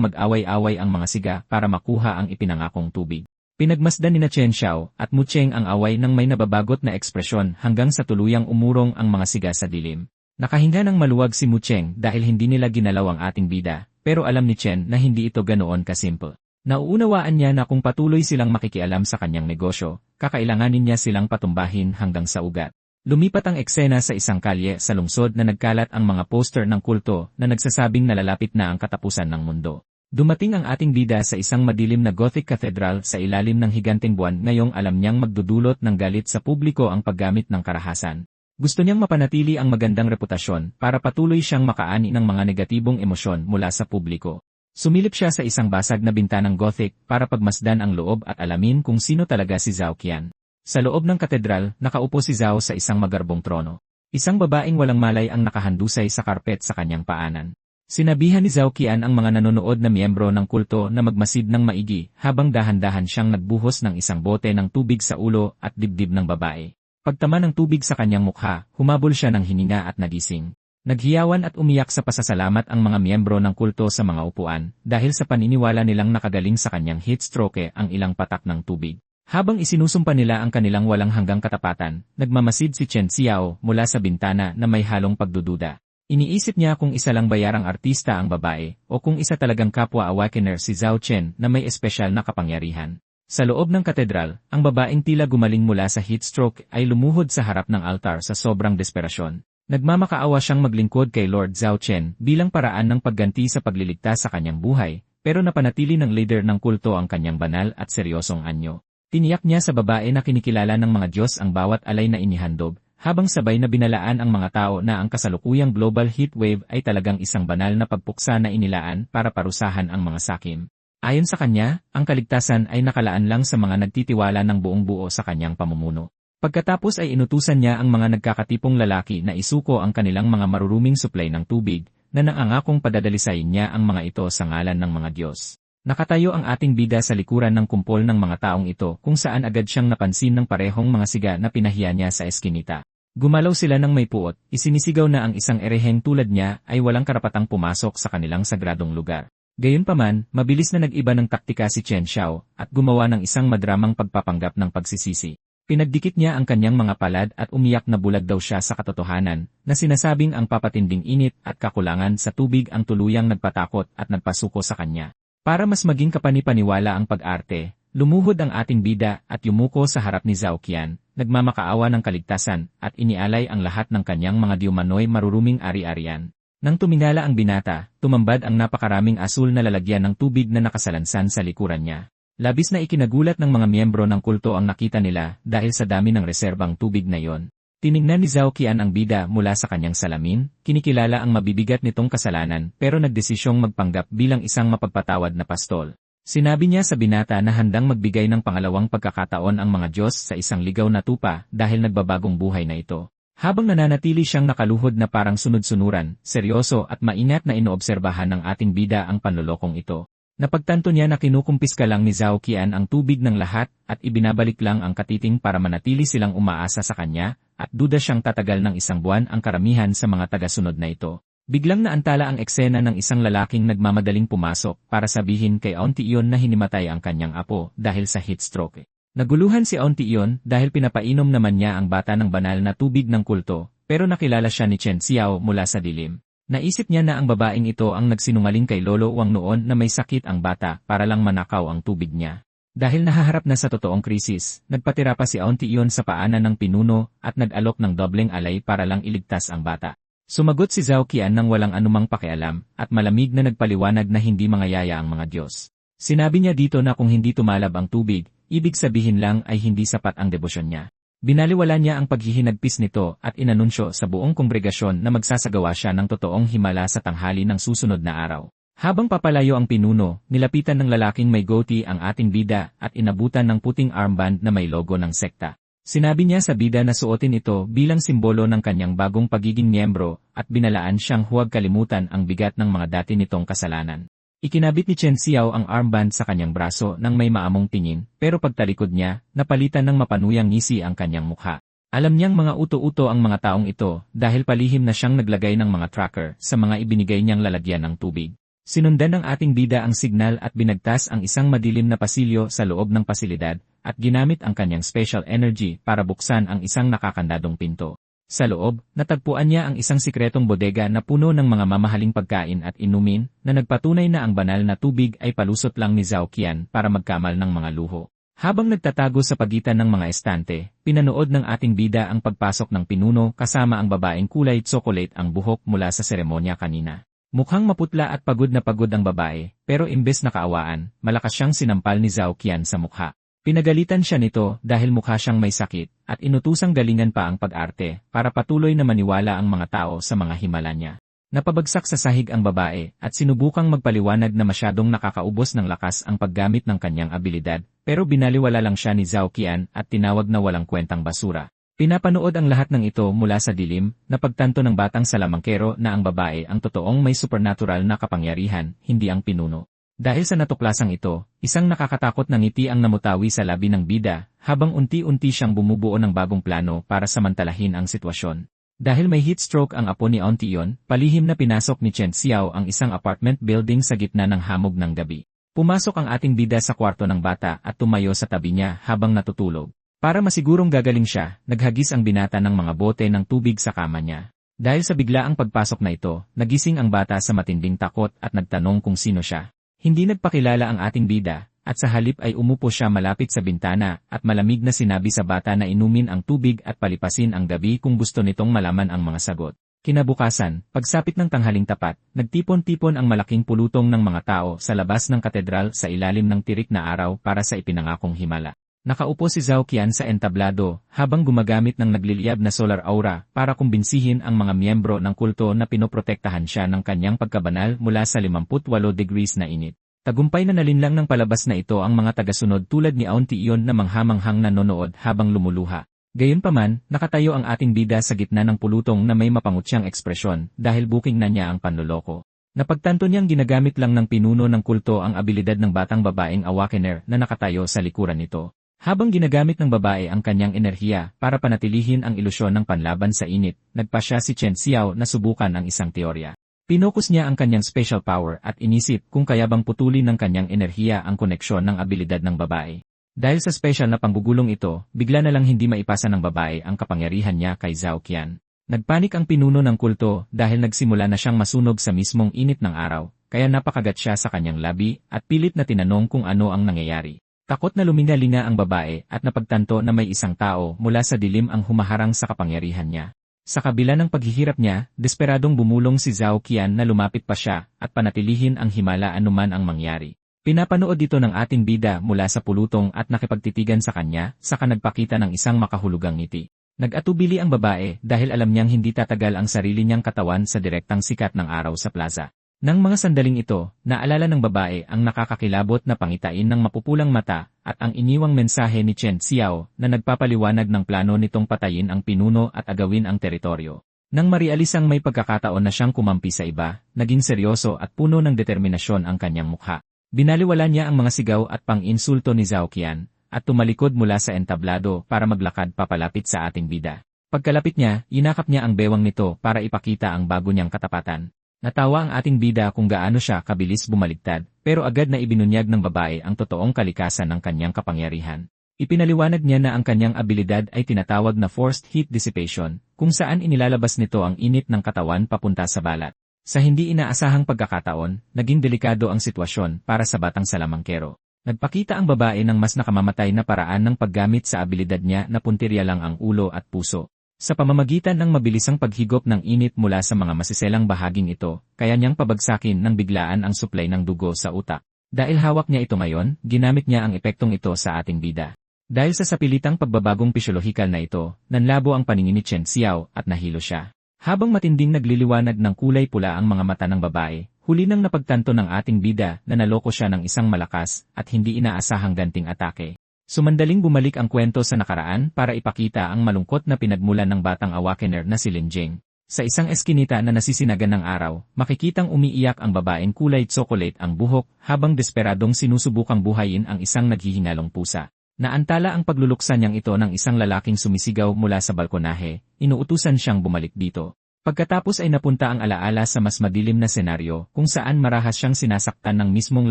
mag-away-away ang mga siga para makuha ang ipinangakong tubig. Pinagmasdan ni Chen Xiao at Mucheng ang away ng may nababagot na ekspresyon hanggang sa tuluyang umurong ang mga siga sa dilim. Nakahinga ng maluwag si Mucheng dahil hindi nila ginalaw ang ating bida, pero alam ni Chen na hindi ito ganoon kasimple. Nauunawaan niya na kung patuloy silang makikialam sa kanyang negosyo, kakailanganin niya silang patumbahin hanggang sa ugat. Lumipat ang eksena sa isang kalye sa lungsod na nagkalat ang mga poster ng kulto na nagsasabing nalalapit na ang katapusan ng mundo. Dumating ang ating bida sa isang madilim na Gothic cathedral sa ilalim ng higanteng buwan ngayong alam niyang magdudulot ng galit sa publiko ang paggamit ng karahasan. Gusto niyang mapanatili ang magandang reputasyon para patuloy siyang makaani ng mga negatibong emosyon mula sa publiko. Sumilip siya sa isang basag na bintanang Gothic para pagmasdan ang loob at alamin kung sino talaga si Zhao Qian. Sa loob ng katedral, nakaupo si Zhao sa isang magarbong trono. Isang babaeng walang malay ang nakahandusay sa karpet sa kanyang paanan. Sinabihan ni Zhao Qian ang mga nanonood na miyembro ng kulto na magmasid ng maigi habang dahan-dahan siyang nagbuhos ng isang bote ng tubig sa ulo at dibdib ng babae. Pagtama ng tubig sa kanyang mukha, humabol siya ng hininga at nagising. Naghiyawan at umiyak sa pasasalamat ang mga miyembro ng kulto sa mga upuan dahil sa paniniwala nilang nakagaling sa kanyang heat stroke ang ilang patak ng tubig. Habang isinusumpa nila ang kanilang walang hanggang katapatan, nagmamasid si Chen Xiao mula sa bintana na may halong pagdududa. Iniisip niya kung isa lang bayarang artista ang babae o kung isa talagang kapwa awakener si Zhao Chen na may espesyal na kapangyarihan. Sa loob ng katedral, ang babaeng tila gumaling mula sa heat stroke ay lumuhod sa harap ng altar sa sobrang desperasyon. Nagmamakaawa siyang maglingkod kay Lord Zhao Chen bilang paraan ng pagganti sa pagliligtas sa kanyang buhay, pero napanatili ng leader ng kulto ang kanyang banal at seryosong anyo. Tiniyak niya sa babae na kinikilala ng mga Diyos ang bawat alay na inihandog, habang sabay na binalaan ang mga tao na ang kasalukuyang global heat wave ay talagang isang banal na pagpuksa na inilaan para parusahan ang mga sakim. Ayon sa kanya, ang kaligtasan ay nakalaan lang sa mga nagtitiwala ng buong buo sa kanyang pamumuno. Pagkatapos ay inutusan niya ang mga nagkakatipong lalaki na isuko ang kanilang mga maruruming supply ng tubig, na naangakong padadalisayin niya ang mga ito sa ngalan ng mga Diyos. Nakatayo ang ating bida sa likuran ng kumpol ng mga taong ito kung saan agad siyang napansin ng parehong mga siga na pinahiya niya sa eskinita. Gumalaw sila ng may puot, isinisigaw na ang isang ereheng tulad niya ay walang karapatang pumasok sa kanilang sagradong lugar. Gayunpaman, mabilis na nag-iba ng taktika si Chen Xiao at gumawa ng isang madramang pagpapanggap ng pagsisisi. Pinagdikit niya ang kanyang mga palad at umiyak na bulag daw siya sa katotohanan na sinasabing ang papatinding init at kakulangan sa tubig ang tuluyang nagpatakot at nagpasuko sa kanya. Para mas maging kapanipaniwala ang pag-arte, lumuhod ang ating bida at yumuko sa harap ni Zhao Qian, nagmamakaawa ng kaligtasan at inialay ang lahat ng kanyang mga diumanoy maruruming ari-arian. Nang tumingala ang binata, tumambad ang napakaraming asul na lalagyan ng tubig na nakasalansan sa likuran niya. Labis na ikinagulat ng mga miyembro ng kulto ang nakita nila dahil sa dami ng reserbang tubig na yon. Tiningnan ni Zhao Qian ang bida mula sa kanyang salamin, kinikilala ang mabibigat nitong kasalanan pero nagdesisyong magpanggap bilang isang mapagpatawad na pastol. Sinabi niya sa binata na handang magbigay ng pangalawang pagkakataon ang mga Diyos sa isang ligaw na tupa dahil nagbabagong buhay na ito. Habang nananatili siyang nakaluhod na parang sunod-sunuran, seryoso at maingat na inoobserbahan ng ating bida ang panlolokong ito. Napagtanto niya na kinukumpiska lang ni Zhao Qian ang tubig ng lahat at ibinabalik lang ang katiting para manatili silang umaasa sa kanya, at duda siyang tatagal ng isang buwan ang karamihan sa mga tagasunod na ito. Biglang naantala ang eksena ng isang lalaking nagmamadaling pumasok para sabihin kay Auntie Ion na hinimatay ang kanyang apo dahil sa heat stroke. Naguluhan si Auntie Ion dahil pinapainom naman niya ang bata ng banal na tubig ng kulto, pero nakilala siya ni Chen Xiao mula sa dilim. Naisip niya na ang babaeng ito ang nagsinungaling kay Lolo Wang noon na may sakit ang bata para lang manakaw ang tubig niya. Dahil nahaharap na sa totoong krisis, nagpatira pa si Auntie Ion sa paanan ng pinuno at nag-alok ng dobleng alay para lang iligtas ang bata. Sumagot si Zhao Qian nang walang anumang pakialam at malamig na nagpaliwanag na hindi mangayaya ang mga Diyos. Sinabi niya dito na kung hindi tumalab ang tubig, ibig sabihin lang ay hindi sapat ang debosyon niya. Binaliwala niya ang paghihinagpis nito at inanunsyo sa buong kongregasyon na magsasagawa siya ng totoong himala sa tanghali ng susunod na araw. Habang papalayo ang pinuno, nilapitan ng lalaking may goatee ang ating bida at inabutan ng puting armband na may logo ng sekta. Sinabi niya sa bida na suotin ito bilang simbolo ng kanyang bagong pagiging miyembro at binalaan siyang huwag kalimutan ang bigat ng mga dati nitong kasalanan. Ikinabit ni Chen Xiao ang armband sa kanyang braso nang may maamong tingin, pero pagtalikod niya, napalitan ng mapanuyang ngisi ang kanyang mukha. Alam niyang mga uto-uto ang mga taong ito dahil palihim na siyang naglagay ng mga tracker sa mga ibinigay niyang lalagyan ng tubig. Sinundan ng ating bida ang signal at binagtas ang isang madilim na pasilyo sa loob ng pasilidad at ginamit ang kanyang special energy para buksan ang isang nakakandadong pinto. Sa loob, natagpuan niya ang isang sikretong bodega na puno ng mga mamahaling pagkain at inumin na nagpatunay na ang banal na tubig ay palusot lang ni Zhao Qian para magkamal ng mga luho. Habang nagtatago sa pagitan ng mga estante, pinanood ng ating bida ang pagpasok ng pinuno kasama ang babaeng kulay tsokolate ang buhok mula sa seremonya kanina. Mukhang maputla at pagod ang babae, pero imbes na kaawaan, malakas siyang sinampal ni Zhao Qian sa mukha. Pinagalitan siya nito dahil mukha siyang may sakit at inutusang galingan pa ang pag-arte para patuloy na maniwala ang mga tao sa mga himala niya. Napabagsak sa sahig ang babae at sinubukang magpaliwanag na masyadong nakakaubos ng lakas ang paggamit ng kanyang abilidad, pero binaliwala lang siya ni Zhao Qian at tinawag na walang kwentang basura. Pinapanood ang lahat ng ito mula sa dilim, napagtanto ng batang salamangkero na ang babae ang totoong may supernatural na kapangyarihan, hindi ang pinuno. Dahil sa natuklasang ito, isang nakakatakot na ngiti ang namutawi sa labi ng bida, habang unti-unti siyang bumubuo ng bagong plano para samantalahin ang sitwasyon. Dahil may heat stroke ang apo ni Auntie Ion, palihim na pinasok ni Chen Xiao ang isang apartment building sa gitna ng hamog ng gabi. Pumasok ang ating bida sa kwarto ng bata at tumayo sa tabi niya habang natutulog. Para masigurong gagaling siya, naghagis ang binata ng mga bote ng tubig sa kama niya. Dahil sa biglaang pagpasok na ito, nagising ang bata sa matinding takot at nagtanong kung sino siya. Hindi nagpakilala ang ating bida, at sa halip ay umupo siya malapit sa bintana at malamig na sinabi sa bata na inumin ang tubig at palipasin ang gabi kung gusto nitong malaman ang mga sagot. Kinabukasan, pagsapit ng tanghaling tapat, nagtipon-tipon ang malaking pulutong ng mga tao sa labas ng katedral sa ilalim ng tirik na araw para sa ipinangakong himala. Nakaupo si Zhao Qian sa entablado habang gumagamit ng nagliliyab na solar aura para kumbinsihin ang mga miyembro ng kulto na pinoprotektahan siya ng kanyang pagkabanal mula sa 58 degrees na init. Tagumpay na nalinlang ng palabas na ito ang mga tagasunod tulad ni Auntie Ion na manghamanghang nanonood habang lumuluha. Gayunpaman, nakatayo ang ating bida sa gitna ng pulutong na may mapangutyang ekspresyon dahil booking na niya ang panloloko. Napagtanto niyang ginagamit lang ng pinuno ng kulto ang abilidad ng batang babaeng awakener na nakatayo sa likuran nito. Habang ginagamit ng babae ang kanyang enerhiya para panatilihin ang ilusyon ng panlaban sa init, nagpasya si Chen Xiao na subukan ang isang teorya. Pinokus niya ang kanyang special power at inisip kung kaya bang putulin ng kanyang enerhiya ang koneksyon ng abilidad ng babae. Dahil sa special na panggugulong ito, bigla na lang hindi maipasa ng babae ang kapangyarihan niya kay Zhao Qian. Nagpanik ang pinuno ng kulto dahil nagsimula na siyang masunog sa mismong init ng araw, kaya napakagat siya sa kanyang labi at pilit na tinanong kung ano ang nangyayari. Takot na lumingalinga ang babae at napagtanto na may isang tao mula sa dilim ang humaharang sa kapangyarihan niya. Sa kabila ng paghihirap niya, desperadong bumulong si Zhao Qian na lumapit pa siya at panatilihin ang himala anuman ang mangyari. Pinapanood dito ng ating bida mula sa pulutong at nakipagtitigan sa kanya, saka nagpakita ng isang makahulugang ngiti. Nag-atubili ang babae dahil alam niyang hindi tatagal ang sarili niyang katawan sa direktang sikat ng araw sa plaza. Nang mga sandaling ito, naalala ng babae ang nakakakilabot na pangitain ng mapupulang mata at ang iniwang mensahe ni Chen Xiao na nagpapaliwanag ng plano nitong patayin ang pinuno at agawin ang teritoryo. Nang marialisang may pagkakataon na siyang kumampi sa iba, naging seryoso at puno ng determinasyon ang kanyang mukha. Binaliwala niya ang mga sigaw at pang-insulto ni Zhao Qian, at tumalikod mula sa entablado para maglakad papalapit sa ating bida. Pagkalapit niya, inakap niya ang bewang nito para ipakita ang bago niyang katapatan. Natawa ang ating bida kung gaano siya kabilis bumaligtad, pero agad na ibinunyag ng babae ang totoong kalikasan ng kanyang kapangyarihan. Ipinaliwanag niya na ang kanyang abilidad ay tinatawag na forced heat dissipation, kung saan inilalabas nito ang init ng katawan papunta sa balat. Sa hindi inaasahang pagkakataon, naging delikado ang sitwasyon para sa batang salamangkero. Nagpakita ang babae ng mas nakamamatay na paraan ng paggamit sa abilidad niya na puntirya lang ang ulo at puso. Sa pamamagitan ng mabilisang paghigop ng init mula sa mga masiselang bahaging ito, kaya niyang pabagsakin ng biglaan ang supply ng dugo sa utak. Dahil hawak niya ito ngayon, ginamit niya ang epektong ito sa ating bida. Dahil sa sapilitang pagbabagong pisyolohikal na ito, nanlabo ang paningin ni Chen Xiao at nahilo siya. Habang matinding nagliliwanag ng kulay pula ang mga mata ng babae, huli nang napagtanto ng ating bida na naloko siya ng isang malakas at hindi inaasahang ganting atake. Sumandaling bumalik ang kwento sa nakaraan para ipakita ang malungkot na pinagmulan ng batang awakener na si Lin Jing. Sa isang eskinita na nasisinagan ng araw, makikitang umiiyak ang babaeng kulay tsokolate ang buhok habang desperadong sinusubukang buhayin ang isang naghihingalong pusa. Naantala ang pagluluksa niyang ito ng isang lalaking sumisigaw mula sa balkonahe, inuutusan siyang bumalik dito. Pagkatapos ay napunta ang alaala sa mas madilim na senaryo kung saan marahas siyang sinasaktan ng mismong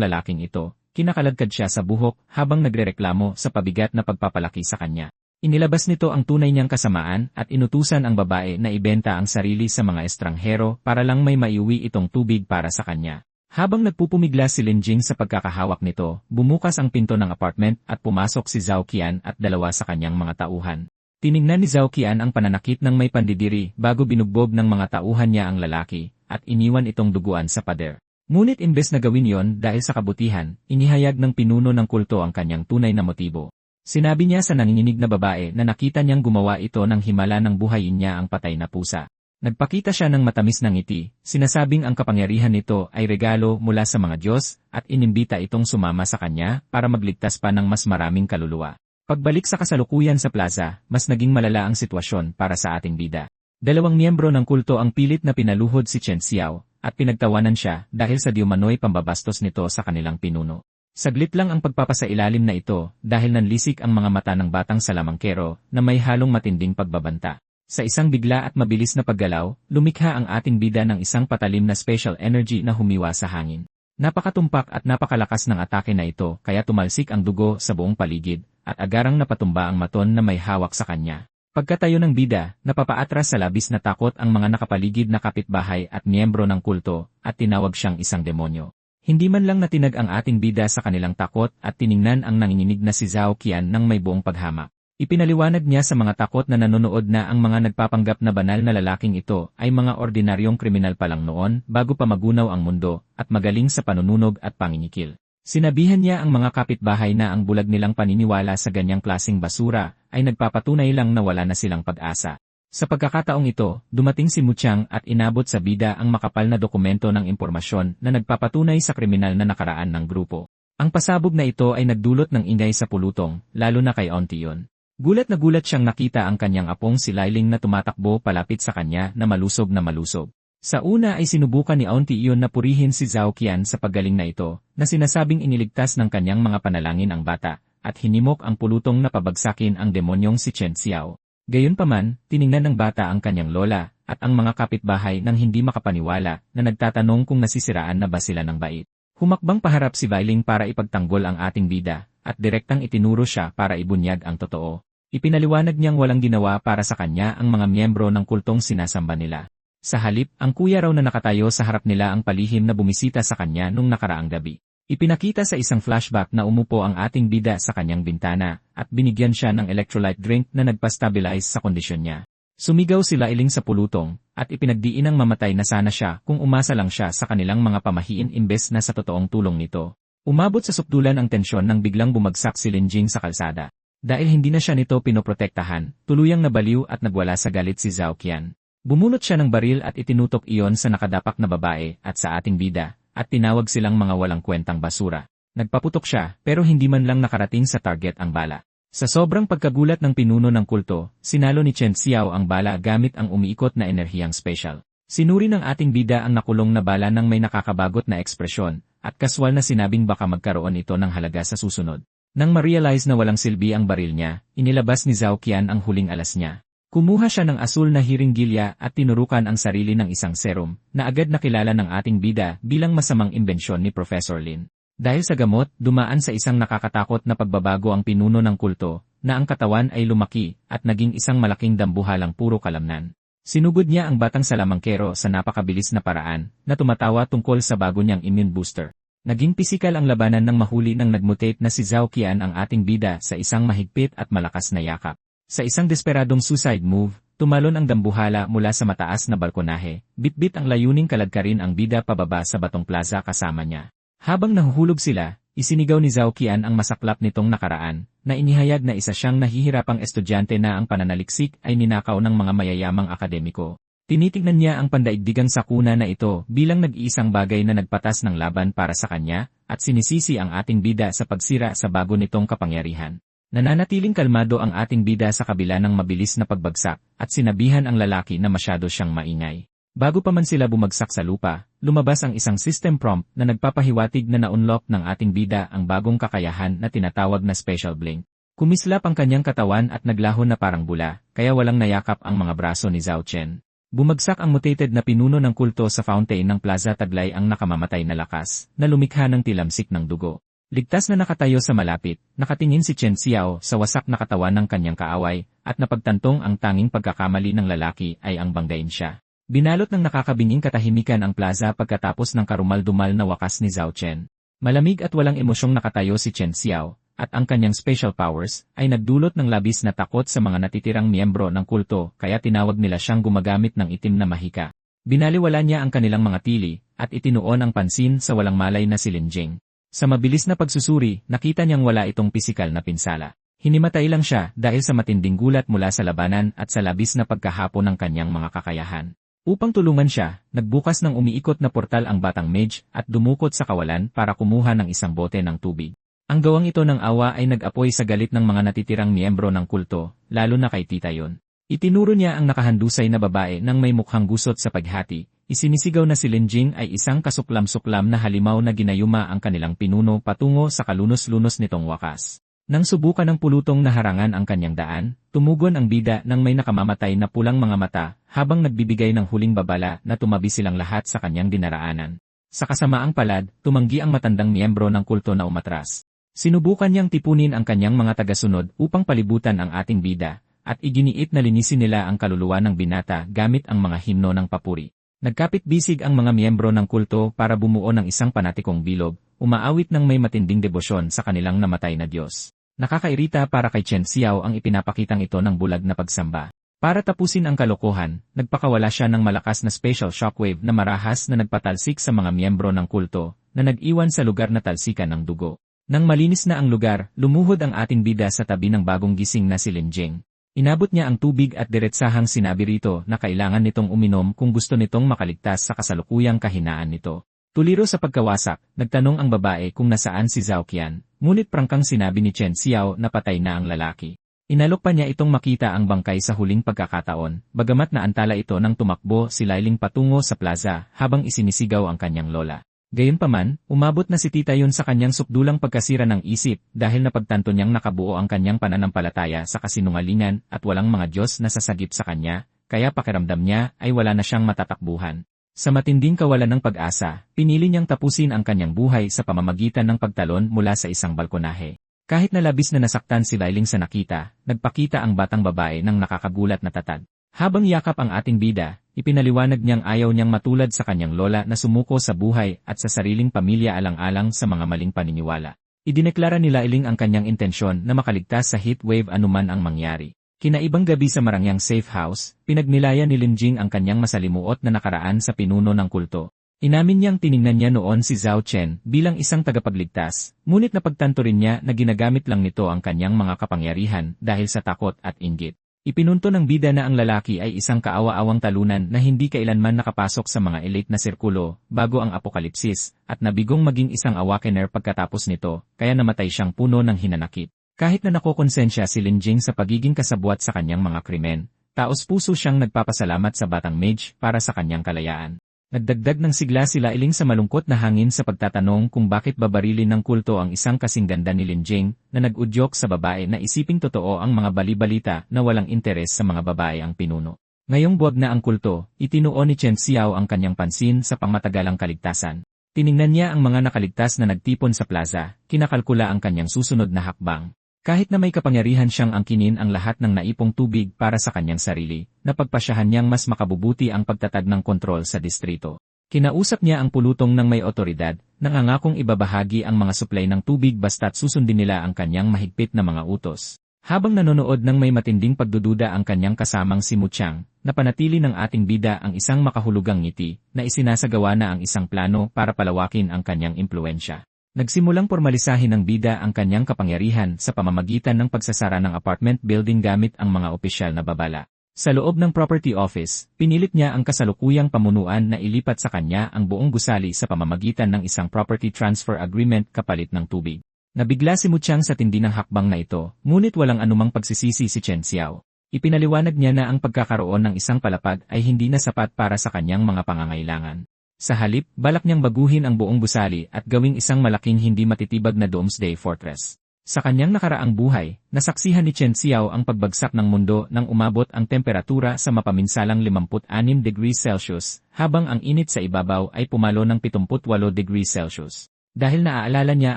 lalaking ito, kinakalagkad siya sa buhok habang nagrereklamo sa pabigat na pagpapalaki sa kanya. Inilabas nito ang tunay niyang kasamaan at inutusan ang babae na ibenta ang sarili sa mga estranghero para lang may maiuwi itong tubig para sa kanya. Habang nagpupumigla si Lin Jing sa pagkakahawak nito, bumukas ang pinto ng apartment at pumasok si Zhao Qian at dalawa sa kanyang mga tauhan. Tiningnan ni Zhao Qian ang pananakit ng may pandidiri bago binugbog ng mga tauhan niya ang lalaki at iniwan itong duguan sa pader. Ngunit imbes na gawin yon dahil sa kabutihan, inihayag ng pinuno ng kulto ang kanyang tunay na motibo. Sinabi niya sa nanginginig na babae na nakita niyang gumawa ito ng himala ng buhayin niya ang patay na pusa. Nagpakita siya ng matamis na ngiti, sinasabing ang kapangyarihan nito ay regalo mula sa mga Diyos at inimbita itong sumama sa kanya para magligtas pa ng mas maraming kaluluwa. Pagbalik sa kasalukuyan sa plaza, mas naging malala ang sitwasyon para sa ating bida. Dalawang miyembro ng kulto ang pilit na pinaluhod si Chen Xiao at pinagtawanan siya dahil sa diumanoy pambabastos nito sa kanilang pinuno. Saglit lang ang pagpapasailalim na ito dahil nanlisik ang mga mata ng batang salamangkero na may halong matinding pagbabanta. Sa isang bigla at mabilis na paggalaw, lumikha ang ating bida ng isang patalim na special energy na humiwa sa hangin. Napakatumpak at napakalakas ng atake na ito kaya tumalsik ang dugo sa buong paligid at agarang napatumba ang maton na may hawak sa kanya. Pagkatayo ng bida, napapaatras sa labis na takot ang mga nakapaligid na kapitbahay at miyembro ng kulto at tinawag siyang isang demonyo. Hindi man lang natinag ang ating bida sa kanilang takot at tiningnan ang nanginginig na si Zhao Qian ng may buong paghamak. Ipinaliwanag niya sa mga takot na nanonood na ang mga nagpapanggap na banal na lalaking ito ay mga ordinaryong kriminal pa lang noon bago pa magunaw ang mundo at magaling sa panununog at panginikil. Sinabihan niya ang mga kapitbahay na ang bulag nilang paniniwala sa ganyang klaseng basura ay nagpapatunay lang na wala na silang pag-asa. Sa pagkakataong ito, dumating si Muchang at inabot sa bida ang makapal na dokumento ng impormasyon na nagpapatunay sa kriminal na nakaraan ng grupo. Ang pasabog na ito ay nagdulot ng ingay sa pulutong, lalo na kay Ontion. Gulat na gulat siyang nakita ang kanyang apong si Lailing na tumatakbo palapit sa kanya na malusog na malusog. Sa una ay sinubukan ni Ontion na purihin si Zhao Qian sa paggaling na ito, na sinasabing iniligtas ng kanyang mga panalangin ang bata, at hinimok ang pulutong na pabagsakin ang demonyong si Chen Xiao. Gayunpaman, tiningnan ng bata ang kanyang lola, at ang mga kapitbahay nang hindi makapaniwala na nagtatanong kung nasisiraan na ba sila ng bait. Humakbang paharap si Veiling para ipagtanggol ang ating bida, at direktang itinuro siya para ibunyag ang totoo. Ipinaliwanag niyang walang ginawa para sa kanya ang mga miyembro ng kultong sinasamba nila. Sa halip, ang kuya raw na nakatayo sa harap nila ang palihim na bumisita sa kanya nung nakaraang gabi. Ipinakita sa isang flashback na umupo ang ating bida sa kanyang bintana at binigyan siya ng electrolyte drink na nagpastabilize sa kondisyon niya. Sumigaw si Lailing sa pulutong at ipinagdiinang mamatay na sana siya kung umasa lang siya sa kanilang mga pamahiin imbes na sa totoong tulong nito. Umabot sa supdulan ang tensyon nang biglang bumagsak si Linjing sa kalsada. Dahil hindi na siya nito pinoprotektahan, tuluyang nabaliw at nagwala sa galit si Zhao Qian. Bumunot siya ng baril at itinutok iyon sa nakadapak na babae at sa ating bida, at tinawag silang mga walang kwentang basura. Nagpaputok siya, pero hindi man lang nakarating sa target ang bala. Sa sobrang pagkagulat ng pinuno ng kulto, sinalo ni Chen Xiao ang bala gamit ang umiikot na enerhiyang special. Sinuri ng ating bida ang nakulong na bala ng may nakakabagot na ekspresyon, at kaswal na sinabing baka magkaroon ito ng halaga sa susunod. Nang ma-realize na walang silbi ang baril niya, inilabas ni Zhao Qian ang huling alas niya. Kumuha siya ng asul na hiringgilya at tinurukan ang sarili ng isang serum na agad nakilala ng ating bida bilang masamang imbensyon ni Professor Lin. Dahil sa gamot, dumaan sa isang nakakatakot na pagbabago ang pinuno ng kulto, na ang katawan ay lumaki at naging isang malaking dambuhalang puro kalamnan. Sinugod niya ang batang salamangkero sa napakabilis na paraan na tumatawa tungkol sa bago niyang immune booster. Naging pisikal ang labanan ng mahuli nang nagmutate na si Zhao Qian ang ating bida sa isang mahigpit at malakas na yakap. Sa isang desperadong suicide move, tumalon ang dambuhala mula sa mataas na balkonahe, bitbit ang layuning kaladkarin ang bida pababa sa Batong Plaza kasama niya. Habang nahuhulog sila, isinigaw ni Zhao Qian ang masaklap nitong nakaraan, na inihayag na isa siyang nahihirapang estudyante na ang pananaliksik ay ninakaw ng mga mayayamang akademiko. Tinitignan niya ang pandaigdigang sakuna na ito bilang nag-iisang bagay na nagpatas ng laban para sa kanya, at sinisisi ang ating bida sa pagsira sa bago nitong kapangyarihan. Nananatiling kalmado ang ating bida sa kabila ng mabilis na pagbagsak, at sinabihan ang lalaki na masyado siyang maingay. Bago pa man sila bumagsak sa lupa, lumabas ang isang system prompt na nagpapahiwatig na na-unlock ng ating bida ang bagong kakayahan na tinatawag na Special Blink. Kumislap ang kanyang katawan at naglaho na parang bula, kaya walang nayakap ang mga braso ni Zhao Chen. Bumagsak ang mutated na pinuno ng kulto sa fountain ng Plaza taglay ang nakamamatay na lakas, na lumikha ng tilamsik ng dugo. Ligtas na nakatayo sa malapit, nakatingin si Chen Xiao sa wasak na katawan ng kanyang kaaway, at napagtantong ang tanging pagkakamali ng lalaki ay ang banggain siya. Binalot ng nakakabinging katahimikan ang plaza pagkatapos ng karumal-dumal na wakas ni Zhao Chen. Malamig at walang emosyong nakatayo si Chen Xiao, at ang kanyang special powers ay nagdulot ng labis na takot sa mga natitirang miyembro ng kulto kaya tinawag nila siyang gumagamit ng itim na mahika. Binaliwala niya ang kanilang mga tili, at itinuon ang pansin sa walang malay na si Linjing. Sa mabilis na pagsusuri, nakita niyang wala itong pisikal na pinsala. Hinimatay lang siya dahil sa matinding gulat mula sa labanan at sa labis na pagkahapon ng kanyang mga kakayahan. Upang tulungan siya, nagbukas ng umiikot na portal ang batang mage at dumukot sa kawalan para kumuha ng isang bote ng tubig. Ang gawang ito ng awa ay nag-apoy sa galit ng mga natitirang miyembro ng kulto, lalo na kay Tita Yon. Itinuro niya ang nakahandusay na babae nang may mukhang gusot sa paghati. Isinisigaw na si Linjing ay isang kasuklam-suklam na halimaw na ginayuma ang kanilang pinuno patungo sa kalunos-lunos nitong wakas. Nang subukan ng pulutong na harangan ang kanyang daan, tumugon ang bida ng may nakamamatay na pulang mga mata habang nagbibigay ng huling babala na tumabi silang lahat sa kanyang dinaraanan. Sa kasamaang palad, tumanggi ang matandang miyembro ng kulto na umatras. Sinubukan niyang tipunin ang kanyang mga tagasunod upang palibutan ang ating bida, at iginiit na linisin nila ang kaluluwa ng binata gamit ang mga himno ng papuri. Nagkapit-bisig ang mga miyembro ng kulto para bumuo ng isang panatikong bilog, umaawit ng may matinding debosyon sa kanilang namatay na Diyos. Nakakairita para kay Chen Xiao ang ipinapakitang ito ng bulag na pagsamba. Para tapusin ang kalokohan, nagpakawala siya ng malakas na special shockwave na marahas na nagpatalsik sa mga miyembro ng kulto, na nag-iwan sa lugar na talsikan ng dugo. Nang malinis na ang lugar, lumuhod ang ating bida sa tabi ng bagong gising na si Lin Jing. Inabot niya ang tubig at diretsahang sinabi rito na kailangan nitong uminom kung gusto nitong makaligtas sa kasalukuyang kahinaan nito. Tuliro sa pagkawasak, nagtanong ang babae kung nasaan si Zhao Qian, ngunit prangkang sinabi ni Chen Xiao na patay na ang lalaki. Inalok pa niya itong makita ang bangkay sa huling pagkakataon, bagamat naantala ito nang tumakbo si Lailing patungo sa plaza habang isinisigaw ang kanyang lola. Gayunpaman, umabot na si tita yun sa kanyang sukdulang pagkasira ng isip dahil napagtanto niyang nakabuo ang kanyang pananampalataya sa kasinungalingan at walang mga Diyos na sasagip sa kanya, kaya pakiramdam niya ay wala na siyang matatakbuhan. Sa matinding kawalan ng pag-asa, pinili niyang tapusin ang kanyang buhay sa pamamagitan ng pagtalon mula sa isang balkonahe. Kahit na labis na nasaktan si Lailing sa nakita, nagpakita ang batang babae ng nakakagulat na tatag. Habang yakap ang ating bida, ipinaliwanag niyang ayaw niyang matulad sa kanyang lola na sumuko sa buhay at sa sariling pamilya alang-alang sa mga maling paniniwala. Idineklara ni Lailing ang kanyang intensyon na makaligtas sa heat wave anuman ang mangyari. Kinaibang gabi sa marangyang safe house, pinagnilaya ni Lin Jing ang kanyang masalimuot na nakaraan sa pinuno ng kulto. Inamin niyang tiningnan niya noon si Zhao Chen bilang isang tagapagligtas, ngunit napagtanto rin niya na ginagamit lang nito ang kanyang mga kapangyarihan dahil sa takot at inggit. Ipinunto ng bida na ang lalaki ay isang kaawa-awang talunan na hindi kailanman nakapasok sa mga elite na sirkulo bago ang apokalipsis, at nabigong maging isang awakener pagkatapos nito, kaya namatay siyang puno ng hinanakit. Kahit na nakokonsensya si Lin Jing sa pagiging kasabwat sa kanyang mga krimen, taos-puso siyang nagpapasalamat sa batang mage para sa kanyang kalayaan. Nagdagdag ng sigla si Lailing sa malungkot na hangin sa pagtatanong kung bakit babarilin ng kulto ang isang kasing ganda ni Lin Jing na nag-udyok sa babae na isiping totoo ang mga bali-balita na walang interes sa mga babae ang pinuno. Ngayong buwag na ang kulto, itinuo ni Chen Xiao ang kanyang pansin sa pangmatagalang kaligtasan. Tiningnan niya ang mga nakaligtas na nagtipon sa plaza, kinakalkula ang kanyang susunod na hakbang. Kahit na may kapangyarihan siyang angkinin ang lahat ng naipong tubig para sa kanyang sarili, napagpasyahan niyang mas makabubuti ang pagtatag ng kontrol sa distrito. Kinausap niya ang pulutong ng may otoridad, nangangakong ibabahagi ang mga supply ng tubig basta't susundin nila ang kanyang mahigpit na mga utos. Habang nanonood ng may matinding pagdududa ang kanyang kasamang si Mu Chang, napanatili ng ating bida ang isang makahulugang ngiti, na isinasagawa na ang isang plano para palawakin ang kanyang impluensya. Nagsimulang formalisahin ng bida ang kanyang kapangyarihan sa pamamagitan ng pagsasara ng apartment building gamit ang mga opisyal na babala. Sa loob ng property office, pinilit niya ang kasalukuyang pamunuan na ilipat sa kanya ang buong gusali sa pamamagitan ng isang property transfer agreement kapalit ng tubig. Nabigla si Mu Chang sa tindi ng hakbang na ito, ngunit walang anumang pagsisisi si Chen Xiao. Ipinaliwanag niya na ang pagkakaroon ng isang palapag ay hindi na sapat para sa kanyang mga pangangailangan. Sa halip, balak niyang baguhin ang buong gusali at gawing isang malaking hindi matitibag na Doomsday Fortress. Sa kanyang nakaraang buhay, nasaksihan ni Chen Xiao ang pagbagsak ng mundo nang umabot ang temperatura sa mapaminsalang 56 degrees Celsius, habang ang init sa ibabaw ay pumalo ng 78 degrees Celsius. Dahil naaalala niya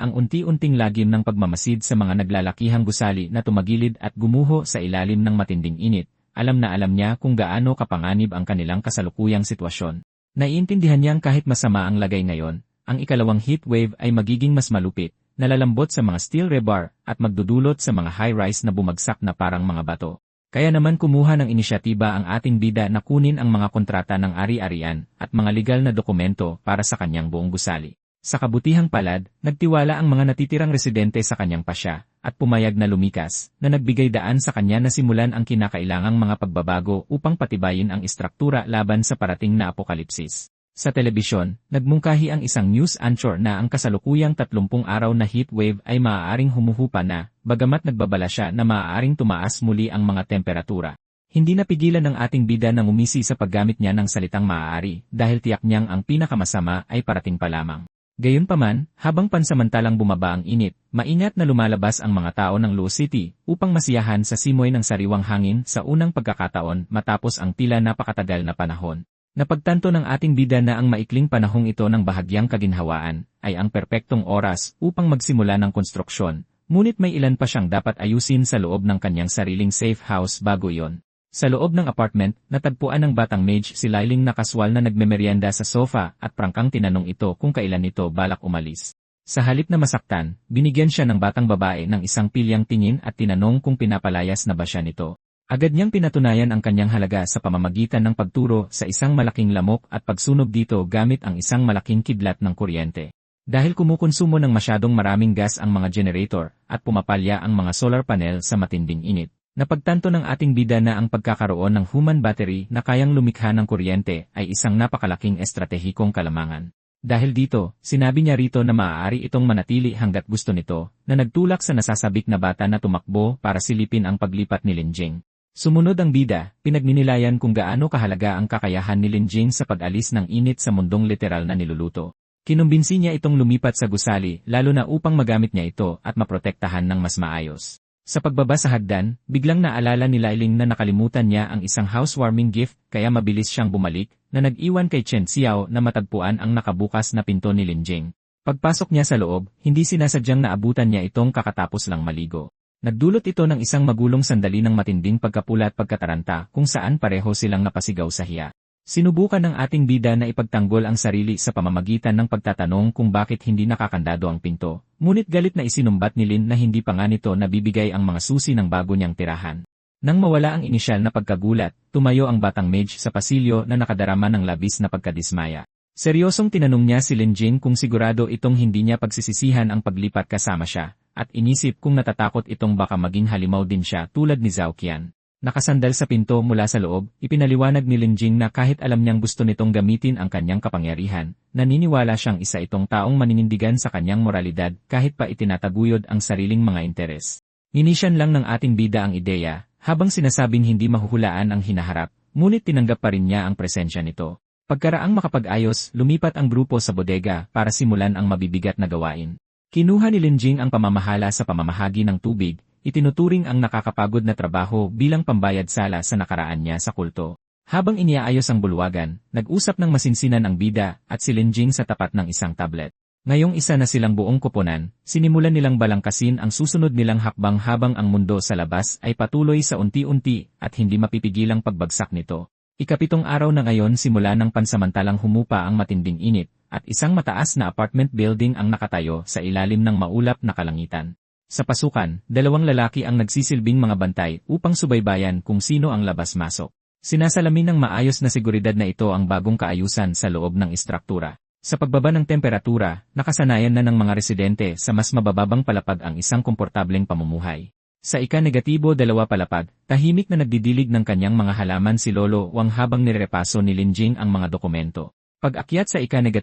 ang unti-unting lagim ng pagmamasid sa mga naglalakihang gusali na tumagilid at gumuho sa ilalim ng matinding init, alam na alam niya kung gaano kapanganib ang kanilang kasalukuyang sitwasyon. Naiintindihan niyang kahit masama ang lagay ngayon, ang ikalawang heat wave ay magiging mas malupit, nalalambot sa mga steel rebar, at magdudulot sa mga high-rise na bumagsak na parang mga bato. Kaya naman kumuha ng inisyatiba ang ating bida na kunin ang mga kontrata ng ari-arian at mga legal na dokumento para sa kanyang buong gusali. Sa kabutihang palad, nagtiwala ang mga natitirang residente sa kanyang pasya, at pumayag na lumikas, na nagbigay daan sa kanya na simulan ang kinakailangang mga pagbabago upang patibayin ang istruktura laban sa parating na apokalipsis. Sa telebisyon, nagmungkahi ang isang news anchor na ang kasalukuyang 30 araw na heat wave ay maaaring humuhupa na, bagamat nagbabala siya na maaaring tumaas muli ang mga temperatura. Hindi napigilan ng ating bida na ngumisi sa paggamit niya ng salitang maaari dahil tiyak niyang ang pinakamasama ay parating pa lamang. Gayunpaman, habang pansamantalang bumaba ang init, maingat na lumalabas ang mga tao ng Luo City upang masiyahan sa simoy ng sariwang hangin sa unang pagkakataon matapos ang tila napakatagal na panahon. Napagtanto ng ating bida na ang maikling panahong ito ng bahagyang kaginhawaan ay ang perpektong oras upang magsimula ng konstruksyon, ngunit may ilan pa siyang dapat ayusin sa loob ng kanyang sariling safe house bago iyon. Sa loob ng apartment, natagpuan ng batang mage si Liling na kaswal na nagmemeryenda sa sofa at prangkang tinanong ito kung kailan ito balak umalis. Sa halip na masaktan, binigyan siya ng batang babae ng isang pilyang tingin at tinanong kung pinapalayas na ba siya nito. Agad niyang pinatunayan ang kanyang halaga sa pamamagitan ng pagturo sa isang malaking lamok at pagsunog dito gamit ang isang malaking kidlat ng kuryente. Dahil kumukonsumo ng masyadong maraming gas ang mga generator at pumapalya ang mga solar panel sa matinding init, napagtanto ng ating bida na ang pagkakaroon ng human battery na kayang lumikha ng kuryente ay isang napakalaking estratehikong kalamangan. Dahil dito, sinabi niya rito na maaari itong manatili hanggat gusto nito, na nagtulak sa nasasabik na bata na tumakbo para silipin ang paglipat ni Linjing. Sumunod ang bida, pinagninilayan kung gaano kahalaga ang kakayahan ni Linjing sa pag-alis ng init sa mundong literal na niluluto. Kinumbinsi niya itong lumipat sa gusali lalo na upang magamit niya ito at maprotektahan ng mas maayos. Sa pagbaba sa hagdan, biglang naalala ni Liling na nakalimutan niya ang isang housewarming gift kaya mabilis siyang bumalik na nag-iwan kay Chen Xiao na matagpuan ang nakabukas na pinto ni Linjing. Pagpasok niya sa loob, hindi sinasadyang naabutan niya itong kakatapos lang maligo. Nagdulot ito ng isang magulong sandali ng matinding pagkapula at pagkataranta kung saan pareho silang napasigaw sa hiya. Sinubukan ng ating bida na ipagtanggol ang sarili sa pamamagitan ng pagtatanong kung bakit hindi nakakandado ang pinto, ngunit galit na isinumbat ni Lin na hindi pa nga nito nabibigay ang mga susi ng bago niyang tirahan. Nang mawala ang inisyal na pagkagulat, tumayo ang batang mage sa pasilyo na nakadarama ng labis na pagkadismaya. Seryosong tinanong niya si Linjing kung sigurado itong hindi niya pagsisisihan ang paglipat kasama siya, at inisip kung natatakot itong baka maging halimaw din siya tulad ni Zhao Qian. Nakasandal sa pinto mula sa loob, ipinaliwanag ni Linjing na kahit alam niyang gusto nitong gamitin ang kanyang kapangyarihan, naniniwala siyang isa itong taong maninindigan sa kanyang moralidad kahit pa itinataguyod ang sariling mga interes. Inisyan lang ng ating bida ang ideya, habang sinasabing hindi mahuhulaan ang hinaharap, ngunit tinanggap pa rin niya ang presensya nito. Pagkaraang makapag-ayos, lumipat ang grupo sa bodega para simulan ang mabibigat na gawain. Kinuha ni Linjing ang pamamahala sa pamamahagi ng tubig, itinuturing ang nakakapagod na trabaho bilang pambayad sala sa nakaraan niya sa kulto. Habang iniaayos ang bulwagan, nag-usap ng masinsinan ang bida at si Linjing sa tapat ng isang tablet. Ngayong isa na silang buong koponan, sinimulan nilang balangkasin ang susunod nilang hakbang habang ang mundo sa labas ay patuloy sa unti-unti at hindi mapipigilang pagbagsak nito. Ikapitong araw na ngayon simula ng pansamantalang humupa ang matinding init, at isang mataas na apartment building ang nakatayo sa ilalim ng maulap na kalangitan. Sa pasukan, dalawang lalaki ang nagsisilbing mga bantay upang subaybayan kung sino ang labas-masok. Sinasalamin ng maayos na seguridad na ito ang bagong kaayusan sa loob ng istruktura. Sa pagbaba ng temperatura, nakasanayan na ng mga residente sa mas mabababang palapag ang isang komportableng pamumuhay. Sa ika-2 palapag, tahimik na nagdidilig ng kanyang mga halaman si Lolo Wang habang nirepaso ni Linjing ang mga dokumento. Pag-akyat sa ika-3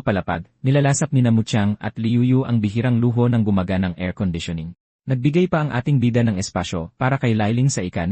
palapag, nilalasap ni Namuchang at Liuyu ang bihirang luho ng gumaganang air conditioning. Nagbigay pa ang ating bida ng espasyo para kay Liling sa ika-4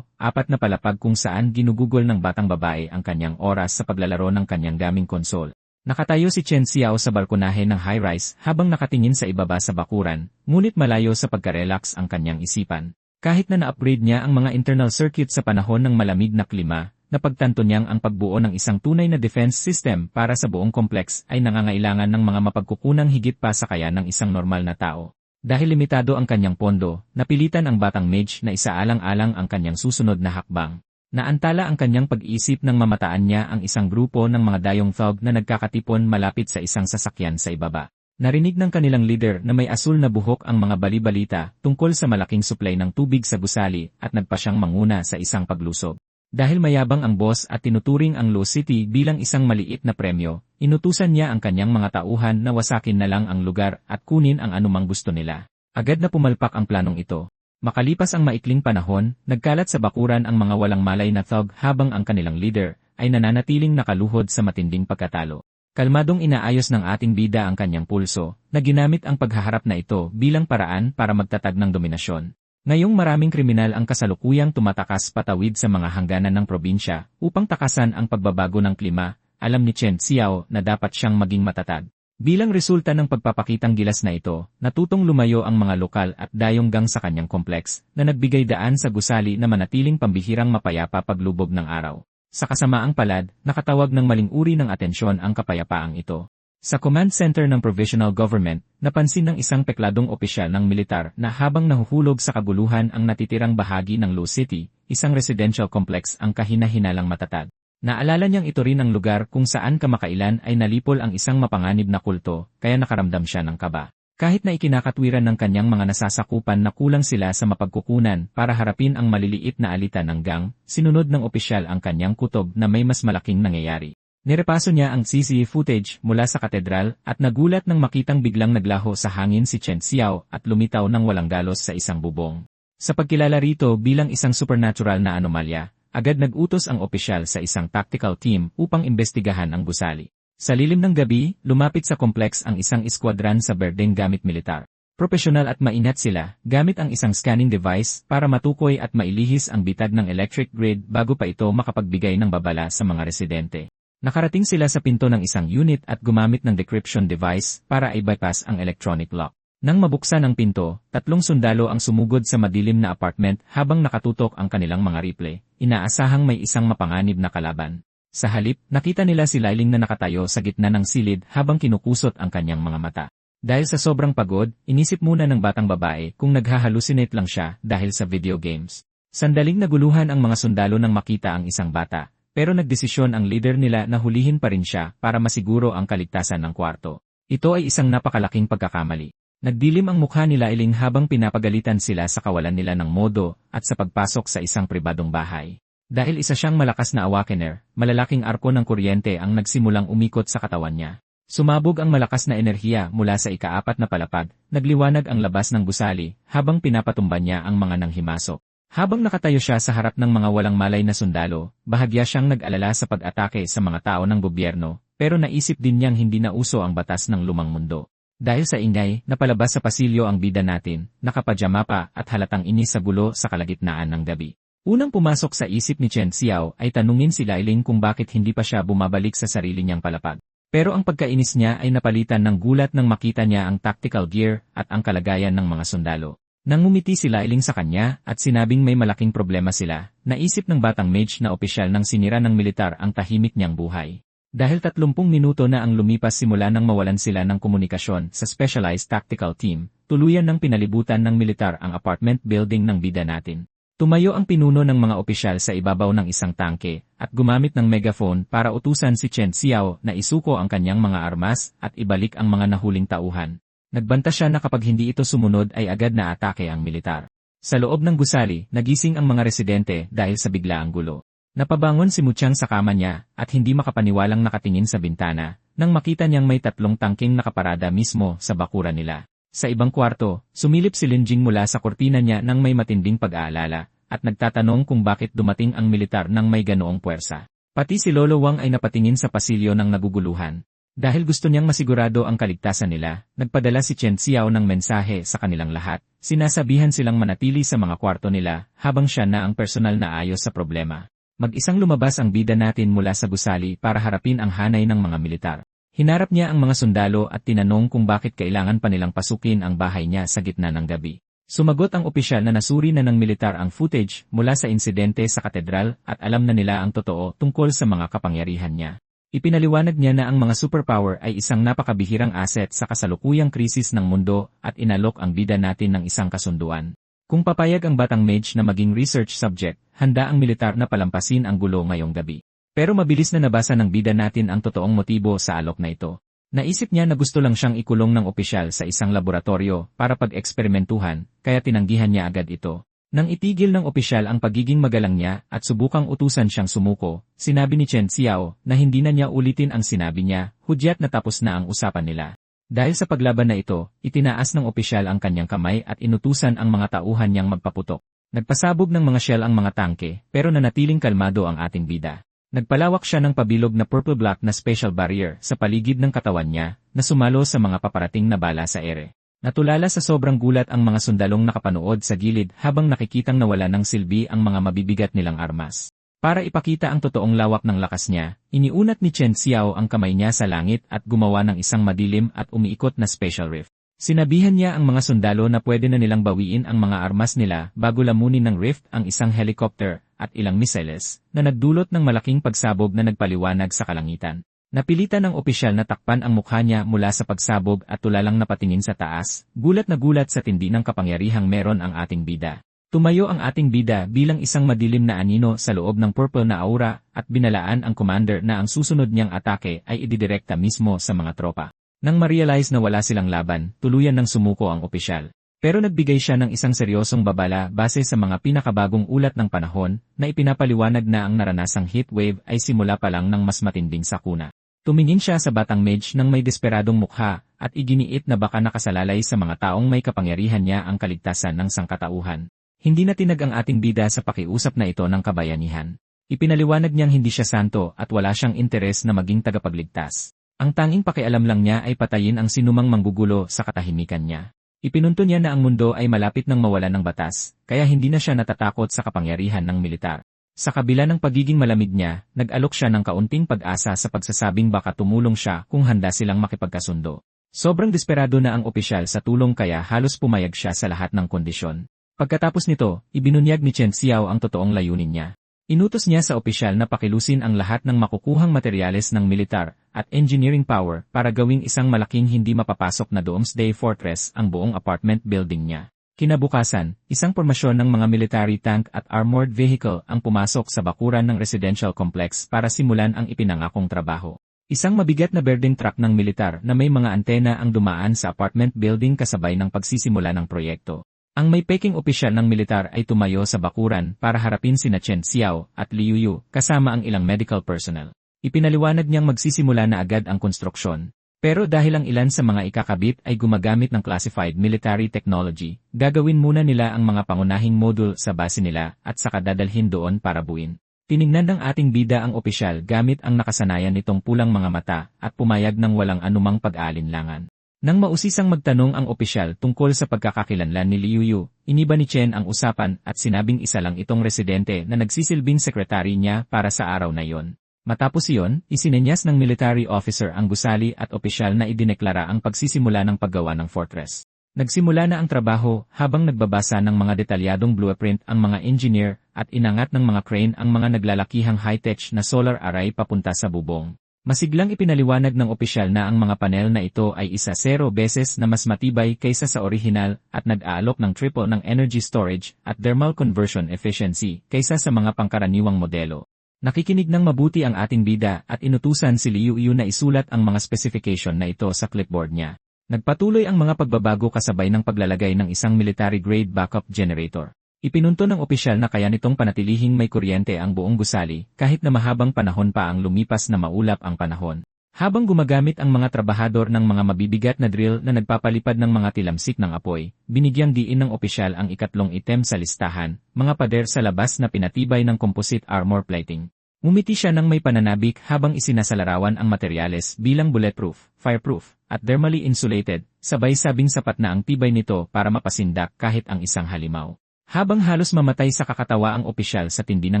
na palapag kung saan ginugugol ng batang babae ang kanyang oras sa paglalaro ng kanyang gaming konsol. Nakatayo si Chen Xiao sa balkonahe ng high-rise habang nakatingin sa ibaba sa bakuran, ngunit malayo sa pagka-relax ang kanyang isipan. Kahit na na-upgrade niya ang mga internal circuit sa panahon ng malamig na klima, napagtanto niyang ang pagbuo ng isang tunay na defense system para sa buong complex ay nangangailangan ng mga mapagkukunang higit pa sa kaya ng isang normal na tao. Dahil limitado ang kanyang pondo, napilitan ang batang mage na isaalang-alang ang kanyang susunod na hakbang. Naantala ang kanyang pag-iisip nang mamataan niya ang isang grupo ng mga dayong thug na nagkakatipon malapit sa isang sasakyan sa ibaba. Narinig ng kanilang leader na may asul na buhok ang mga bali-balita tungkol sa malaking supply ng tubig sa gusali at nagpa siyang manguna sa isang paglusob. Dahil mayabang ang boss at tinuturing ang Low City bilang isang maliit na premyo, inutusan niya ang kanyang mga tauhan na wasakin na lang ang lugar at kunin ang anumang gusto nila. Agad na pumalpak ang planong ito. Makalipas ang maikling panahon, nagkalat sa bakuran ang mga walang malay na thug habang ang kanilang leader ay nananatiling nakaluhod sa matinding pagkatalo. Kalmadong inaayos ng ating bida ang kanyang pulso, na ginamit ang paghaharap na ito bilang paraan para magtatag ng dominasyon. Ngayong maraming kriminal ang kasalukuyang tumatakas patawid sa mga hangganan ng probinsya upang takasan ang pagbabago ng klima, alam ni Chen Xiao na dapat siyang maging matatag. Bilang resulta ng pagpapakitang gilas na ito, natutong lumayo ang mga lokal at dayong gang sa kanyang kompleks na nagbigay daan sa gusali na manatiling pambihirang mapayapa paglubog ng araw. Sa kasamaang palad, nakatawag ng maling uri ng atensyon ang kapayapaang ito. Sa command center ng provisional government, napansin ng isang pekladong opisyal ng militar na habang nahuhulog sa kaguluhan ang natitirang bahagi ng Lu City, isang residential complex ang kahina-hinalang matatag. Naalala niyang ito rin ang lugar kung saan kamakailan ay nalipol ang isang mapanganib na kulto, kaya nakaramdam siya ng kaba. Kahit na ikinakatwiran ng kanyang mga nasasakupan na kulang sila sa mapagkukunan para harapin ang maliliit na alitan ng gang, sinunod ng opisyal ang kanyang kutob na may mas malaking nangyayari. Nirepaso niya ang CCTV footage mula sa katedral at nagulat nang makitang biglang naglaho sa hangin si Chen Xiao at lumitaw ng walang galos sa isang bubong. Sa pagkilala rito bilang isang supernatural na anomalya, agad nag-utos ang opisyal sa isang tactical team upang imbestigahan ang gusali. Sa lilim ng gabi, lumapit sa kompleks ang isang eskwadran sa berdeng gamit militar. Propesyonal at maingat sila, gamit ang isang scanning device para matukoy at mailihis ang bitag ng electric grid bago pa ito makapagbigay ng babala sa mga residente. Nakarating sila sa pinto ng isang unit at gumamit ng decryption device para i-bypass ang electronic lock. Nang mabuksan ang pinto, 3 sundalo ang sumugod sa madilim na apartment habang nakatutok ang kanilang mga rifle, inaasahang may isang mapanganib na kalaban. Sa halip, nakita nila si Liling na nakatayo sa gitna ng silid habang kinukusot ang kanyang mga mata. Dahil sa sobrang pagod, inisip muna ng batang babae kung naghahalusinate lang siya dahil sa video games. Sandaling naguluhan ang mga sundalo nang makita ang isang bata, pero nagdesisyon ang leader nila na hulihin pa rin siya para masiguro ang kaligtasan ng kwarto. Ito ay isang napakalaking pagkakamali. Nagdilim ang mukha ni Liling habang pinapagalitan sila sa kawalan nila ng modo at sa pagpasok sa isang pribadong bahay. Dahil isa siyang malakas na awakener, malalaking arko ng kuryente ang nagsimulang umikot sa katawan niya. Sumabog ang malakas na enerhiya mula sa ika-4 na palapag, nagliwanag ang labas ng gusali, habang pinapatumba niya ang mga nanghimasok. Habang nakatayo siya sa harap ng mga walang malay na sundalo, bahagya siyang nag-alala sa pag-atake sa mga tao ng gobyerno, pero naisip din niyang hindi na uso ang batas ng lumang mundo. Dahil sa ingay, napalabas sa pasilyo ang bida natin, nakapajama pa at halatang inis sa gulo sa kalagitnaan ng gabi. Unang pumasok sa isip ni Chen Xiao ay tanungin si Liling kung bakit hindi pa siya bumabalik sa sarili niyang palapag. Pero ang pagkainis niya ay napalitan ng gulat nang makita niya ang tactical gear at ang kalagayan ng mga sundalo. Nang ngumiti si Liling sa kanya at sinabing may malaking problema sila, naisip ng batang mage na opisyal ng sinira ng militar ang tahimik niyang buhay. Dahil 30 minuto na ang lumipas simula nang mawalan sila ng komunikasyon sa specialized tactical team, tuluyan ng pinalibutan ng militar ang apartment building ng bida natin. Tumayo ang pinuno ng mga opisyal sa ibabaw ng isang tangke at gumamit ng megaphone para utusan si Chen Xiao na isuko ang kanyang mga armas at ibalik ang mga nahuling tauhan. Nagbanta siya na kapag hindi ito sumunod ay agad na atake ang militar. Sa loob ng gusali, nagising ang mga residente dahil sa biglaang gulo. Napabangon si Muchang sa kama niya at hindi makapaniwalang nakatingin sa bintana nang makita niyang may 3 tangking nakaparada mismo sa bakuran nila. Sa ibang kwarto, sumilip si Linjing mula sa kortina niya nang may matinding pag-aalala at nagtatanong kung bakit dumating ang militar nang may ganoong puwersa. Pati si Lolo Wang ay napatingin sa pasilyo ng naguguluhan. Dahil gusto niyang masigurado ang kaligtasan nila, nagpadala si Chen Xiao ng mensahe sa kanilang lahat. Sinasabihan silang manatili sa mga kwarto nila habang siya na ang personal na ayos sa problema. Mag-isang lumabas ang bida natin mula sa gusali para harapin ang hanay ng mga militar. Hinarap niya ang mga sundalo at tinanong kung bakit kailangan pa nilang pasukin ang bahay niya sa gitna ng gabi. Sumagot ang opisyal na nasuri na ng militar ang footage mula sa insidente sa katedral at alam na nila ang totoo tungkol sa mga kapangyarihan niya. Ipinaliwanag niya na ang mga superpower ay isang napakabihirang asset sa kasalukuyang krisis ng mundo at inalok ang bida natin ng isang kasunduan. Kung papayag ang batang mage na maging research subject, handa ang militar na palampasin ang gulo ngayong gabi. Pero mabilis na nabasa ng bida natin ang totoong motibo sa alok na ito. Naisip niya na gusto lang siyang ikulong ng opisyal sa isang laboratorio para pag-eksperimentuhan, kaya tinanggihan niya agad ito. Nang itigil ng opisyal ang pagiging magalang niya at subukang utusan siyang sumuko, sinabi ni Chen Xiao na hindi na niya ulitin ang sinabi niya, hudyat na tapos na ang usapan nila. Dahil sa paglaban na ito, itinaas ng opisyal ang kanyang kamay at inutusan ang mga tauhan niyang magpaputok. Nagpasabog ng mga shell ang mga tangke, pero nanatiling kalmado ang ating bida. Nagpalawak siya ng pabilog na purple-black na special barrier sa paligid ng katawan niya na sumalo sa mga paparating na bala sa ere. Natulala sa sobrang gulat ang mga sundalong nakapanood sa gilid habang nakikitang nawala ng silbi ang mga mabibigat nilang armas. Para ipakita ang totoong lawak ng lakas niya, iniunat ni Chen Xiao ang kamay niya sa langit at gumawa ng isang madilim at umiikot na special rift. Sinabihan niya ang mga sundalo na pwede na nilang bawiin ang mga armas nila bago lamunin ng rift ang isang helicopter at ilang missiles na nagdulot ng malaking pagsabog na nagpaliwanag sa kalangitan. Napilitan ng opisyal na takpan ang mukha niya mula sa pagsabog at tulalang napatingin sa taas, gulat na gulat sa tindi ng kapangyarihang meron ang ating bida. Tumayo ang ating bida bilang isang madilim na anino sa loob ng purple na aura at binalaan ang commander na ang susunod niyang atake ay ididirekta mismo sa mga tropa. Nang ma-realize na wala silang laban, tuluyan ng sumuko ang opisyal. Pero nagbigay siya ng isang seryosong babala base sa mga pinakabagong ulat ng panahon na ipinapaliwanag na ang naranasang heatwave ay simula pa lang ng mas matinding sakuna. Tumingin siya sa batang mage ng may desperadong mukha at iginiit na baka nakasalalay sa mga taong may kapangyarihan niya ang kaligtasan ng sangkatauhan. Hindi na tinag ang ating bida sa pakiusap na ito ng kabayanihan. Ipinaliwanag niyang hindi siya santo at wala siyang interes na maging tagapagligtas. Ang tanging pakialam lang niya ay patayin ang sinumang manggugulo sa katahimikan niya. Ipinunto niya na ang mundo ay malapit ng mawalan ng batas, kaya hindi na siya natatakot sa kapangyarihan ng militar. Sa kabila ng pagiging malamig niya, nag-alok siya ng kaunting pag-asa sa pagsasabing baka tumulong siya kung handa silang makipagkasundo. Sobrang desperado na ang opisyal sa tulong kaya halos pumayag siya sa lahat ng kondisyon. Pagkatapos nito, ibinunyag ni Chen Xiao ang totoong layunin niya. Inutos niya sa opisyal na pakilusin ang lahat ng makukuhang materyales ng militar at engineering power para gawing isang malaking hindi mapapasok na Doomsday Fortress ang buong apartment building niya. Kinabukasan, isang pormasyon ng mga military tank at armored vehicle ang pumasok sa bakuran ng residential complex para simulan ang ipinangakong trabaho. Isang mabigat na burden truck ng militar na may mga antena ang dumaan sa apartment building kasabay ng pagsisimula ng proyekto. Ang may peking opisyal ng militar ay tumayo sa bakuran para harapin sina Chen Xiao at Liu Yu kasama ang ilang medical personnel. Ipinaliwanag niyang magsisimula na agad ang konstruksyon. Pero dahil ang ilan sa mga ikakabit ay gumagamit ng classified military technology, gagawin muna nila ang mga pangunahing module sa base nila at saka dadalhin doon para buuin. Tiningnan ng ating bida ang opisyal gamit ang nakasanayan nitong pulang mga mata at pumayag ng walang anumang pag-aalinlangan. Nang mausisang magtanong ang opisyal tungkol sa pagkakakilanlan ni Liu Yu, iniba ni Chen ang usapan at sinabing isa lang itong residente na nagsisilbing sekretary niya para sa araw na iyon. Matapos iyon, isinenyas ng military officer ang gusali at opisyal na idineklara ang pagsisimula ng paggawa ng fortress. Nagsimula na ang trabaho habang nagbabasa ng mga detalyadong blueprint ang mga engineer at inangat ng mga crane ang mga naglalakihang high-tech na solar array papunta sa bubong. Masiglang ipinaliwanag ng opisyal na ang mga panel na ito ay 10 beses na mas matibay kaysa sa orihinal at nag-aalok ng triple ng energy storage at thermal conversion efficiency kaysa sa mga pangkaraniwang modelo. Nakikinig ng mabuti ang ating bida at inutusan si Liu Yu na isulat ang mga specification na ito sa clipboard niya. Nagpatuloy ang mga pagbabago kasabay ng paglalagay ng isang military-grade backup generator. Ipinunto ng opisyal na kaya nitong panatilihing may kuryente ang buong gusali kahit na mahabang panahon pa ang lumipas na maulap ang panahon. Habang gumagamit ang mga trabahador ng mga mabibigat na drill na nagpapalipad ng mga tilamsik ng apoy, binigyang diin ng opisyal ang ikatlong item sa listahan, mga pader sa labas na pinatibay ng composite armor plating. Ngumiti siya ng may pananabik habang isinasalarawan ang materyales bilang bulletproof, fireproof, at thermally insulated, sabay sabing sapat na ang tibay nito para mapasindak kahit ang isang halimaw. Habang halos mamatay sa kakatawa ang opisyal sa tindi ng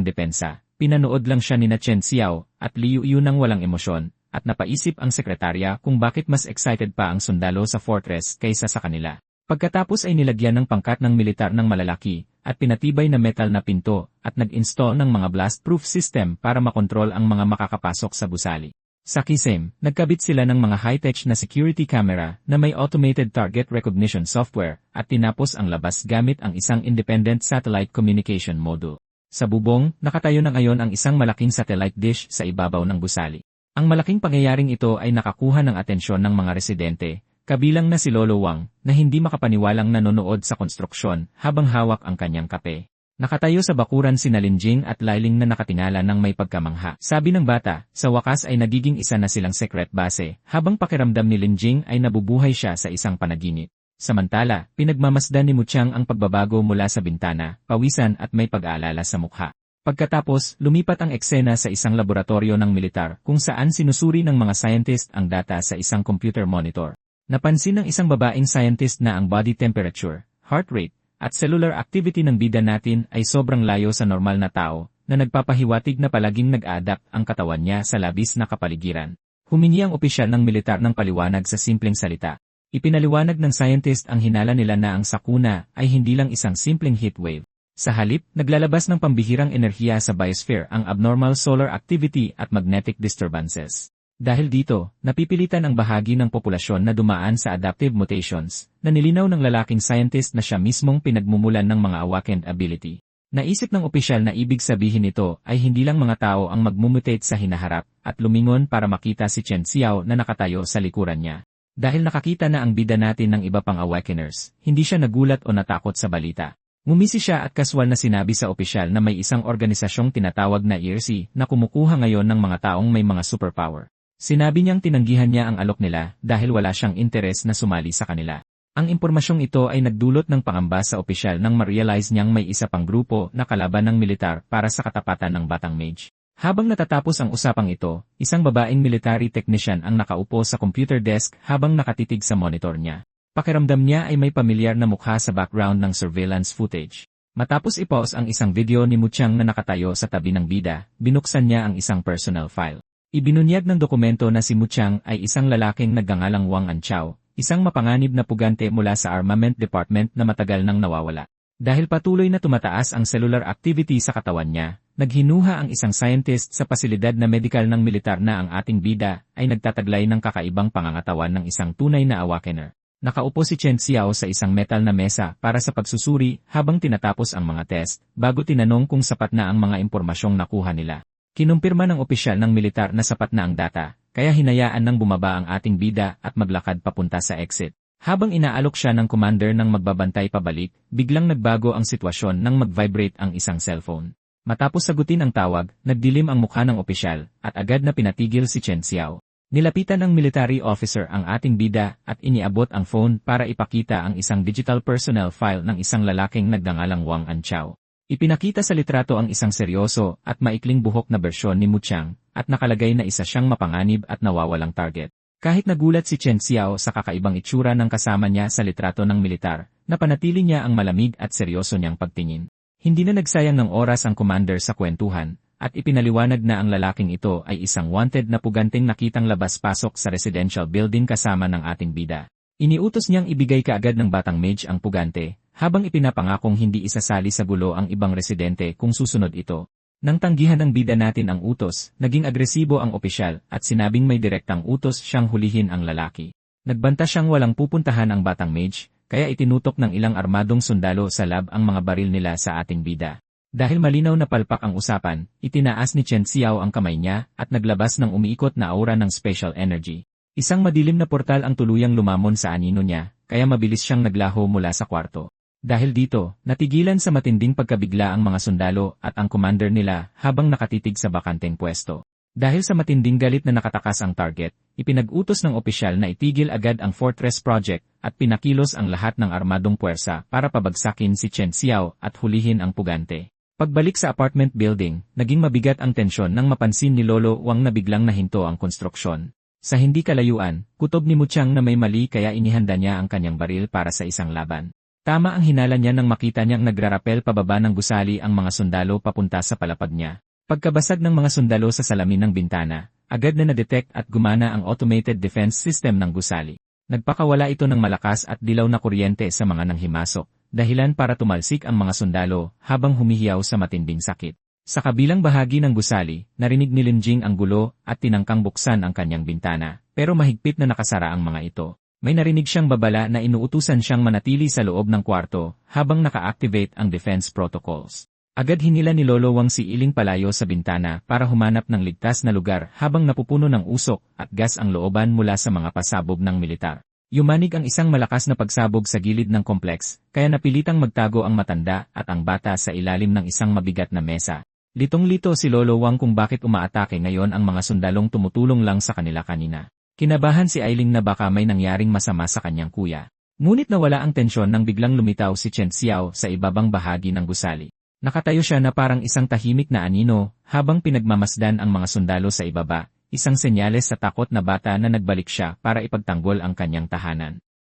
depensa, pinanood lang siya nina Chen Xiao at Liu Yu ng walang emosyon, at napaisip ang sekretarya kung bakit mas excited pa ang sundalo sa fortress kaysa sa kanila. Pagkatapos ay nilagyan ng pangkat ng militar ng malalaki, at pinatibay na metal na pinto, at nag-install ng mga blast-proof system para makontrol ang mga makakapasok sa gusali. Sa kisame, nagkabit sila ng mga high-tech na security camera na may automated target recognition software at tinapos ang labas gamit ang isang independent satellite communication module. Sa bubong, nakatayo na ngayon ang isang malaking satellite dish sa ibabaw ng gusali. Ang malaking pangyayaring ito ay nakakuha ng atensyon ng mga residente, kabilang na si Lolo Wang, na hindi makapaniwalang nanonood sa konstruksyon habang hawak ang kanyang kape. Nakatayo sa bakuran sina Linjing at Lailing na nakatingala ng may pagkamangha. Sabi ng bata, sa wakas ay nagiging isa na silang secret base, habang pakiramdam ni Linjing ay nabubuhay siya sa isang panaginip. Samantala, pinagmamasdan ni Muchang ang pagbabago mula sa bintana, pawisan at may pag-aalala sa mukha. Pagkatapos, lumipat ang eksena sa isang laboratorio ng militar kung saan sinusuri ng mga scientist ang data sa isang computer monitor. Napansin ng isang babaeng scientist na ang body temperature, heart rate, at cellular activity ng bida natin ay sobrang layo sa normal na tao, na nagpapahiwatig na palaging nag-a-adapt ang katawan niya sa labis na kapaligiran. Humingi ang opisyal ng militar ng paliwanag sa simpleng salita. Ipinaliwanag ng scientist ang hinala nila na ang sakuna ay hindi lang isang simpleng heatwave. Sa halip, naglalabas ng pambihirang enerhiya sa biosphere ang abnormal solar activity at magnetic disturbances. Dahil dito, napipilitan ang bahagi ng populasyon na dumaan sa adaptive mutations, na nilinaw ng lalaking scientist na siya mismong pinagmumulan ng mga awakened ability. Naisip ng opisyal na ibig sabihin nito ay hindi lang mga tao ang magmumutate sa hinaharap at lumingon para makita si Chen Xiao na nakatayo sa likuran niya. Dahil nakakita na ang bida natin ng iba pang awakeners, hindi siya nagulat o natakot sa balita. Ngumisi siya at kaswal na sinabi sa opisyal na may isang organisasyong tinatawag na ERC na kumukuha ngayon ng mga taong may mga superpower. Sinabi niyang tinanggihan niya ang alok nila dahil wala siyang interes na sumali sa kanila. Ang impormasyong ito ay nagdulot ng pangamba sa opisyal nang ma-realize niyang may isa pang grupo na kalaban ng militar para sa katapatan ng batang mage. Habang natatapos ang usapang ito, isang babaeng military technician ang nakaupo sa computer desk habang nakatitig sa monitor niya. Pakiramdam niya ay may pamilyar na mukha sa background ng surveillance footage. Matapos i-pause ang isang video ni Mu Qiang na nakatayo sa tabi ng bida, binuksan niya ang isang personal file. Ibinunyag ng dokumento na si Mu Qiang ay isang lalaking nagngangalang Wang Anchao, isang mapanganib na pugante mula sa Armament Department na matagal nang nawawala. Dahil patuloy na tumataas ang cellular activity sa katawan niya, naghinuha ang isang scientist sa pasilidad na medikal ng militar na ang ating bida ay nagtataglay ng kakaibang pangangatawan ng isang tunay na awakener. Nakaupo si Chen Xiao sa isang metal na mesa para sa pagsusuri habang tinatapos ang mga test, bago tinanong kung sapat na ang mga impormasyong nakuha nila. Kinumpirma ng opisyal ng militar na sapat na ang data, kaya hinayaan nang bumaba ang ating bida at maglakad papunta sa exit. Habang inaalok siya ng commander ng magbabantay pabalik, biglang nagbago ang sitwasyon nang mag-vibrate ang isang cellphone. Matapos sagutin ang tawag, nagdilim ang mukha ng opisyal, at agad na pinatigil si Chen Xiao. Nilapitan ng military officer ang ating bida at iniabot ang phone para ipakita ang isang digital personnel file ng isang lalaking nagngangalang Wang Anchao. Ipinakita sa litrato ang isang seryoso at maikling buhok na bersyon ni Mu Qiang at nakalagay na isa siyang mapanganib at nawawalang target. Kahit nagulat si Chen Xiao sa kakaibang itsura ng kasama niya sa litrato ng militar, napanatili niya ang malamig at seryoso niyang pagtingin. Hindi na nagsayang ng oras ang commander sa kwentuhan, at ipinaliwanag na ang lalaking ito ay isang wanted na puganting nakitang labas-pasok sa residential building kasama ng ating bida. Iniutos niyang ibigay kaagad ng batang mage ang pugante, habang ipinapangakong hindi isasali sa gulo ang ibang residente kung susunod ito. Nang tanggihan ng bida natin ang utos, naging agresibo ang opisyal at sinabing may direktang utos siyang hulihin ang lalaki. Nagbanta siyang walang pupuntahan ang batang mage, kaya itinutok ng ilang armadong sundalo sa lab ang mga baril nila sa ating bida. Dahil malinaw na palpak ang usapan, itinaas ni Chen Xiao ang kamay niya at naglabas ng umiikot na aura ng special energy. Isang madilim na portal ang tuluyang lumamon sa anino niya, kaya mabilis siyang naglaho mula sa kwarto. Dahil dito, natigilan sa matinding pagkabigla ang mga sundalo at ang commander nila habang nakatitig sa bakanteng pwesto. Dahil sa matinding galit na nakatakas ang target, ipinag-utos ng opisyal na itigil agad ang Fortress Project at pinakilos ang lahat ng armadong puwersa para pabagsakin si Chen Xiao at hulihin ang pugante. Pagbalik sa apartment building, naging mabigat ang tensyon nang mapansin ni Lolo Wang na biglang nahinto ang konstruksyon. Sa hindi kalayuan, kutob ni Mu Qiang na may mali kaya inihanda niya ang kanyang baril para sa isang laban. Tama ang hinala niya nang makita niyang nagrarapel pababa ng gusali ang mga sundalo papunta sa palapag niya. Pagkabasag ng mga sundalo sa salamin ng bintana, agad na na-detect at gumana ang automated defense system ng gusali. Nagpakawala ito ng malakas at dilaw na kuryente sa mga nanghimasok, dahilan para tumalsik ang mga sundalo habang humihiyaw sa matinding sakit. Sa kabilang bahagi ng gusali, narinig ni Lin Jing ang gulo at tinangkang buksan ang kanyang bintana, pero mahigpit na nakasara ang mga ito. May narinig siyang babala na inuutusan siyang manatili sa loob ng kwarto habang naka-activate ang defense protocols. Agad hinila ni Lolo Wang si Iling palayo sa bintana para humanap ng ligtas na lugar habang napupuno ng usok at gas ang looban mula sa mga pasabog ng militar. Yumanig ang isang malakas na pagsabog sa gilid ng kompleks, kaya napilitang magtago ang matanda at ang bata sa ilalim ng isang mabigat na mesa. Litong-lito si Lolo Wang kung bakit umaatake ngayon ang mga sundalong tumutulong lang sa kanila kanina. Kinabahan si Ailing na baka may nangyaring masama sa kanyang kuya. Ngunit nawala ang tensyon nang biglang lumitaw si Chen Xiao sa ibabang bahagi ng gusali. Nakatayo siya na parang isang tahimik na anino habang pinagmamasdan ang mga sundalo sa ibaba, isang senyales sa takot na bata na nagbalik siya para ipagtanggol ang kanyang tahanan.